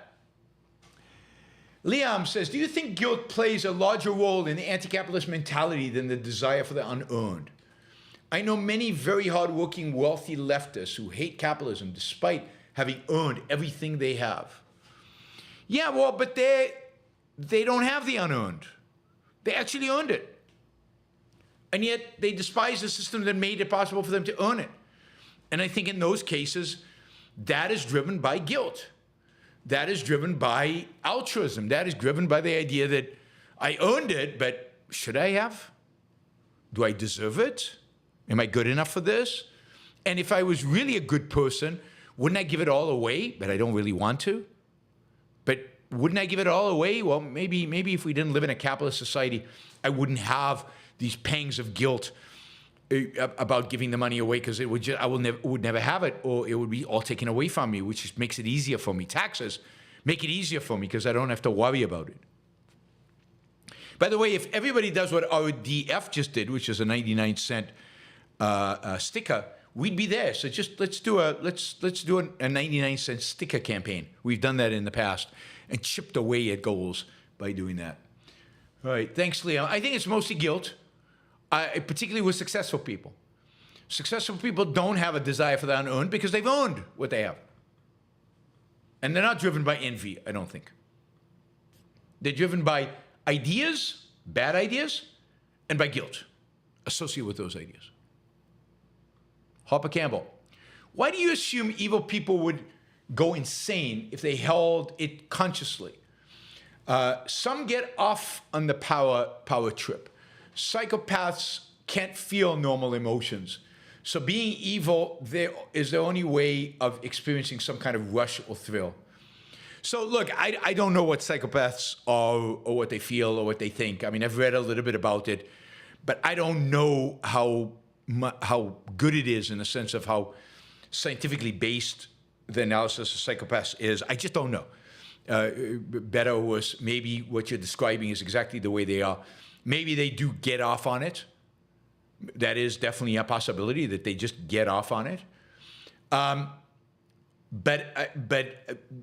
Liam says, do you think guilt plays a larger role in the anti-capitalist mentality than the desire for the unearned? I know many very hardworking, wealthy leftists who hate capitalism despite having earned everything they have. Yeah, well, but they don't have the unearned. They actually earned it. And yet they despise the system that made it possible for them to earn it. And I think in those cases, that is driven by guilt. That is driven by altruism. That is driven by the idea that I earned it, but should I have? Do I deserve it? Am I good enough for this? And if I was really a good person, wouldn't I give it all away? But I don't really want to. But wouldn't I give it all away? Well, maybe if we didn't live in a capitalist society, I wouldn't have these pangs of guilt about giving the money away, because I would never have it, or it would be all taken away from me, which just makes it easier for me. Taxes make it easier for me because I don't have to worry about it. By the way, if everybody does what RDF just did, which is a 99-cent sticker, we'd be there. So just let's do a 99-cent sticker campaign. We've done that in the past and chipped away at goals by doing that. All right, thanks, Leo. I think it's mostly guilt. Particularly with successful people. Successful people don't have a desire for the unearned because they've earned what they have. And they're not driven by envy, I don't think. They're driven by ideas, bad ideas, and by guilt associated with those ideas. Harper Campbell, why do you assume evil people would go insane if they held it consciously? Some get off on the power trip. Psychopaths can't feel normal emotions. So being evil is the only way of experiencing some kind of rush or thrill. So look, I don't know what psychopaths are or what they feel or what they think. I mean, I've read a little bit about it, but I don't know how good it is in the sense of how scientifically based the analysis of psychopaths is. I just don't know. Better or worse, maybe what you're describing is exactly the way they are. Maybe they do get off on it. That is definitely a possibility that they just get off on it. But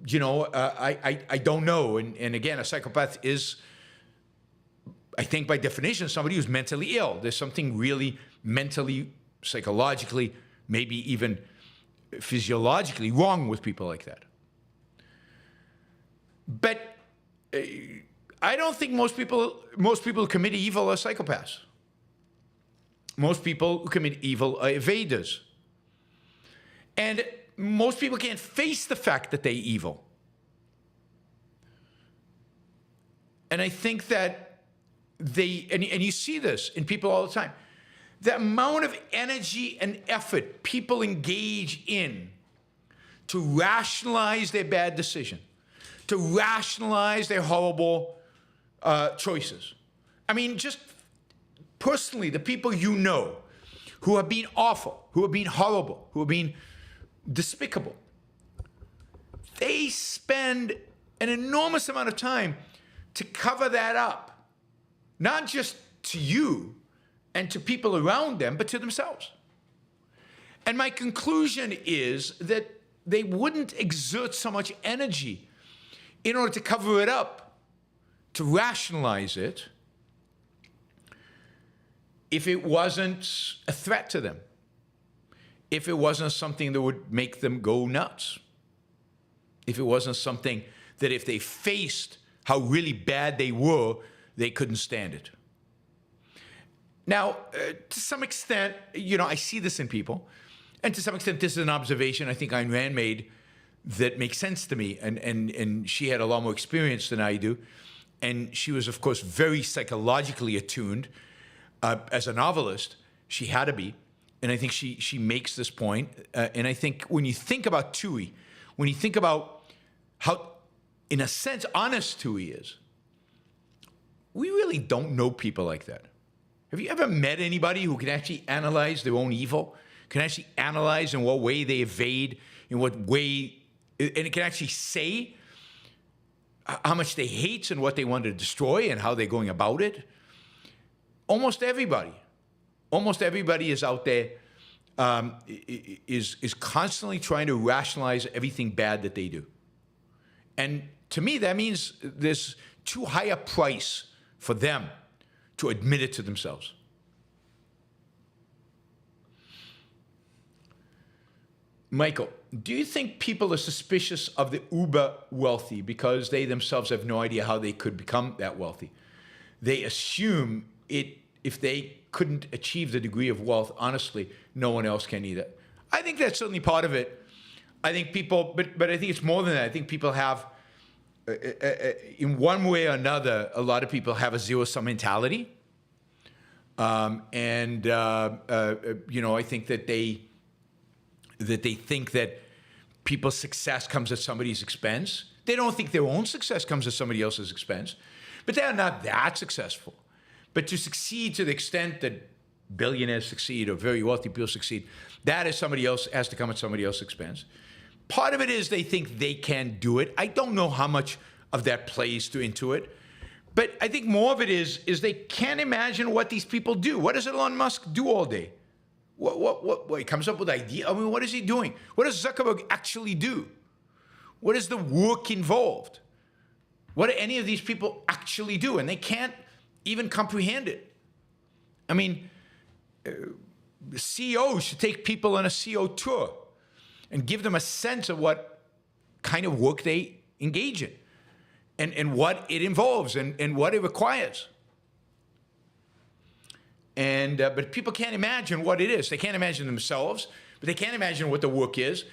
you know, I don't know. And again, a psychopath is, I think by definition, somebody who's mentally ill. There's something really mentally, psychologically, maybe even physiologically wrong with people like that. But I don't think most people who commit evil are psychopaths. Most people who commit evil are evaders. And most people can't face the fact that they're evil. And I think that and you see this in people all the time, the amount of energy and effort people engage in to rationalize their bad decision, to rationalize their horrible choices. I mean, just personally, the people you know who have been awful, who have been horrible, who have been despicable, they spend an enormous amount of time to cover that up, not just to you and to people around them, but to themselves. And my conclusion is that they wouldn't exert so much energy in order to cover it up, to rationalize it, if it wasn't a threat to them, if it wasn't something that would make them go nuts, if it wasn't something that if they faced how really bad they were, they couldn't stand it. Now, to some extent, you know, I see this in people, and to some extent, this is an observation I think Ayn Rand made that makes sense to me, and she had a lot more experience than I do, and she was, of course, very psychologically attuned. As a novelist, she had to be, and I think she makes this point. And I think when you think about Toohey, when you think about how, in a sense, honest Toohey is, we really don't know people like that. Have you ever met anybody who can actually analyze their own evil, can actually analyze in what way they evade, in what way, and it can actually say how much they hate and what they want to destroy and how they're going about it? Almost everybody is out there, is constantly trying to rationalize everything bad that they do. And to me, that means there's too high a price for them to admit it to themselves. Michael, do you think people are suspicious of the uber wealthy because they themselves have no idea how they could become that wealthy? They assume if they couldn't achieve the degree of wealth, honestly, no one else can either. I think that's certainly part of it. I think people, but I think it's more than that. I think people have, in one way or another, a lot of people have a zero-sum mentality. You know, I think that they think that people's success comes at somebody's expense. They don't think their own success comes at somebody else's expense, but they're not that successful. But to succeed to the extent that billionaires succeed or very wealthy people succeed, that is somebody else, has to come at somebody else's expense. Part of it is they think they can do it. I don't know how much of that plays into it. But I think more of it is they can't imagine what these people do. What does Elon Musk do all day? What he comes up with ideas? I mean, what is he doing? What does Zuckerberg actually do? What is the work involved? What do any of these people actually do? And they can't even comprehend it. I mean, CEOs should take people on a CEO tour and give them a sense of what kind of work they engage in and what it involves and what it requires. And but people can't imagine what it is. They can't imagine themselves, but they can't imagine what the work is.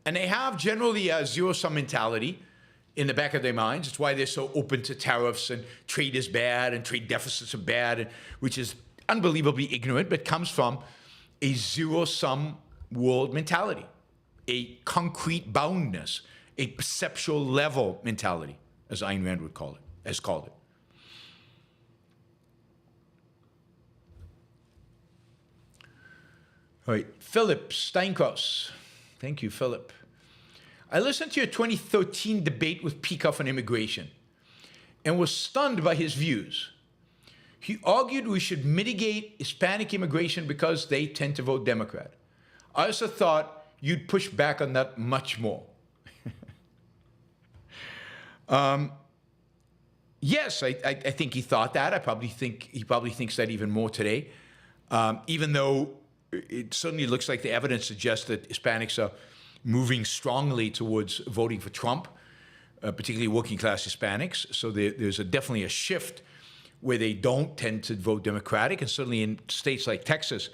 And they have generally a zero-sum mentality in the back of their minds. It's why they're so open to tariffs and trade is bad and trade deficits are bad, which is unbelievably ignorant, but comes from a zero-sum world mentality, a concrete boundness, a perceptual level mentality, as Ayn Rand would call it, has called it. All right, Philip Steinkraus. Thank you, Philip. I listened to your 2013 debate with Peikoff on immigration and was stunned by his views. He argued we should mitigate Hispanic immigration because they tend to vote Democrat. I also thought you'd push back on that much more. Yes, I think he thought that. He probably thinks that even more today, even though it certainly looks like the evidence suggests that Hispanics are moving strongly towards voting for Trump, particularly working-class Hispanics. So there's definitely a shift where they don't tend to vote Democratic, and certainly in states like Texas,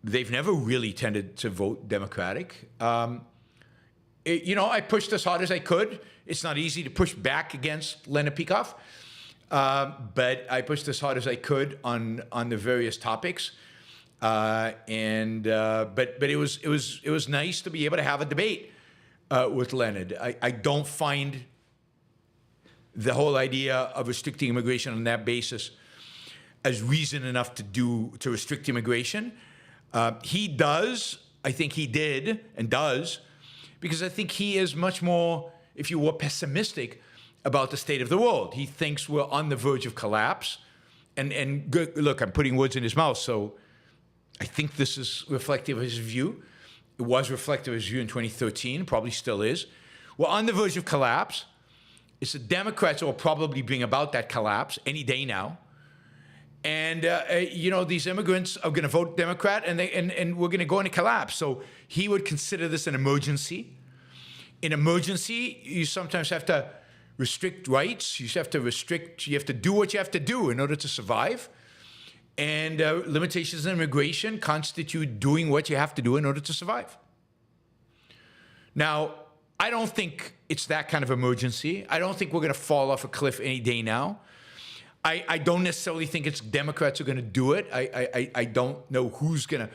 they've never really tended to vote Democratic. I pushed as hard as I could. It's not easy to push back against Leonard Peikoff, but I pushed as hard as I could on the various topics. But it was nice to be able to have a debate with Leonard. I don't find the whole idea of restricting immigration on that basis as reason enough to restrict immigration. He does, I think he did and does, because I think he is much more, if you were, pessimistic about the state of the world. He thinks we're on the verge of collapse. And look, I'm putting words in his mouth, so I think this is reflective of his view. It was reflective of his view in 2013, probably still is. We're on the verge of collapse. It's the Democrats who will probably bring about that collapse any day now. And, these immigrants are going to vote Democrat, and we're going to go into collapse. So he would consider this an emergency. In emergency, you sometimes have to restrict rights. You have to do what you have to do in order to survive. And limitations on immigration constitute doing what you have to do in order to survive. Now, I don't think it's that kind of emergency. I don't think we're going to fall off a cliff any day now. I don't necessarily think it's Democrats who are going to do it. I don't know who's going to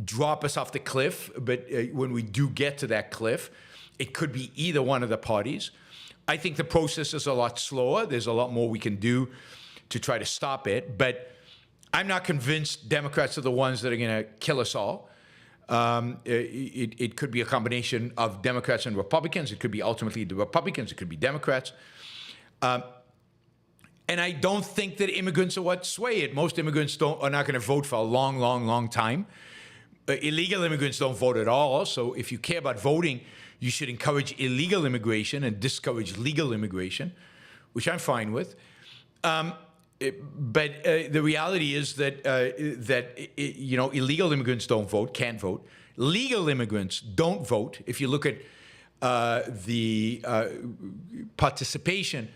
drop us off the cliff, but when we do get to that cliff, it could be either one of the parties. I think the process is a lot slower. There's a lot more we can do to try to stop it, but I'm not convinced Democrats are the ones that are going to kill us all. It could be a combination of Democrats and Republicans. It could be ultimately the Republicans. It could be Democrats. And I don't think that immigrants are what sway it. Most immigrants are not going to vote for a long, long, long time. Illegal immigrants don't vote at all. So if you care about voting, you should encourage illegal immigration and discourage legal immigration, which I'm fine with. But the reality is that illegal immigrants don't vote, can't vote. Legal immigrants don't vote. If you look at the participation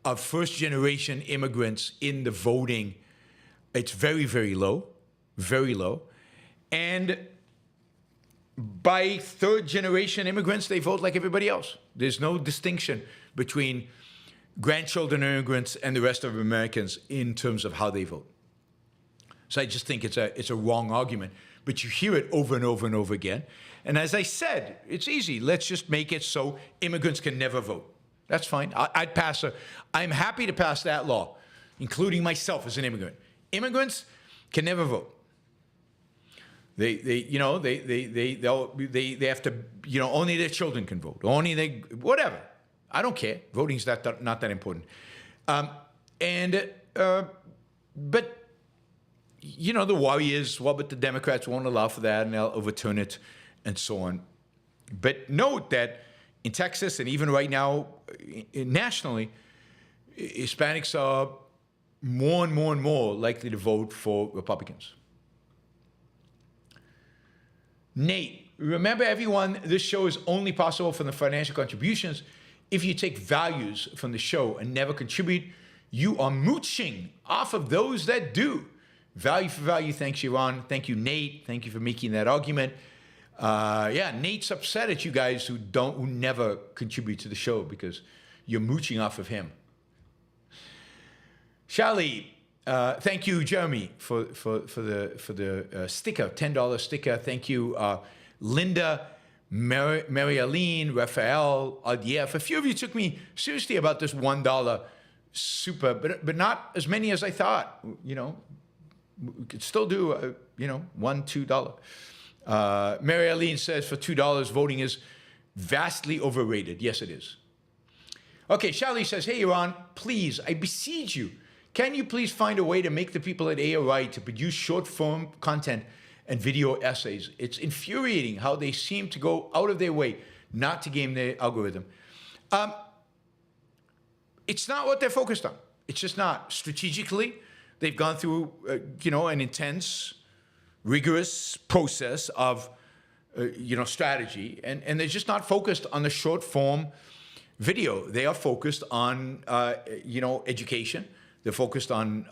of first-generation immigrants in the voting, it's very, very low, very low. And by third-generation immigrants, they vote like everybody else. There's no distinction between grandchildren of immigrants and the rest of Americans in terms of how they vote. So I just think it's a wrong argument. But you hear it over and over and over again. And as I said, it's easy. Let's just make it so immigrants can never vote. That's fine. I'm happy to pass that law, including myself as an immigrant. Immigrants can never vote. They have to, only their children can vote. Whatever. I don't care. Voting's not that important. But the worry is, well, but the Democrats won't allow for that, and they'll overturn it, and so on. But note that in Texas, and even right now nationally, Hispanics are more and more and more likely to vote for Republicans. Nate, Remember, everyone, this show is only possible from the financial contributions. If you take values from the show and never contribute, you are mooching off of those that do. Value for value. Thanks, Yaron. Thank you, Nate. Thank you for making that argument. Yeah, Nate's upset at you guys who never contribute to the show because you're mooching off of him. Shali, thank you, Jeremy, for the sticker, $10 sticker. Thank you, Linda, Mary Aline, Raphael, Adiev. A few of you took me seriously about this $1 super, but not as many as I thought. You know, we could still do, $1, $2. Mary Aline says for $2, voting is vastly overrated. Yes, it is. Okay, Shali says, hey, Yaron, please, I beseech you, can you please find a way to make the people at AOI to produce short-form content and video essays? It's infuriating how they seem to go out of their way not to game the algorithm. It's not what they're focused on. It's just not. Strategically, they've gone through, an intense, rigorous process of, strategy, and they're just not focused on the short-form video. They are focused on, education. They're focused on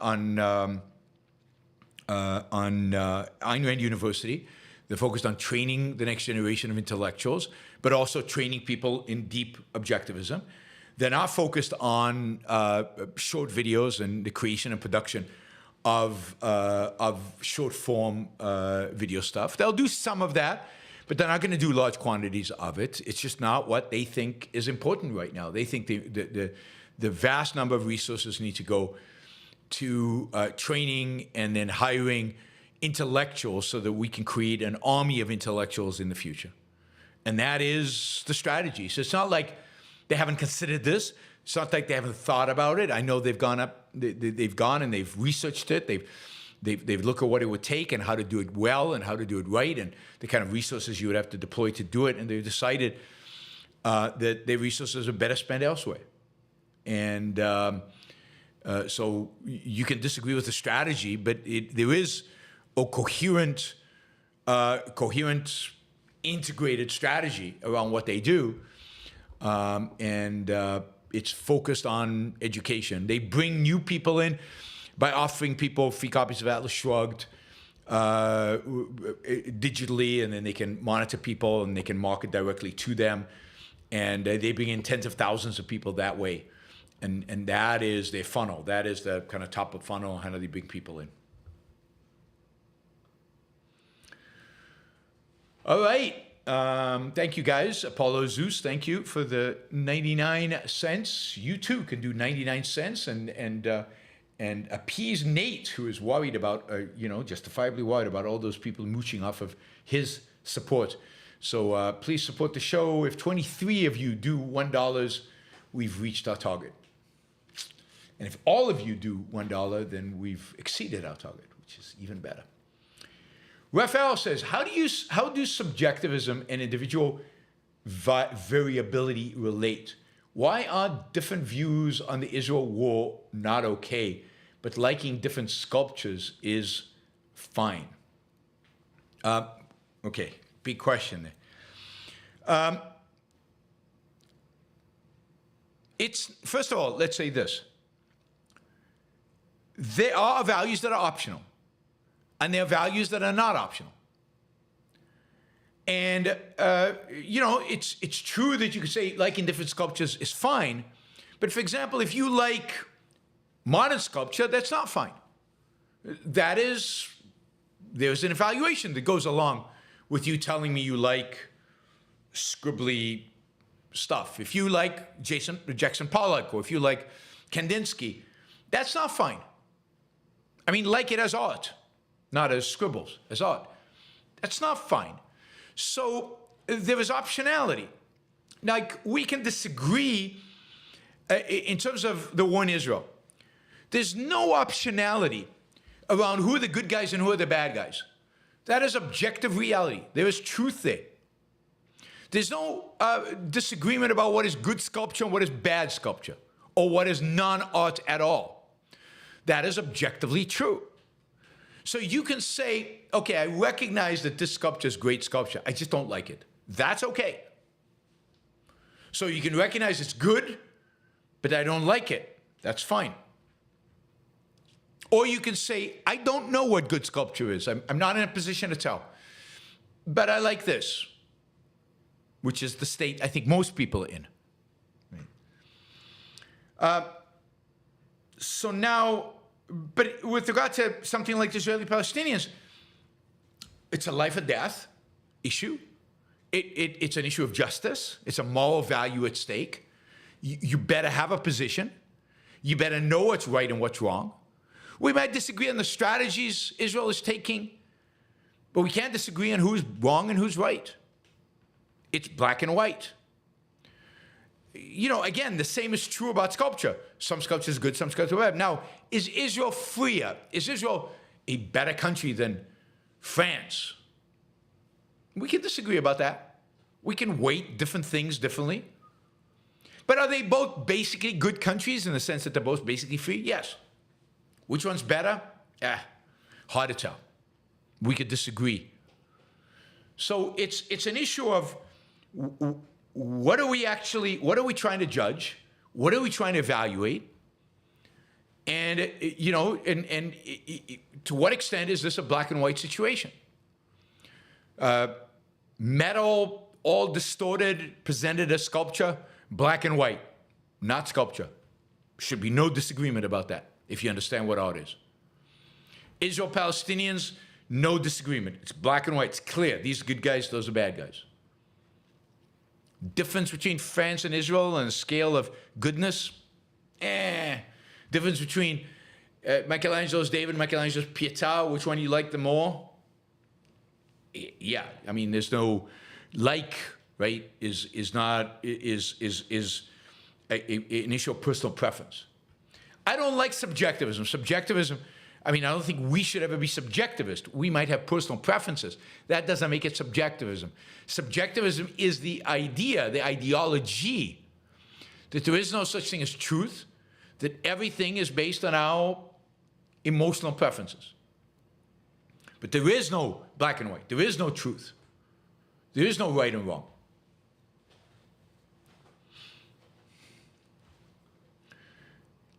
Ayn Rand University. They're focused on training the next generation of intellectuals, but also training people in deep objectivism. They're not focused on short videos and the creation and production of short form video stuff. They'll do some of that, but they're not going to do large quantities of it. It's just not what they think is important right now. They think the vast number of resources need to go to training and then hiring intellectuals so that we can create an army of intellectuals in the future. And that is the strategy. So it's not like they haven't considered this. It's not like they haven't thought about it. I know they've gone up, they've gone and they've researched it. They've looked at what it would take and how to do it well and how to do it right and the kind of resources you would have to deploy to do it. And they've decided that their resources are better spent elsewhere. And so you can disagree with the strategy, but there is a coherent, integrated strategy around what they do. It's focused on education. They bring new people in by offering people free copies of Atlas Shrugged digitally, and then they can monitor people and they can market directly to them. And they bring in tens of thousands of people that way. And that is their funnel. That is the kind of top of funnel, how do they bring people in. All right. Thank you, guys. Apollo Zeus, thank you for the 99 cents. You, too, can do 99 cents and appease Nate, who is worried about, justifiably worried about all those people mooching off of his support. So please support the show. If 23 of you do $1, we've reached our target. And if all of you do $1, then we've exceeded our target, which is even better. Raphael says, how do subjectivism and individual variability relate? Why are different views on the Israel war not okay, but liking different sculptures is fine? Okay, big question there. First of all, let's say this. There are values that are optional, and there are values that are not optional. And, it's true that you could say liking different sculptures is fine, but for example, if you like modern sculpture, that's not fine. There's an evaluation that goes along with you telling me you like scribbly stuff. If you like Jackson Pollock, or if you like Kandinsky, that's not fine. I mean, like it as art, not as scribbles, as art. That's not fine. So there is optionality. Like, we can disagree in terms of the war in Israel. There's no optionality around who are the good guys and who are the bad guys. That is objective reality. There is truth there. There's no disagreement about what is good sculpture and what is bad sculpture, or what is non-art at all. That is objectively true. So you can say, okay, I recognize that this sculpture is great sculpture. I just don't like it. That's okay. So you can recognize it's good, but I don't like it. That's fine. Or you can say, I don't know what good sculpture is. I'm not in a position to tell. But I like this, which is the state I think most people are in. So now, but with regard to something like the Israeli-Palestinians, it's a life or death issue. It's an issue of justice. It's a moral value at stake. You better have a position. You better know what's right and what's wrong. We might disagree on the strategies Israel is taking, but we can't disagree on who's wrong and who's right. It's black and white. You know, again, the same is true about sculpture. Some sculpture is good, some sculpture is bad. Now, is Israel freer? Is Israel a better country than France? We can disagree about that. We can weight different things differently. But are they both basically good countries in the sense that they're both basically free? Yes. Which one's better? Hard to tell. We could disagree. So it's an issue of what are we trying to judge? What are we trying to evaluate? And, you know, and to what extent is this a black and white situation? Metal, all distorted, presented as sculpture, black and white, not sculpture. Should be no disagreement about that, if you understand what art is. Israel, Palestinians, no disagreement. It's black and white. It's clear. These are good guys, those are bad guys. Difference between France and Israel on a scale of goodness? Difference between Michelangelo's David and Michelangelo's Pietà, which one you like the more? Yeah, I mean, there's no like, right? Is an issue of personal preference. I don't like subjectivism. Subjectivism, I mean, I don't think we should ever be subjectivist. We might have personal preferences. That doesn't make it subjectivism. Subjectivism is the idea, the ideology, that there is no such thing as truth, that everything is based on our emotional preferences. But there is no black and white. There is no truth. There is no right and wrong.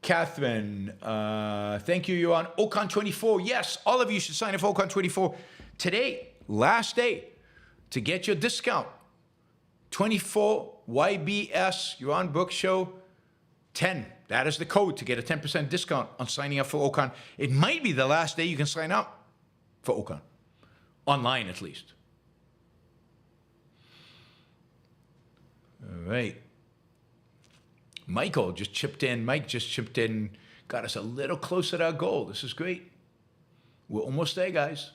Catherine, thank you. You're on Ocon 24. Yes, all of you should sign up for Ocon 24 today, last day, to get your discount. 24 YBS, Yaron Brook Show 10. That is the code to get a 10% discount on signing up for Ocon. It might be the last day you can sign up for Ocon, online at least. All right. Michael just chipped in. Mike just chipped in, got us a little closer to our goal. This is great. We're almost there, guys.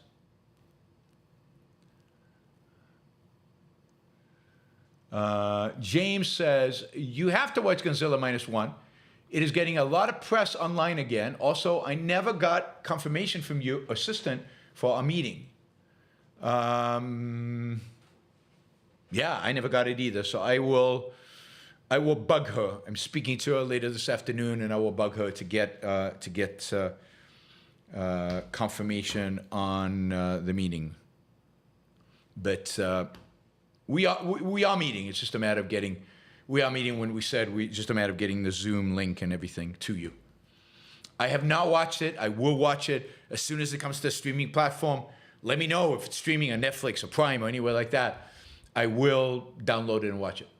James says, you have to watch Godzilla -1. It is getting a lot of press online again. Also, I never got confirmation from your assistant for a meeting. Yeah, I never got it either. So I will bug her. I'm speaking to her later this afternoon, and I will bug her to get confirmation on the meeting. But we are meeting. It's just a matter of getting. We are meeting when we said just a matter of getting the Zoom link and everything to you. I have not watched it. I will watch it as soon as it comes to a streaming platform. Let me know if it's streaming on Netflix or Prime or anywhere like that. I will download it and watch it.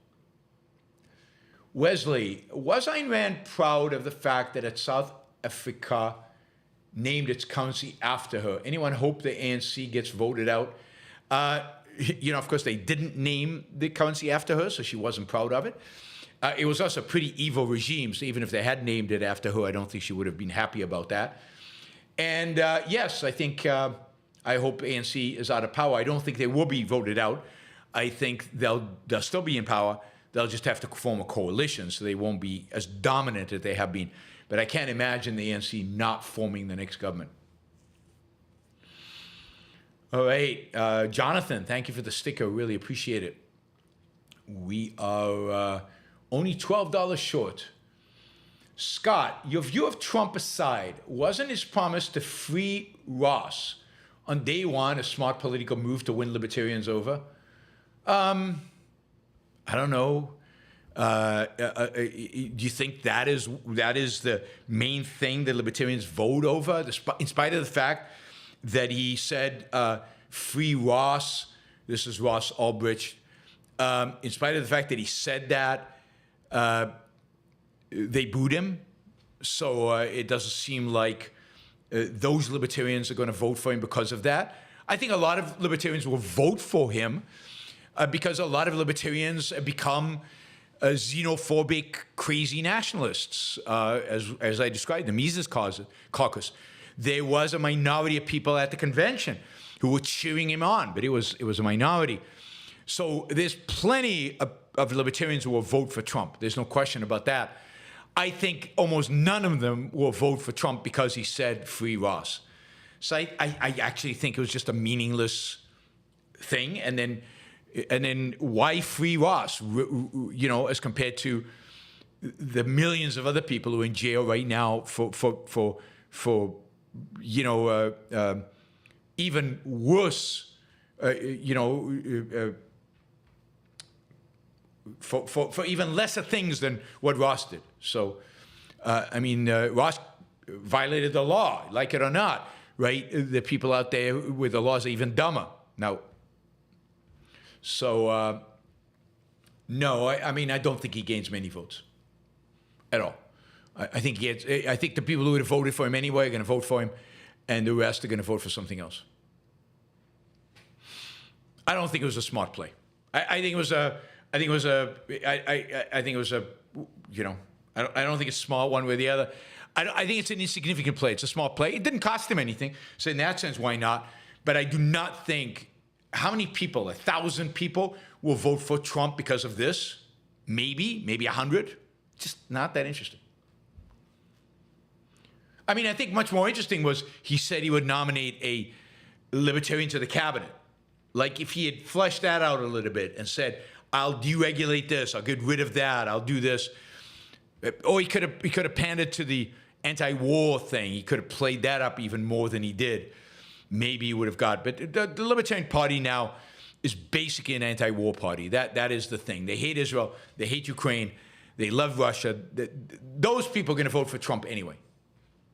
Wesley, was Ayn Rand proud of the fact that South Africa named its currency after her? Anyone hope the ANC gets voted out? You know, of course, they didn't name the currency after her, so she wasn't proud of it. It was also a pretty evil regime, so even if they had named it after her, I don't think she would have been happy about that. And yes, I think, I hope ANC is out of power. I don't think they will be voted out. I think they'll still be in power. They'll just have to form a coalition, so they won't be as dominant as they have been. But I can't imagine the ANC not forming the next government. All right, Jonathan, thank you for the sticker. Really appreciate it. We are only $12 short Scott, your view of Trump aside, wasn't his promise to free Ross on day one a smart political move to win libertarians over? I don't know. Do you think that is the main thing that libertarians vote over, in spite of the fact that he said free Ross? This is Ross Ulbricht. In spite of the fact that he said that, they booed him. So it doesn't seem like those libertarians are going to vote for him because of that. I think a lot of libertarians will vote for him because a lot of libertarians have become xenophobic, crazy nationalists, as I described, the Mises Caucus. There was a minority of people at the convention who were cheering him on, but it was a minority. So there's plenty of libertarians who will vote for Trump. There's no question about that. I think almost none of them will vote for Trump because he said free Ross. So I actually think it was just a meaningless thing. And then why free Ross? You know, as compared to the millions of other people who are in jail right now for you know, even worse, you know, for even lesser things than what Ross did. So, I mean, Ross violated the law, like it or not, right? The people out there with the laws are even dumber. Now, so, no, I mean, I don't think he gains many votes at all. I think the people who would have voted for him anyway are going to vote for him, and the rest are going to vote for something else. I don't think it was a smart play. I think it was a, you know, I don't think it's smart one way or the other. I think it's an insignificant play. It's a small play. It didn't cost him anything. So in that sense, why not? But I do not think, how many people, 1,000 people will vote for Trump because of this? Maybe 100. Just not that interesting. I mean, I think much more interesting was he said he would nominate a libertarian to the cabinet. Like if he had fleshed that out a little bit and said, I'll deregulate this, I'll get rid of that, I'll do this. Or he could have pandered to the anti-war thing. He could have played that up even more than he did. Maybe he would have got. But the Libertarian Party now is basically an anti-war party. That is the thing. They hate Israel. They hate Ukraine. They love Russia. Those people are going to vote for Trump anyway.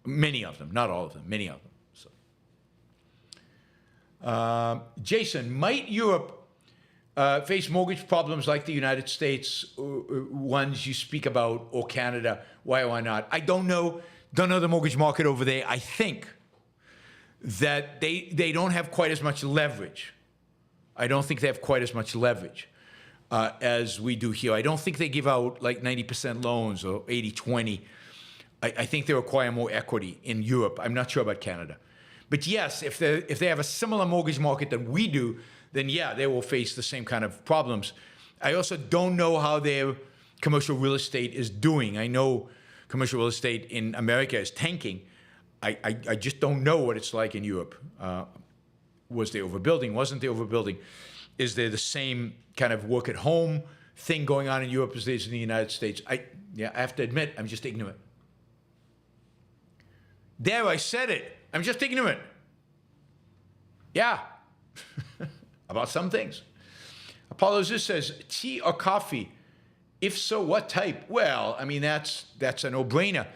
Many of them, not all of them. Many of them. So, Jason, might Europe face mortgage problems like the United States, ones you speak about, or Canada? Why or why not? I don't know. Don't know the mortgage market over there. I think that they don't have quite as much leverage. I don't think they have quite as much leverage as we do here. I don't think they give out like 90% loans or 80-20. I think they require more equity in Europe. I'm not sure about Canada. But yes, if they have a similar mortgage market that we do, then yeah, they will face the same kind of problems. I also don't know how their commercial real estate is doing. I know commercial real estate in America is tanking. I just don't know what it's like in Europe. Was there overbuilding? Wasn't there overbuilding? Is there the same kind of work at home thing going on in Europe as there is in the United States? I have to admit, I'm just ignorant. There, I said it. I'm just ignorant. Yeah. About some things. Apollo Zeus says, tea or coffee? If so, what type? Well, I mean, that's a no-brainer.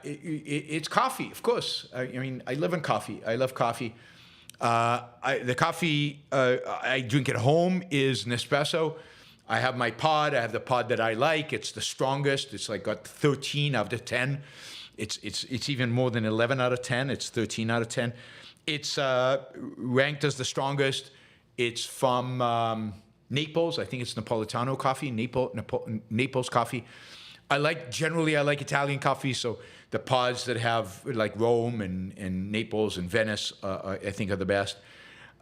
It's coffee, of course. I mean, I live in coffee. I love coffee. The coffee I drink at home is Nespresso. I have my pod. I have the pod that I like. It's the strongest. It's like got 13 out of 10. It's even more than 11 out of 10. It's 13 out of 10. It's ranked as the strongest. It's from Naples. I think it's Napolitano coffee, Naples coffee. Generally I like Italian coffee, so the pods that have like Rome and Naples and Venice, I think are the best.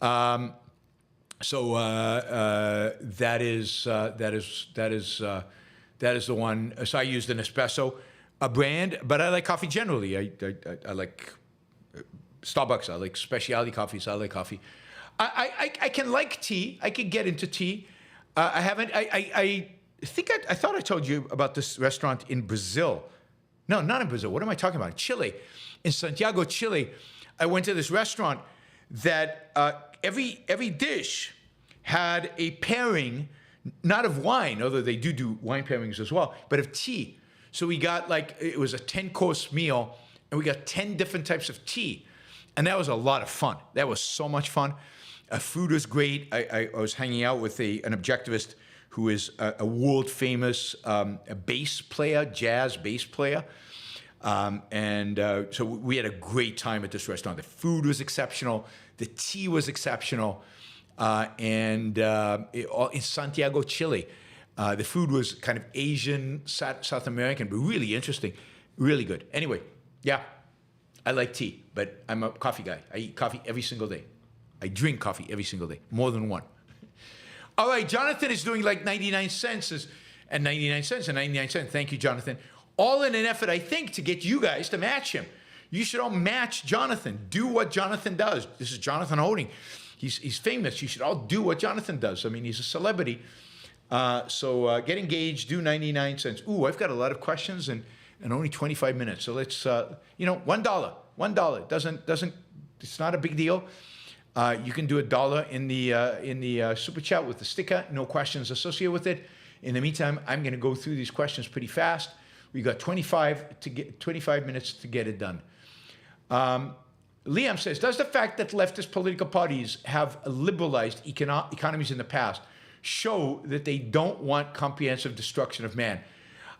That is the one. So I use the Nespresso brand, but I like coffee generally. I like Starbucks. I like specialty coffees. I like coffee. I can like tea. I can get into tea. I haven't. I think I thought I told you about this restaurant in Brazil No, not in Brazil. What am I talking about? Chile. In Santiago, Chile, I went to this restaurant that every dish had a pairing, not of wine, although they do wine pairings as well, but of tea. So we got it was a 10-course meal, and we got 10 different types of tea. And that was a lot of fun. That was so much fun. Food was great. I was hanging out with an objectivist who is a world-famous bass player, jazz bass player. So we had a great time at this restaurant. The food was exceptional. The tea was exceptional. In Santiago, Chile, the food was kind of Asian, South American, but really interesting, really good. Anyway, yeah, I like tea, but I'm a coffee guy. I eat coffee every single day. I drink coffee every single day, more than one. All right, Jonathan is doing like 99 cents and 99 cents and 99 cents. Thank you, Jonathan. All in an effort, I think, to get you guys to match him. You should all match Jonathan. Do what Jonathan does. This is Jonathan Holding. He's famous. You should all do what Jonathan does. I mean, he's a celebrity. So get engaged. Do 99 cents. Ooh, I've got a lot of questions and only 25 minutes. So let's, $1. $1 doesn't. It's not a big deal. You can do $1 in the super chat with the sticker. No questions associated with it. In the meantime, I'm going to go through these questions pretty fast. We got 25 minutes to get it done. Liam says, does the fact that leftist political parties have liberalized economies in the past show that they don't want comprehensive destruction of man?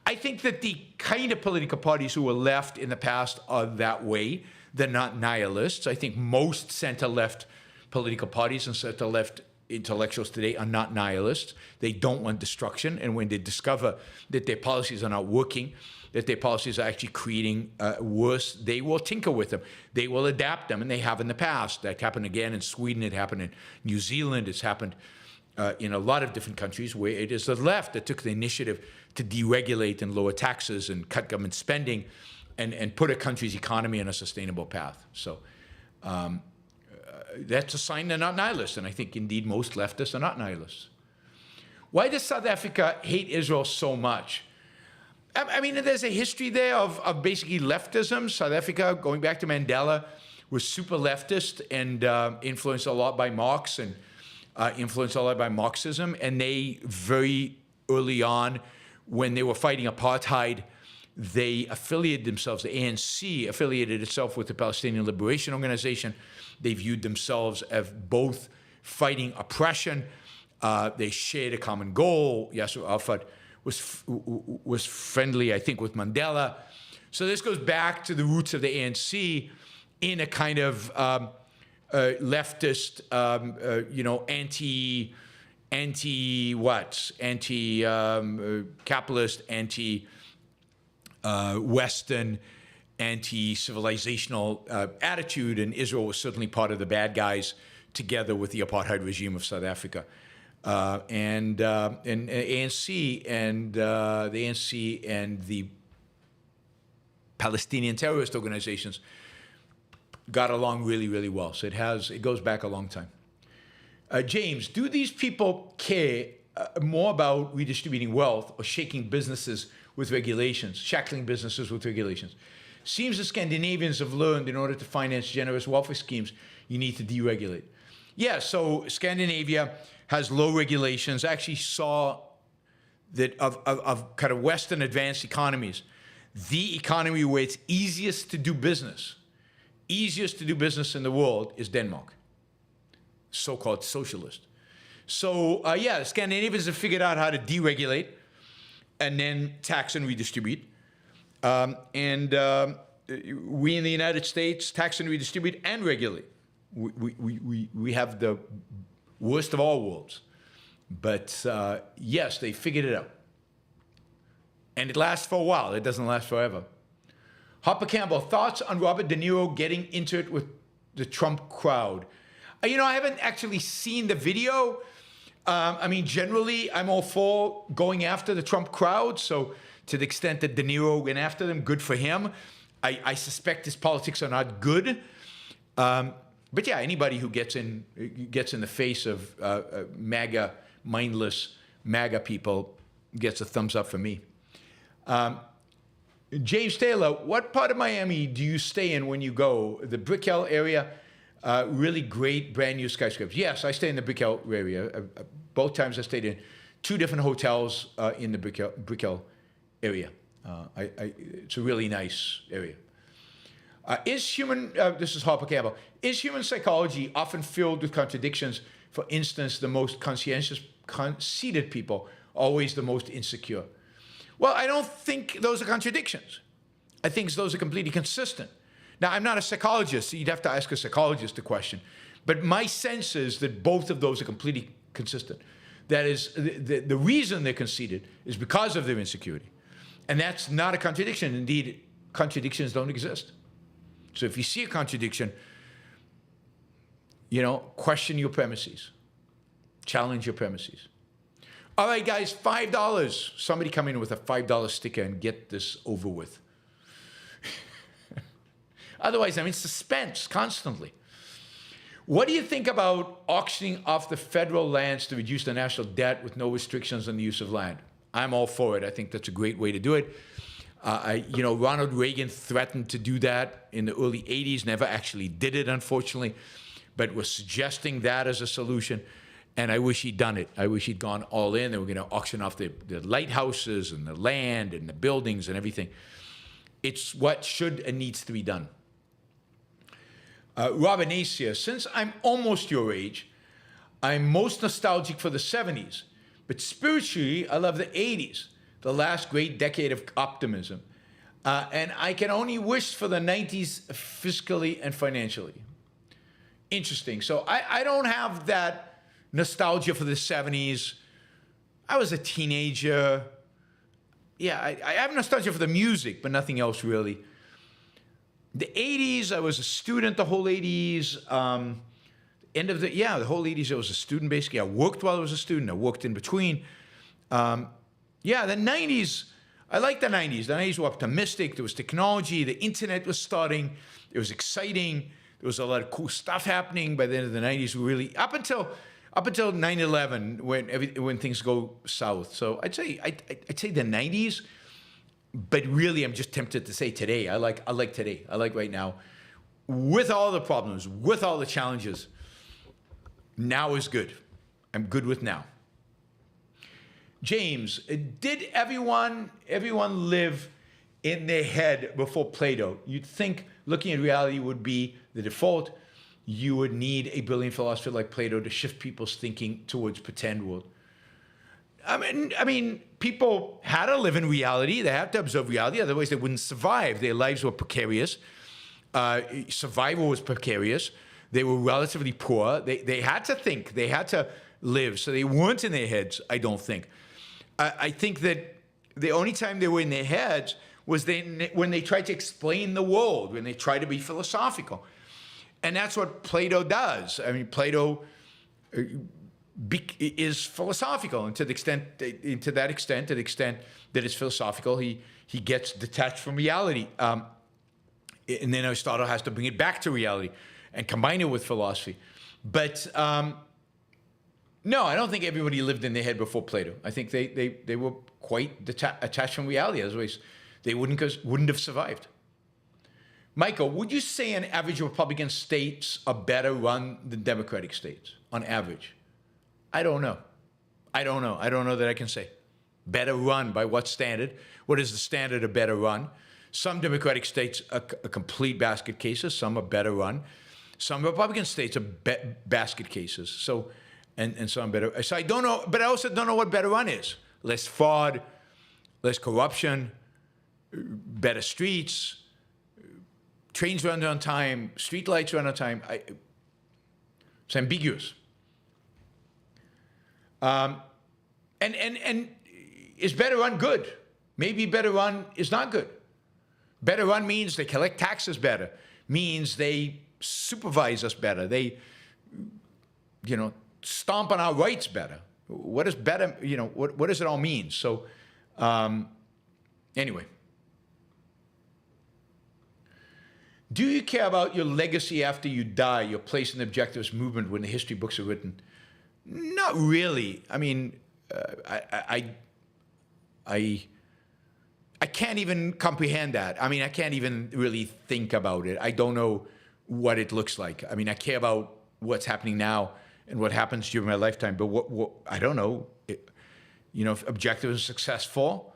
I think that the kind of political parties who were left in the past are that way. They're not nihilists. I think most center-left political parties and center-left intellectuals today are not nihilists. They don't want destruction. And when they discover that their policies are not working, that their policies are actually creating worse, they will tinker with them. They will adapt them, and they have in the past. That happened again in Sweden. It happened in New Zealand. It's happened in a lot of different countries where it is the left that took the initiative to deregulate and lower taxes and cut government spending and put a country's economy on a sustainable path. So that's a sign they're not nihilists, and I think indeed most leftists are not nihilists. Why does South Africa hate Israel so much? I mean, there's a history there of basically leftism. South Africa, going back to Mandela, was super leftist and influenced a lot by Marx and influenced a lot by Marxism. And they very early on, when they were fighting apartheid, they affiliated themselves. The ANC affiliated itself with the Palestinian Liberation Organization. They viewed themselves as both fighting oppression. They shared a common goal. Yasser Arafat was friendly, I think, with Mandela. So this goes back to the roots of the ANC in a kind of leftist, anti-capitalist, anti-Western, anti-civilizational attitude, and Israel was certainly part of the bad guys together with the apartheid regime of South Africa. And ANC and the ANC and the Palestinian terrorist organizations got along really, really well. So it goes back a long time. James, do these people care more about redistributing wealth or shaking businesses with regulations, shackling businesses with regulations? Seems the Scandinavians have learned in order to finance generous welfare schemes, you need to deregulate. Yeah, so Scandinavia has low regulations. I actually saw that of kind of Western advanced economies, the economy where it's easiest to do business in the world is Denmark, so-called socialist. So yeah, the Scandinavians have figured out how to deregulate and then tax and redistribute. We in the United States tax and redistribute and regulate. We have the worst of all worlds. But yes, they figured it out. And it lasts for a while. It doesn't last forever. Harper Campbell, thoughts on Robert De Niro getting into it with the Trump crowd? I haven't actually seen the video. I mean, generally, I'm all for going after the Trump crowd. So to the extent that De Niro went after them, good for him. I suspect his politics are not good. But yeah, anybody who gets in the face of MAGA, mindless MAGA people gets a thumbs up for me. James Taylor, what part of Miami do you stay in when you go? The Brick Hill area, really great brand new skyscrapers. Yes, I stay in the Brick Hill area. Both times I stayed in 2 different hotels in the Brick Hill area. It's a really nice area. This is Harper Campbell, is human psychology often filled with contradictions? For instance, the most conscientious, conceited people, always the most insecure. Well, I don't think those are contradictions. I think those are completely consistent. Now, I'm not a psychologist, so you'd have to ask a psychologist the question. But my sense is that both of those are completely consistent. That is, the reason they're conceited is because of their insecurity. And that's not a contradiction. Indeed, contradictions don't exist. So if you see a contradiction, question your premises. Challenge your premises. All right, guys, $5. Somebody come in with a $5 sticker and get this over with. Otherwise, I'm in suspense constantly. What do you think about auctioning off the federal lands to reduce the national debt with no restrictions on the use of land? I'm all for it. I think that's a great way to do it. Ronald Reagan threatened to do that in the early 80s, never actually did it, unfortunately, but was suggesting that as a solution. And I wish he'd done it. I wish he'd gone all in. They were going to auction off the lighthouses and the land and the buildings and everything. It's what should and needs to be done. Robin Acia, since I'm almost your age, I'm most nostalgic for the 70s. But spiritually, I love the 80s, the last great decade of optimism. And I can only wish for the 90s fiscally and financially. Interesting. So I don't have that nostalgia for the 70s. I was a teenager. Yeah, I have nostalgia for the music, but nothing else really. The 80s, I was a student the whole 80s. The whole 80s, I was a student basically. I worked while I was a student. I worked in between. The 90s, I like the 90s. The 90s were optimistic. There was technology. The internet was starting. It was exciting. There was a lot of cool stuff happening. By the end of the 90s, we really, up until 9/11, when things go south. So I'd say the 90s, but really I'm just tempted to say today. I like today. I like right now. With all the problems, with all the challenges, now is good. I'm good with now. James, did everyone live in their head before Plato? You'd think looking at reality would be the default. You would need a brilliant philosopher like Plato to shift people's thinking towards pretend world. I mean, people had to live in reality. They had to observe reality. Otherwise, they wouldn't survive. Their lives were precarious. Survival was precarious. They were relatively poor. They had to think. They had to live. So they weren't in their heads, I don't think. I think that the only time they were in their heads was when they tried to explain the world, when they tried to be philosophical. And that's what Plato does. I mean, Plato is philosophical, and to the extent that it's philosophical, he gets detached from reality. And then Aristotle has to bring it back to reality and combine it with philosophy. But no, I don't think everybody lived in their head before Plato. I think they were quite attached from reality. Otherwise, they wouldn't have survived. Michael, would you say on average Republican states are better run than Democratic states, on average? I don't know. I don't know that I can say. Better run by what standard? What is the standard of better run? Some Democratic states are complete basket cases. Some are better run. Some Republican states are basket cases. So, and some better. So I don't know, but I also don't know what better run is. Less fraud, less corruption, better streets, trains run on time, street lights run on time. It's ambiguous. And is better run good? Maybe better run is not good. Better run means they collect taxes better, means they supervise us better, they, stomp on our rights better. What does better, what does it all mean? So, anyway. Do you care about your legacy after you die, your place in the objectivist movement when the history books are written? Not really. I mean, I I can't even comprehend that. I mean, I can't even really think about it. I don't know what it looks like. I mean, I care about what's happening now and what happens during my lifetime, but what I don't know. If Objectivism is successful,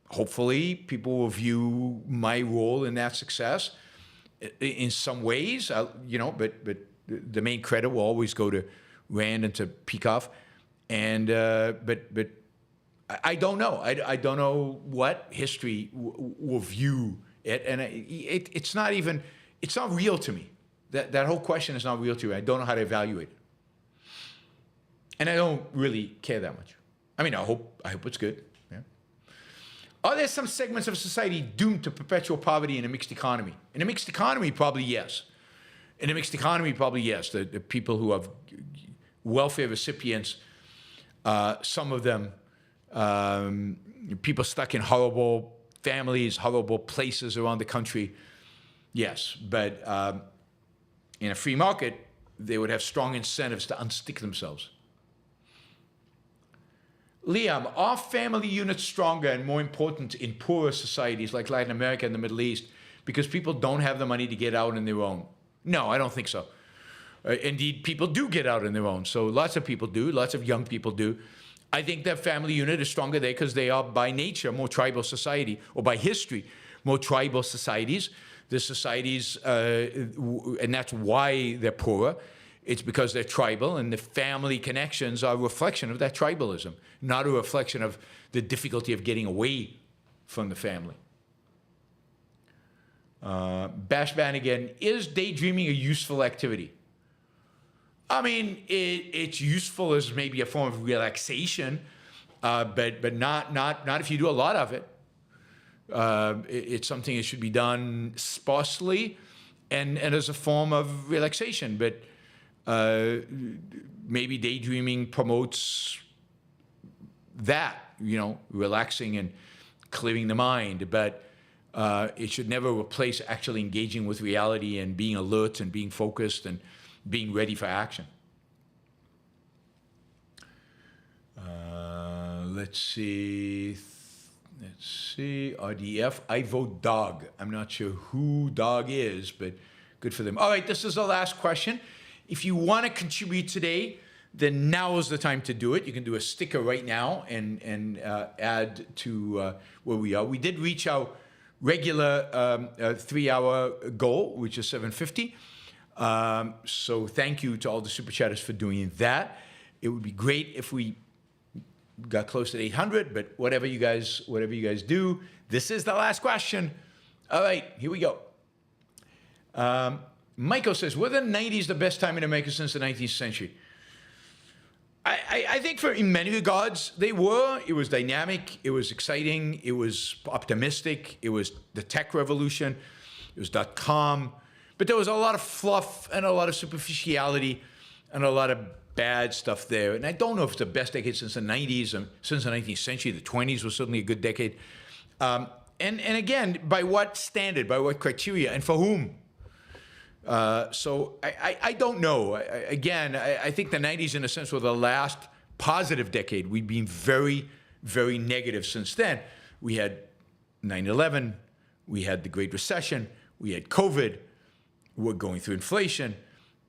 hopefully people will view my role in that success in some ways, but the main credit will always go to Rand and to Peikoff. And but I don't know. I don't know what history will view it, and it's not real to me. That whole question is not real to me. I don't know how to evaluate it, and I don't really care that much. I mean, I hope it's good. Yeah. Are there some segments of society doomed to perpetual poverty in a mixed economy? In a mixed economy, probably yes. In a mixed economy, probably yes. The people who have welfare recipients, some of them, people stuck in horrible families, horrible places around the country, yes. But in a free market, they would have strong incentives to unstick themselves. Liam, are family units stronger and more important in poorer societies like Latin America and the Middle East because people don't have the money to get out on their own? No, I don't think so. Indeed, people do get out on their own. So lots of people do. Lots of young people do. I think that family unit is stronger there because they are by nature more tribal society, or by history more tribal societies. The societies, and that's why they're poorer. It's because they're tribal, and the family connections are a reflection of that tribalism, not a reflection of the difficulty of getting away from the family. Bash Van again, is daydreaming a useful activity? I mean, it's useful as maybe a form of relaxation, but not if you do a lot of it. It's something that should be done sparsely and as a form of relaxation. But maybe daydreaming promotes that, relaxing and clearing the mind. But it should never replace actually engaging with reality and being alert and being focused and being ready for action. Let's see. RDF. I vote dog. I'm not sure who dog is, but good for them. All right, this is the last question. If you want to contribute today, then now is the time to do it. You can do a sticker right now and add to where we are. We did reach our regular 3-hour goal, which is 7:50. So thank you to all the super chatters for doing that. It would be great if we got close to 800, but whatever you guys do, this is the last question. All right, here we go. Michael says, were the 90s the best time in America since the 19th century? I think in many regards, they were. It was dynamic. It was exciting. It was optimistic. It was the tech revolution. It was .com. But there was a lot of fluff and a lot of superficiality and a lot of bad stuff there. And I don't know if it's the best decade since the 90s and since the 19th century. The 20s was certainly a good decade. And again, by what standard, by what criteria, and for whom? So I don't know. I think the 90s, in a sense, were the last positive decade. We've been very, very negative since then. We had 9/11. We had the Great Recession. We had COVID. We're going through inflation.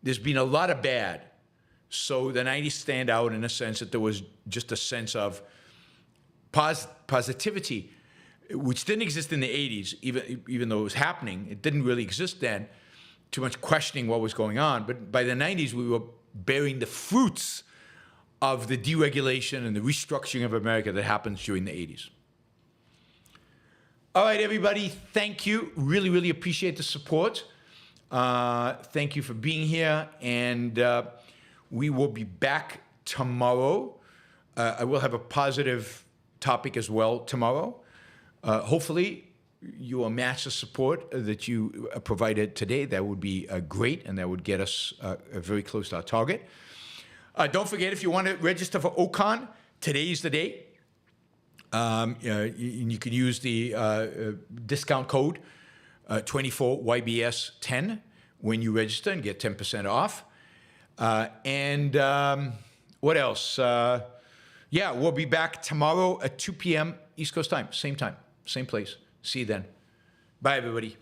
There's been a lot of bad. So the 90s stand out in a sense that there was just a sense of positivity, which didn't exist in the 80s, even though it was happening. It didn't really exist then. Too much questioning what was going on. But by the 90s, we were bearing the fruits of the deregulation and the restructuring of America that happened during the 80s. All right, everybody, thank you. Really, really appreciate the support. Thank you for being here. And we will be back tomorrow. I will have a positive topic as well tomorrow. Hopefully, you will match the support that you provided today. That would be great, and that would get us very close to our target. Don't forget, if you want to register for OCON, today's the day. You can use the discount code 24YBS10 when you register and get 10% off. What else? We'll be back tomorrow at 2 p.m. East Coast time, same time. same place. See you then. Bye, everybody.